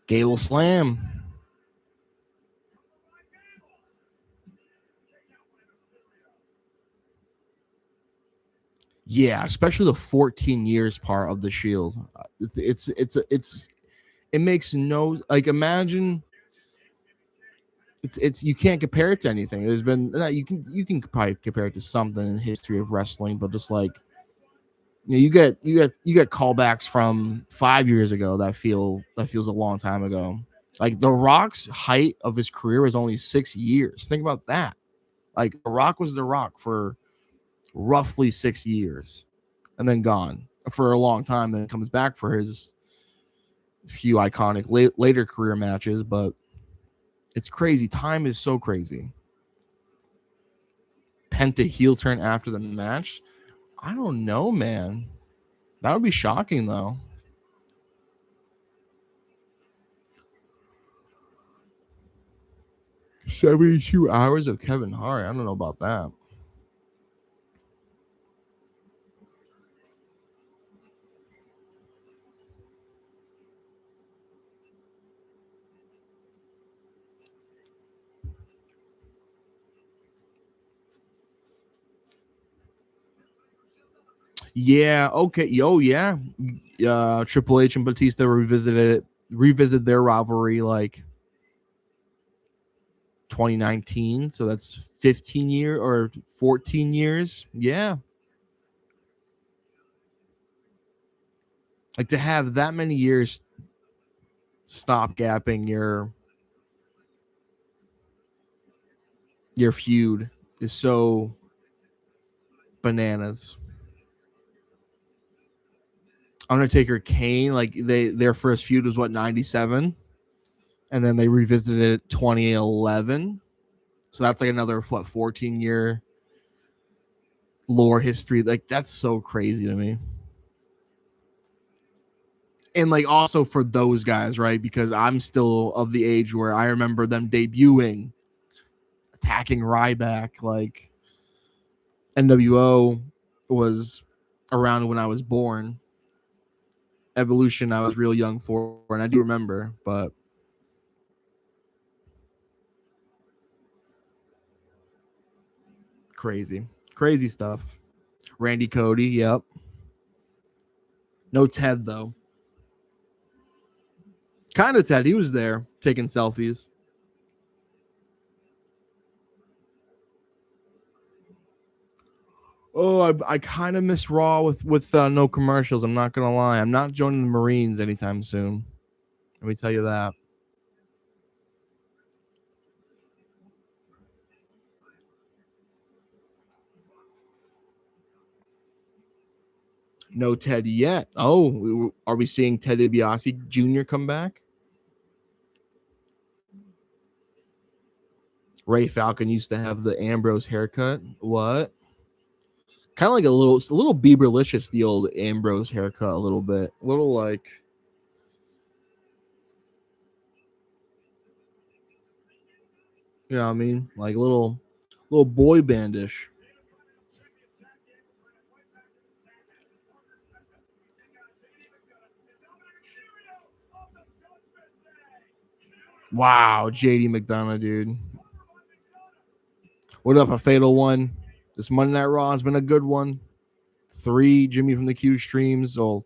Gable Slam. Yeah, especially the 14 years part of the Shield. It makes no, like, imagine it's you can't compare it to anything. There's been you can probably compare it to something in the history of wrestling, but just like, you get callbacks from 5 years ago that feels a long time ago. Like The Rock's height of his career was only 6 years. Think about that. Like The Rock was The Rock for roughly 6 years, and then gone for a long time. Then comes back for his few iconic later career matches, but it's crazy. Time is so crazy. Penta heel turn after the match. I don't know, man. That would be shocking, though. 72 hours of Kevin Hart. I don't know about that. Yeah. Okay. Yo. Yeah. Triple H and Batista revisited their rivalry like 2019. So that's 15 years or 14 years. Yeah. Like to have that many years stop gapping your feud is so bananas. Undertaker Kane, like their first feud was what, 97, and then they revisited it 2011. So that's like another 14-year lore history. Like that's so crazy to me. And like also for those guys, right? Because I'm still of the age where I remember them debuting, attacking Ryback. Like NWO was around when I was born. Evolution, I was real young for, and I do remember, but crazy stuff. Randy Cody, yep. No Ted though. Kind of Ted. He was there taking selfies. Oh, I kind of miss Raw with no commercials. I'm not gonna lie. I'm not joining the Marines anytime soon. Let me tell you that. No Ted yet. Oh, are we seeing Ted DiBiase Jr. come back? Ray Falcon used to have the Ambrose haircut. What? Kind of like a little Bieberlicious, the old Ambrose haircut, a little bit. A little like, you know what I mean? Like a little boy bandish. Wow, JD McDonough, dude. What up, a fatal one? This Monday Night Raw has been a good one. 3 Jimmy from the Q streams. Well,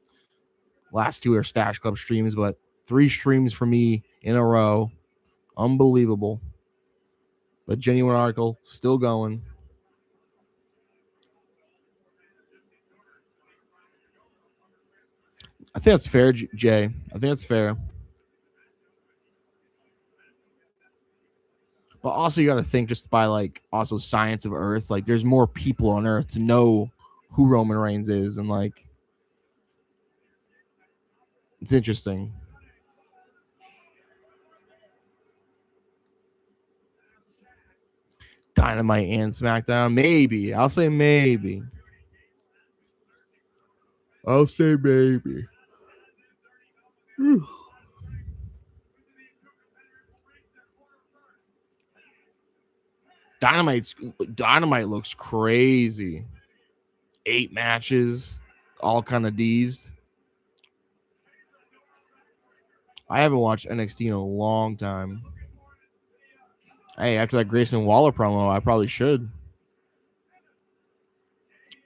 last 2 are Stash Club streams, but 3 streams for me in a row. Unbelievable. The Genuine Article still going. I think that's fair, Jay. I think that's fair. But also, you got to think just by like also science of Earth. Like, there's more people on Earth to know who Roman Reigns is, and like, it's interesting. Dynamite and SmackDown, maybe. I'll say maybe. I'll say maybe. Dynamite looks crazy. 8 matches, all kind of D's. I haven't watched NXT in a long time. Hey, after that Grayson Waller promo, I probably should.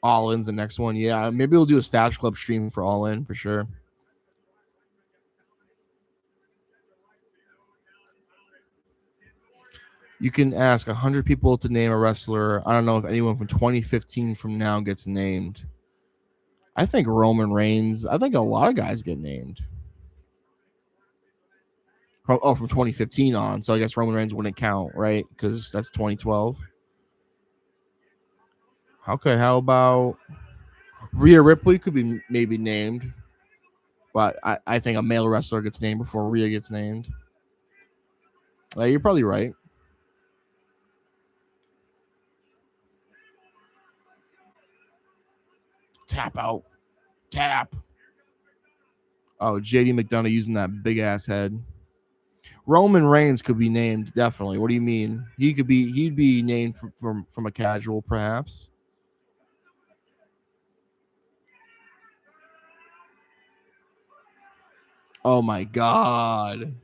All In's the next one. Yeah, maybe we'll do a Stash Club stream for All In for sure. You can ask 100 people to name a wrestler. I don't know if anyone from 2015 from now gets named. I think Roman Reigns. I think a lot of guys get named. From 2015 on. So I guess Roman Reigns wouldn't count, right? Because that's 2012. Okay, how about Rhea Ripley could be maybe named. But I think a male wrestler gets named before Rhea gets named. You're probably right. Tap out. Tap. Oh, JD McDonough using that big ass head. Roman Reigns could be named, definitely. What do you mean? He'd be named from a casual, perhaps. Oh my god.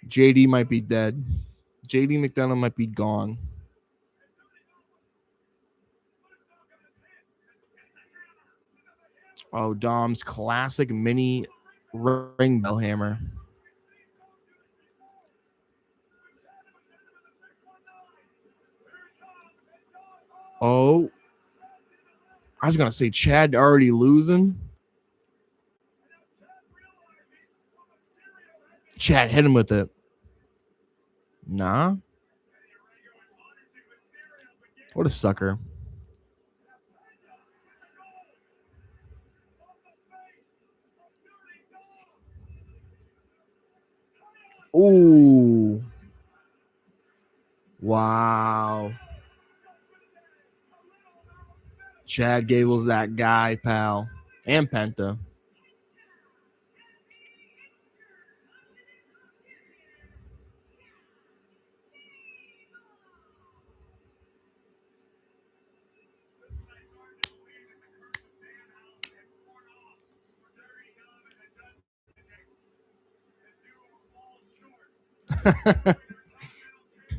JD might be dead. JD McDonough might be gone. Oh, Dom's classic mini ring bell hammer. Oh, I was gonna say Chad already losing. Chad hit him with it. Nah. What a sucker. Ooh. Wow. Chad Gable's that guy, pal. And Penta.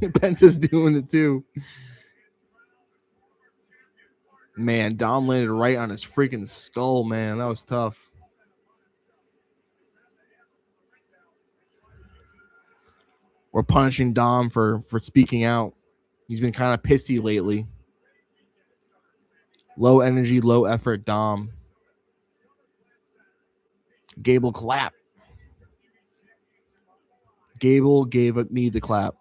Penta's doing it too. Man, Dom landed right on his freaking skull, man. That was tough. We're punishing Dom for speaking out. He's been kind of pissy lately. Low energy, low effort Dom. Gable clap. Gable gave me the clap.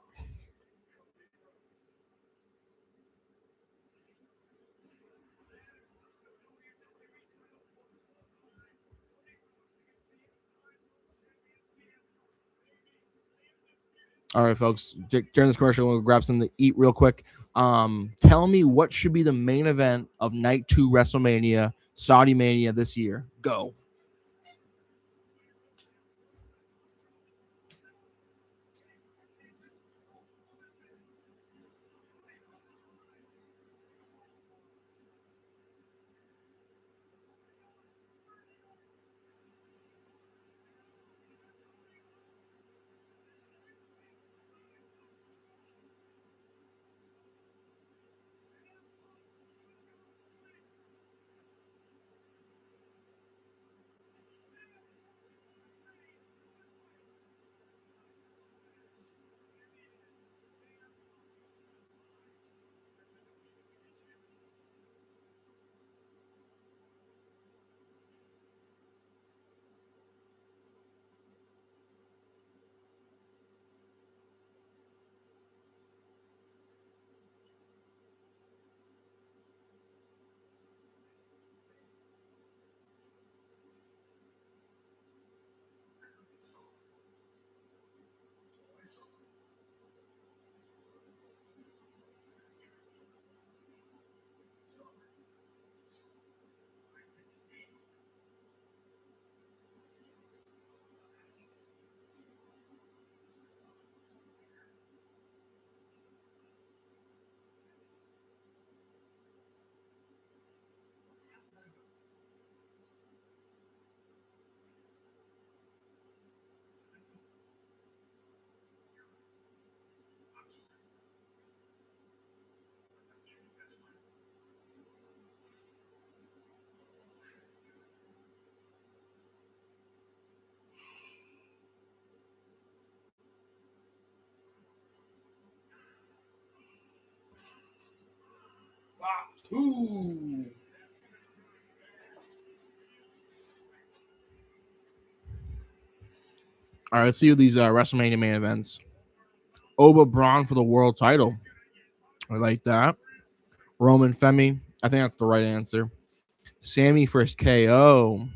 All right, folks. During this commercial, we'll grab something to eat real quick. Tell me what should be the main event of Night 2 WrestleMania, Saudi Mania this year. Go. Ooh. All right, let's see these WrestleMania main events. Oba Braun for the world title. I like that. Roman Femi. I think that's the right answer. Sammy for his KO.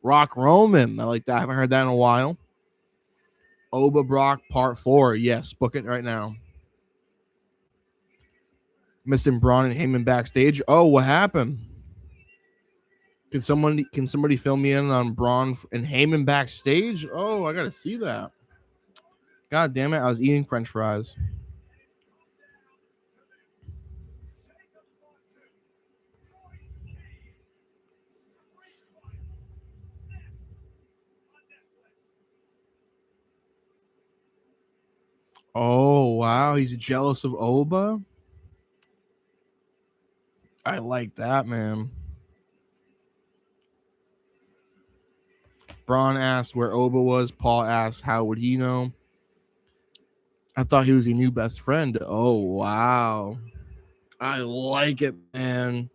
Rock Roman. I like that. I haven't heard that in a while. Oba Brock Part 4. Yes, book it right now. Missing Braun and Heyman backstage. Oh, what happened? Can somebody fill me in on Braun and Heyman backstage? Oh, I gotta see that. God damn it! I was eating French fries. Oh wow, he's jealous of Oba. I like that, man. Braun asked where Oba was. Paul asked how would he know. I thought he was your new best friend. Oh wow, I like it, man.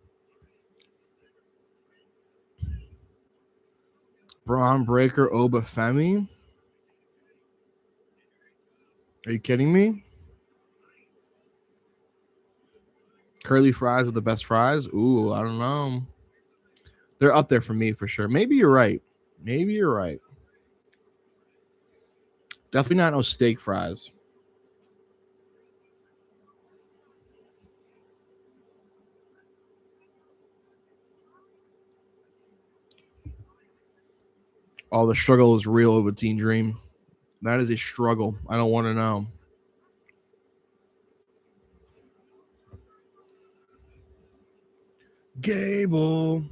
Braun Breaker Oba Femi. Are you kidding me? Curly fries are the best fries. Ooh, I don't know. They're up there for me for sure. Maybe you're right. Maybe you're right. Definitely not no steak fries. Oh, the struggle is real over Teen Dream. That is a struggle. I don't want to know. Gable.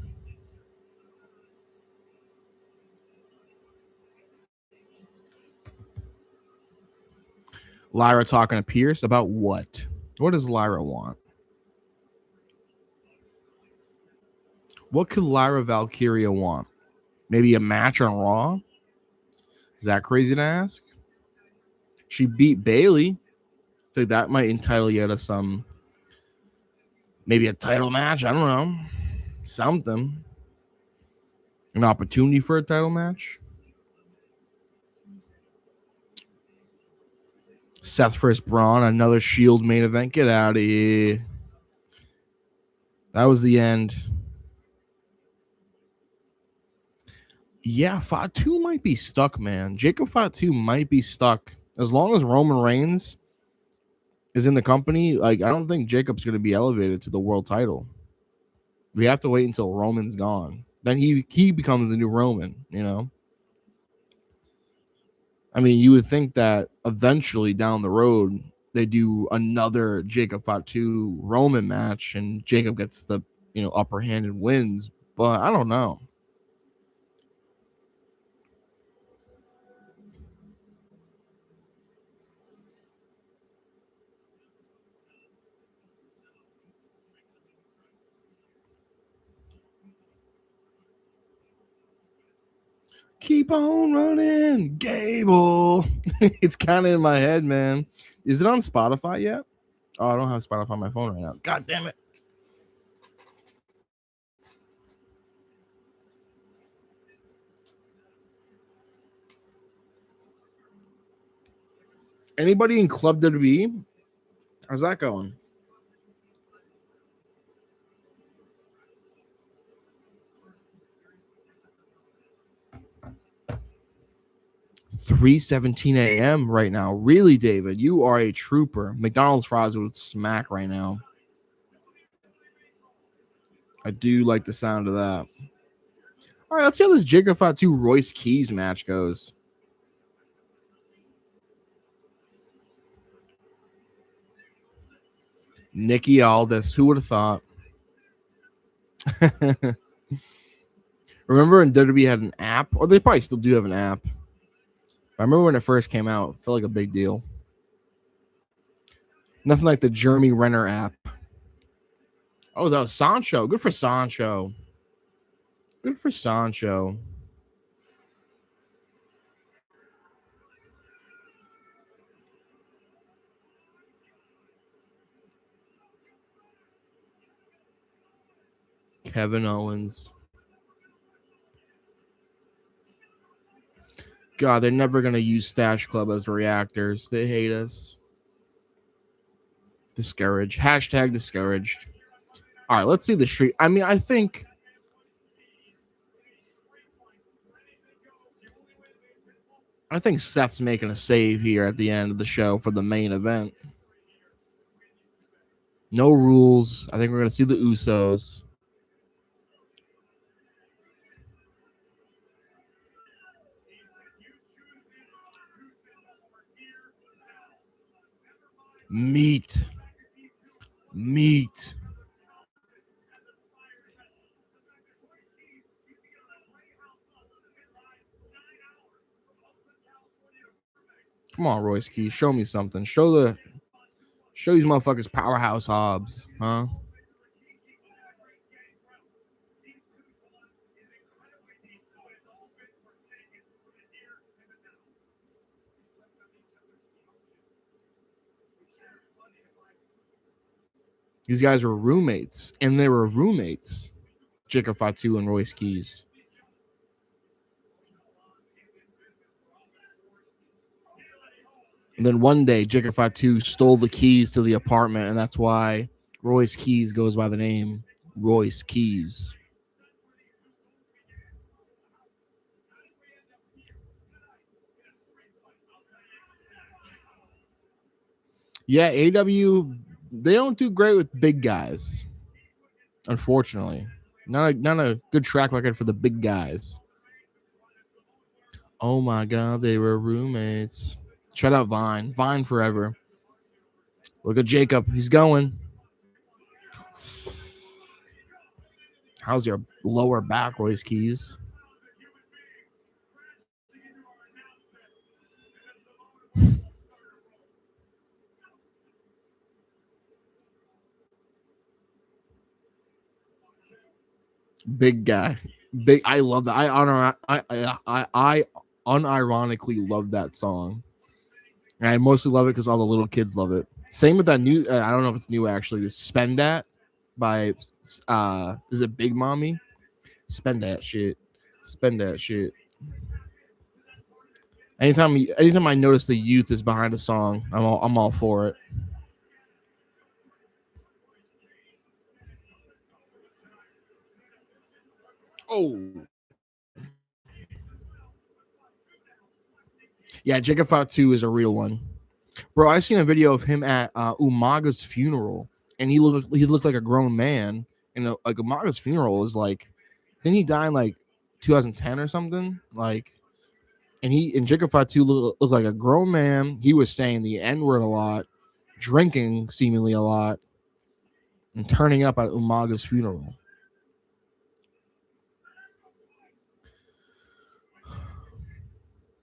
Lyra talking to Pierce about what? What does Lyra want? What could Lyra Valkyria want? Maybe a match on Raw? Is that crazy to ask? She beat Bailey. I think that might entitle you to some, maybe a title match. I don't know. Something. An opportunity for a title match. Seth vs. Braun, another Shield main event. Get out of here. That was the end. Yeah, Fatu might be stuck, man. Jacob Fatu might be stuck. As long as Roman Reigns is in the company, like I don't think Jacob's going to be elevated to the world title. We have to wait until Roman's gone. Then he becomes the new Roman, you know? I mean, you would think that eventually down the road they do another Jacob Fatu Roman match and Jacob gets the, upper hand and wins, but I don't know. Keep on running, Gable. It's kind of in my head, man. Is it on Spotify yet? Oh, I don't have Spotify on my phone right now. God damn it. Anybody in Club WWE? How's that going? $3:17 a.m. right now. Really, David? You are a trooper. McDonald's fries would smack right now. I do like the sound of that. All right, let's see how this Jacob Fatu Royce Keys match goes. Nikki Aldis. Who would have thought? Remember when WWE had an app? Or they probably still do have an app. I remember when it first came out, it felt like a big deal. Nothing like the Jeremy Renner app. Oh, that was Sancho. Good for Sancho. Good for Sancho. Kevin Owens. God, they're never going to use Stash Club as reactors. They hate us. Discouraged. Hashtag discouraged. All right, let's see the street. I mean, I think Seth's making a save here at the end of the show for the main event. No rules. I think we're going to see the Usos. Meat. Come on, Royce Keys. Show me something. Show these motherfuckers Powerhouse Hobbs, huh? These guys were roommates, and they were roommates. Jacob Fatu and Royce Keys. And then one day, Jacob Fatu stole the keys to the apartment, and that's why Royce Keys goes by the name Royce Keys. Yeah, AW, they don't do great with big guys. Unfortunately. Not a good track record for the big guys. Oh my God, they were roommates. Shout out Vine. Vine forever. Look at Jacob. He's going. How's your lower back, Royce Keys? Big guy. Big. I love that. I unironically love that song. And I mostly love it because all the little kids love it. Same with that new. I don't know if it's new actually. Spend That by is it Big Mommy? Spend that shit. Spend that shit. Anytime I notice the youth is behind a song, I'm all for it. Oh. Yeah, Jacob Fatu is a real one. Bro, I seen a video of him at Umaga's funeral, and he looked like a grown man. And like Umaga's funeral is like, didn't he die in like 2010 or something? Like, and Jacob Fatu looked like a grown man. He was saying the N-word a lot, drinking seemingly a lot, and turning up at Umaga's funeral.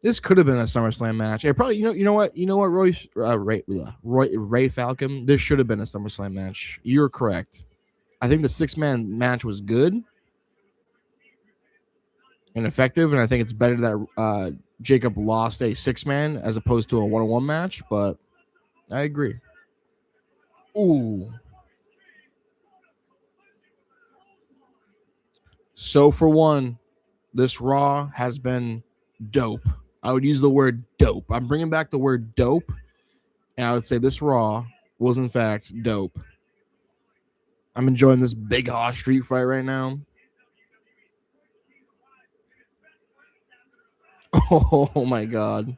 This could have been a SummerSlam match. It probably, you know what, Ray Falcon. This should have been a SummerSlam match. You're correct. I think the 6-man match was good and effective, and I think it's better that Jacob lost a 6-man as opposed to a 1-on-1 match. But I agree. Ooh. So for one, this Raw has been dope. I would use the word dope. I'm bringing back the word dope, and I would say this Raw was in fact dope. I'm enjoying this big hoss street fight right now. Oh my God.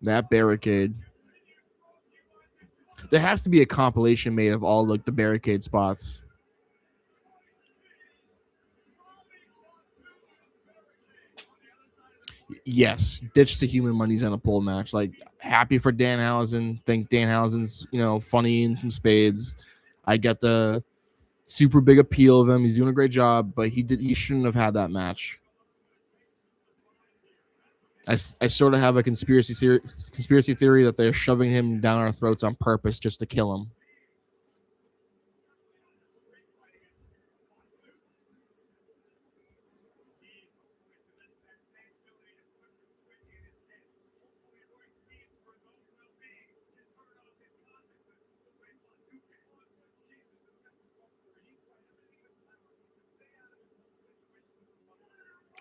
That barricade. There has to be a compilation made of all like the barricade spots. Yes, ditch the human money's on a pole match. Like, happy for Danhausen. Think Danhausen's, funny in some spades. I get the super big appeal of him. He's doing a great job, but he shouldn't have had that match. I sort of have a conspiracy theory that they're shoving him down our throats on purpose just to kill him.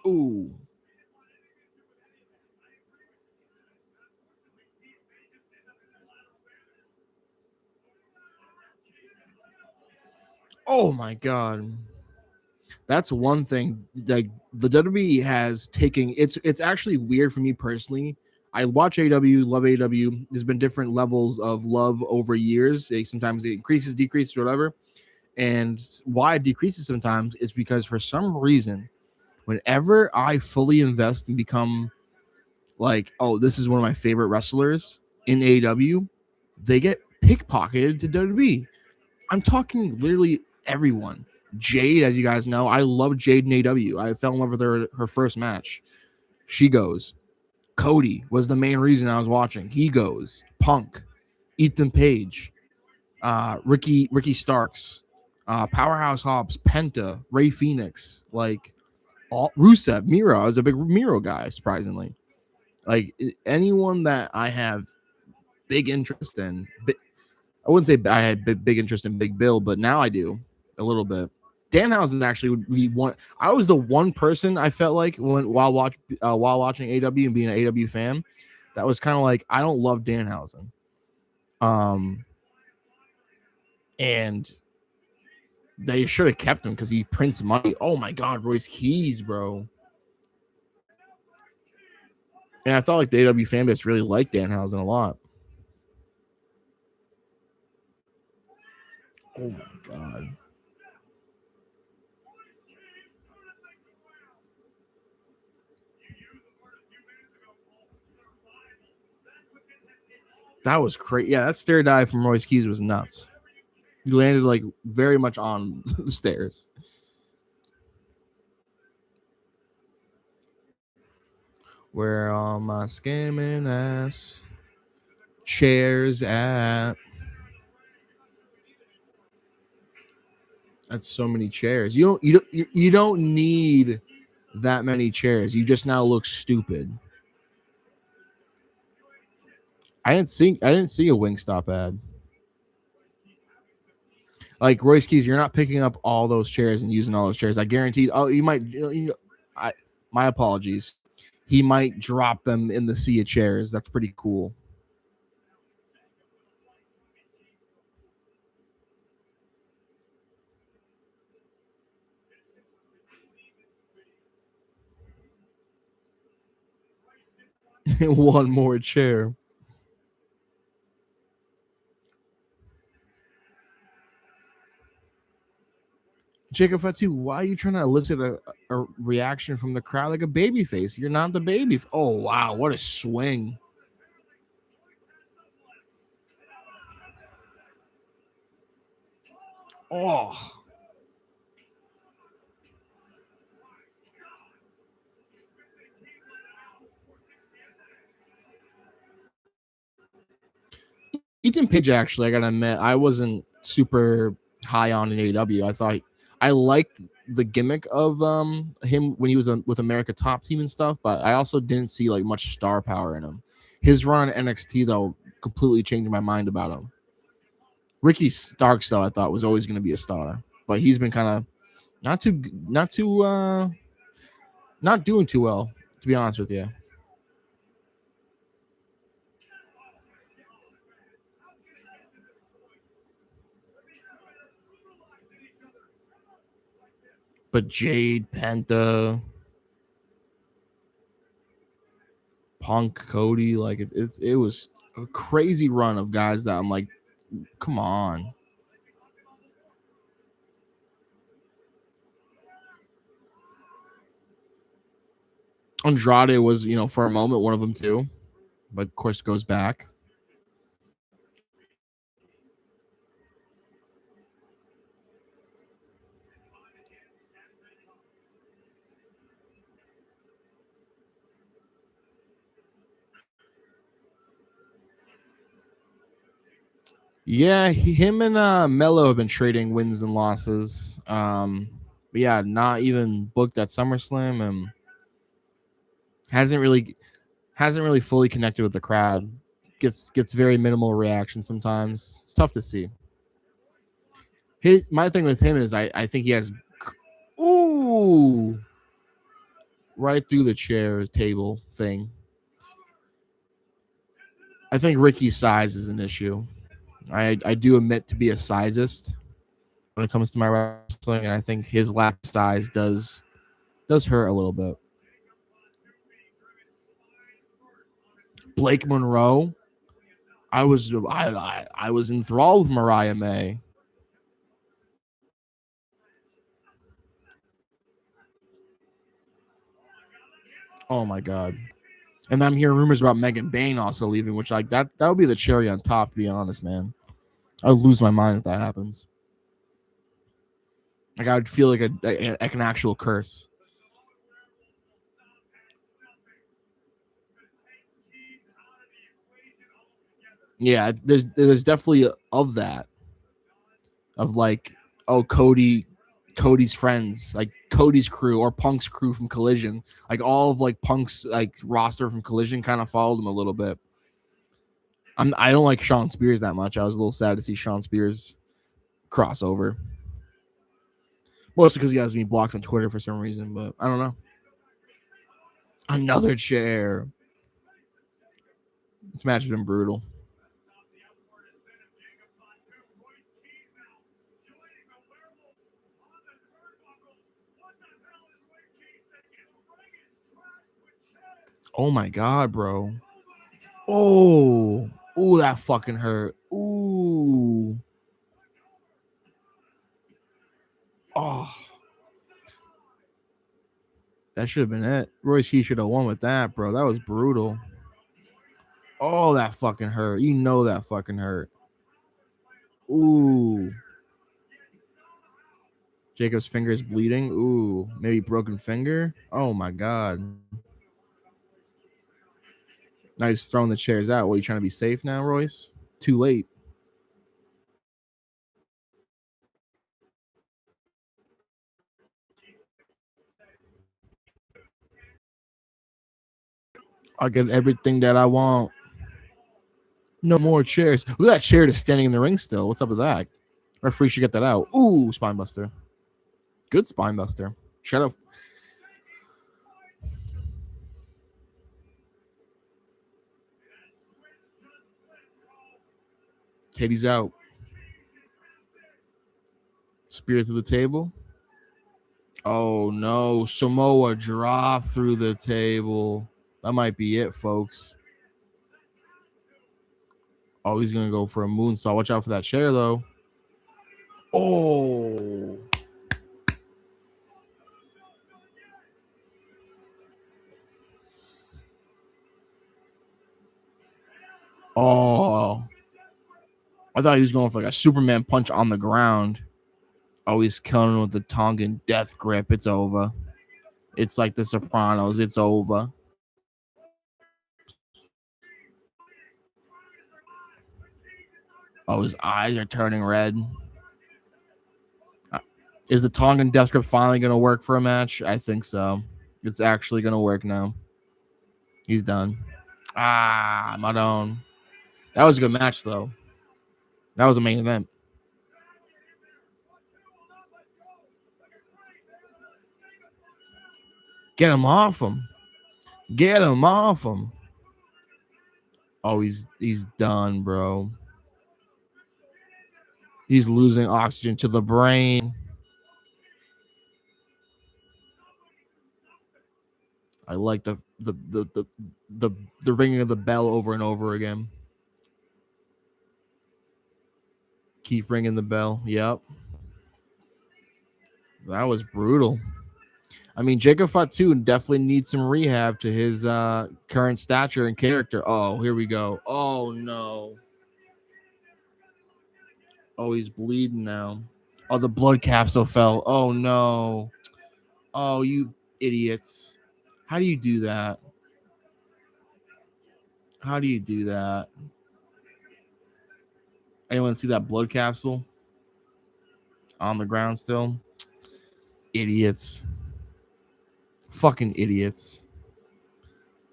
Ooh. Oh my god. That's one thing. Like the WWE has taken it's actually weird for me personally. I watch AW, love AW. There's been different levels of love over years. Sometimes it increases, decreases, whatever. And why it decreases sometimes is because for some reason, whenever I fully invest and become like, oh, this is one of my favorite wrestlers in AW, they get pickpocketed to WWE. I'm talking literally everyone. Jade, as you guys know, I love Jade in AW. I fell in love with her first match. She goes. Cody was the main reason I was watching. He goes. Punk, Ethan Page, Ricky Starks, Powerhouse Hobbs, Penta, Ray Phoenix, like all Rusev, Miro. I was a big Miro guy, surprisingly. Like anyone that I have big interest in. I wouldn't say I had big interest in Big Bill, but now I do a little bit. Danhausen actually would be one. I was the one person I felt like while watching AW and being an AW fan, that was kind of like I don't love Danhausen. And they should have kept him because he prints money. Oh my god, Royce Keys, bro. And I thought like the AW fan base really liked Danhausen a lot. Oh my god. That was crazy. Yeah, that stair dive from Royce Keys was nuts. He landed like very much on the stairs. Where all my scamming ass chairs at? That's so many chairs. You don't need that many chairs. You just now look stupid. I didn't see a Wingstop ad. Like Royce Keys, you're not picking up all those chairs and using all those chairs. I guaranteed. Oh, you might. My apologies. He might drop them in the sea of chairs. That's pretty cool. One more chair. Jacob Fatu, why are you trying to elicit a reaction from the crowd like a baby face? You're not the baby. Oh, wow. What a swing. Oh. Ethan Page, actually, I gotta admit, I wasn't super high on in AEW. I thought I liked the gimmick of him when he was with America Top Team and stuff, but I also didn't see like much star power in him. His run on NXT though completely changed my mind about him. Ricky Starks though I thought was always going to be a star, but he's been kind of not doing too well, to be honest with you. But Jade, Penta, Punk, Cody, like it was a crazy run of guys that I'm like, come on. Andrade was, for a moment one of them too, but of course goes back. Yeah, him and Mello have been trading wins and losses. But yeah, not even booked at SummerSlam and hasn't really fully connected with the crowd. Gets very minimal reaction sometimes. It's tough to see. My thing with him is I think he has. Ooh, right through the chair table thing. I think Ricky's size is an issue. I do admit to be a sizist when it comes to my wrestling, and I think his lack of size does hurt a little bit. Blake Monroe, I was enthralled with Mariah May. Oh my god. And I'm hearing rumors about Megan Bain also leaving, which like that would be the cherry on top, to be honest, man. I would lose my mind if that happens. Like I would feel like an actual curse. Yeah, there's definitely of that. Of like, oh, Cody's friends, like Cody's crew or Punk's crew from Collision, like all of like Punk's like roster from Collision kind of followed him a little bit. I don't like Sean Spears that much. I was a little sad to see Sean Spears crossover. Mostly because he has me blocked on Twitter for some reason, but I don't know. Another chair. This match has been brutal. Oh my god, bro. Oh, that fucking hurt. Ooh. Oh. That should have been it. Royce Key should have won with that, bro. That was brutal. Oh, that fucking hurt. You know that fucking hurt. Ooh. Jacob's finger is bleeding. Ooh. Maybe broken finger. Oh my god. Now he's throwing the chairs out. What, are you trying to be safe now, Royce? Too late. I get everything that I want. No more chairs. Look at that chair just standing in the ring still. What's up with that? Referee should get that out. Ooh, spine buster. Good spine buster. Shut up. Katie's out. Spear through the table. Oh no. Samoa drop through the table. That might be it, folks. Oh, he's gonna go for a moonsault. Watch out for that chair, though. Oh. Oh. I thought he was going for like a Superman punch on the ground. Oh, he's killing him with the Tongan death grip. It's over. It's like the Sopranos. It's over. Oh, his eyes are turning red. Is the Tongan death grip finally going to work for a match? I think so. It's actually going to work now. He's done. Ah, Madone. That was a good match, though. That was a main event. Get him off him. Get him off him. Oh, he's done, bro. He's losing oxygen to the brain. I like the ringing of the bell over and over again. Keep ringing the bell. Yep. That was brutal. I mean, Jacob Fatu definitely needs some rehab to his current stature and character. Oh, here we go. Oh, no. Oh, he's bleeding now. Oh, the blood capsule fell. Oh, no. Oh, you idiots. How do you do that? How do you do that? Anyone see that blood capsule on the ground still? Idiots. Fucking idiots.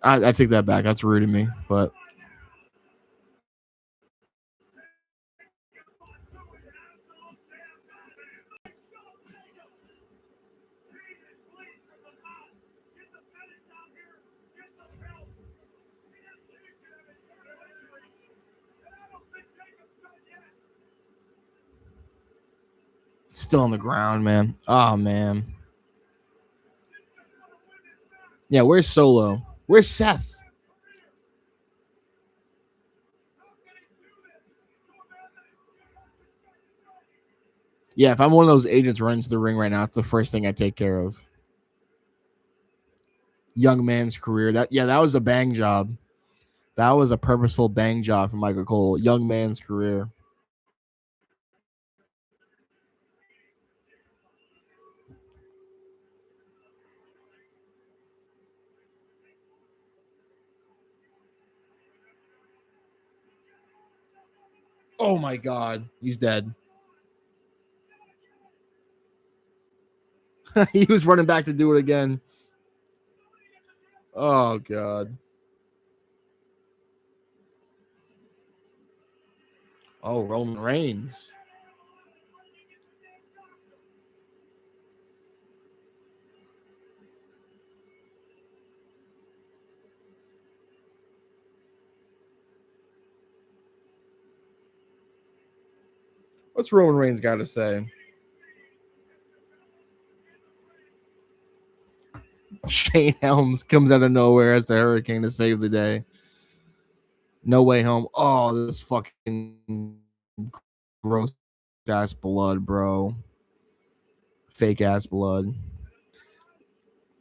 I take that back. That's rude of me, but Still on the ground, man. Oh, man. Yeah, where's Solo? Where's Seth? Yeah, if I'm one of those agents running to the ring right now, it's the first thing I take care of. Young man's career. That was a bang job. That was a purposeful bang job for Michael Cole. Young man's career. Oh my God, he's dead. He was running back to do it again. Oh God. Oh, Roman Reigns. What's Roman Reigns got to say? Shane Helms comes out of nowhere as the Hurricane to save the day. No Way Home. Oh, this fucking gross ass blood, bro. Fake ass blood.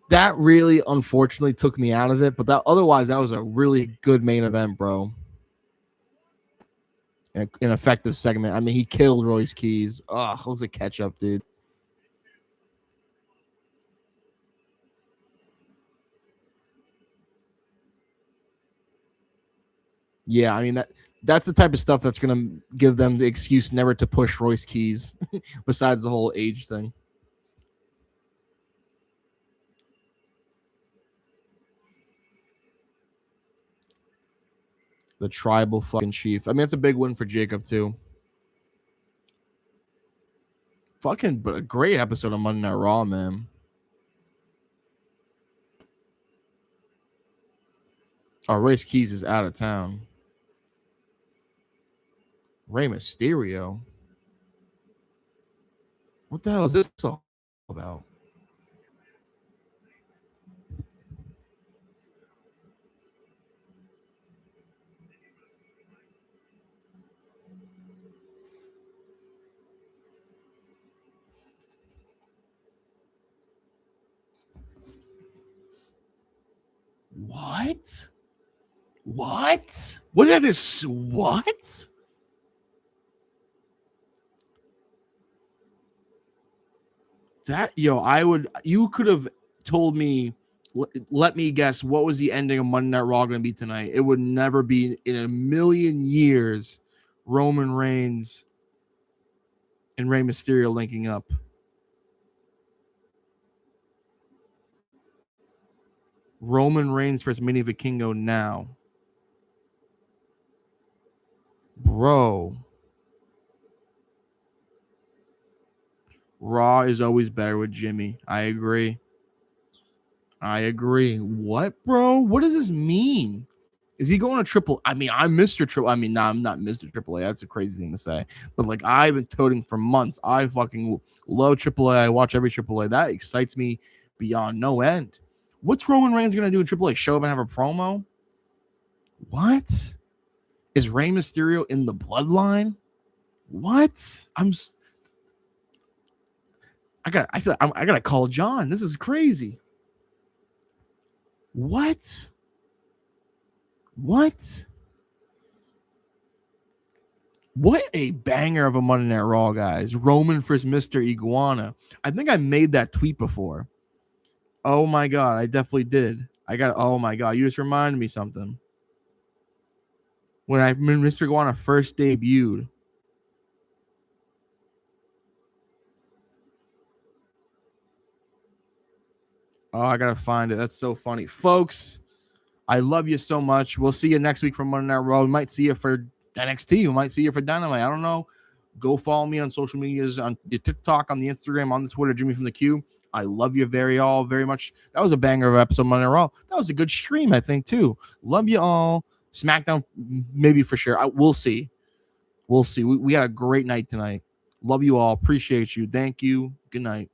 That really, unfortunately, took me out of it. But otherwise, that was a really good main event, bro. An effective segment. I mean, he killed Royce Keys. Oh, it was a catch up, dude. Yeah, I mean that's the type of stuff that's gonna give them the excuse never to push Royce Keys, besides the whole age thing. The tribal fucking chief. I mean, it's a big win for Jacob too. Fucking, but a great episode of Monday Night Raw, man. Oh, Royce Keys is out of town. Rey Mysterio. What the hell is this all about? What? What? What is this? What? That you could have told me, let me guess, what was the ending of Monday Night Raw going to be tonight? It would never be in a million years Roman Reigns and Rey Mysterio linking up. Roman Reigns versus Mini Vikingo now. Bro. Raw is always better with Jimmy. I agree. What, bro? What does this mean? Is he going to Triple? I mean, I'm Mr. Triple. I mean, nah, I'm not Mr. Triple A. That's a crazy thing to say. But like, I've been toting for months. I fucking love Triple A. I watch every Triple A. That excites me beyond no end. What's Roman Reigns going to do in Triple A? Show up and have a promo? What? Is Rey Mysterio in the bloodline? What? I gotta call John. This is crazy. What? What a banger of a Monday Night Raw, guys. Roman versus Mr. Iguana. I think I made that tweet before. Oh my God, I definitely did. Oh my God, you just reminded me something. When Mr. Iguana first debuted. Oh, I gotta find it. That's so funny. Folks, I love you so much. We'll see you next week from Monday Night Raw. We might see you for NXT. We might see you for Dynamite. I don't know. Go follow me on social medias, on the TikTok, on the Instagram, on the Twitter, JIMMYFROMTHEQ. I love you very much. That was a banger of an episode of Monday Night Raw. That was a good stream, I think, too. Love you all. SmackDown, maybe for sure. We'll see. We had a great night tonight. Love you all. Appreciate you. Thank you. Good night.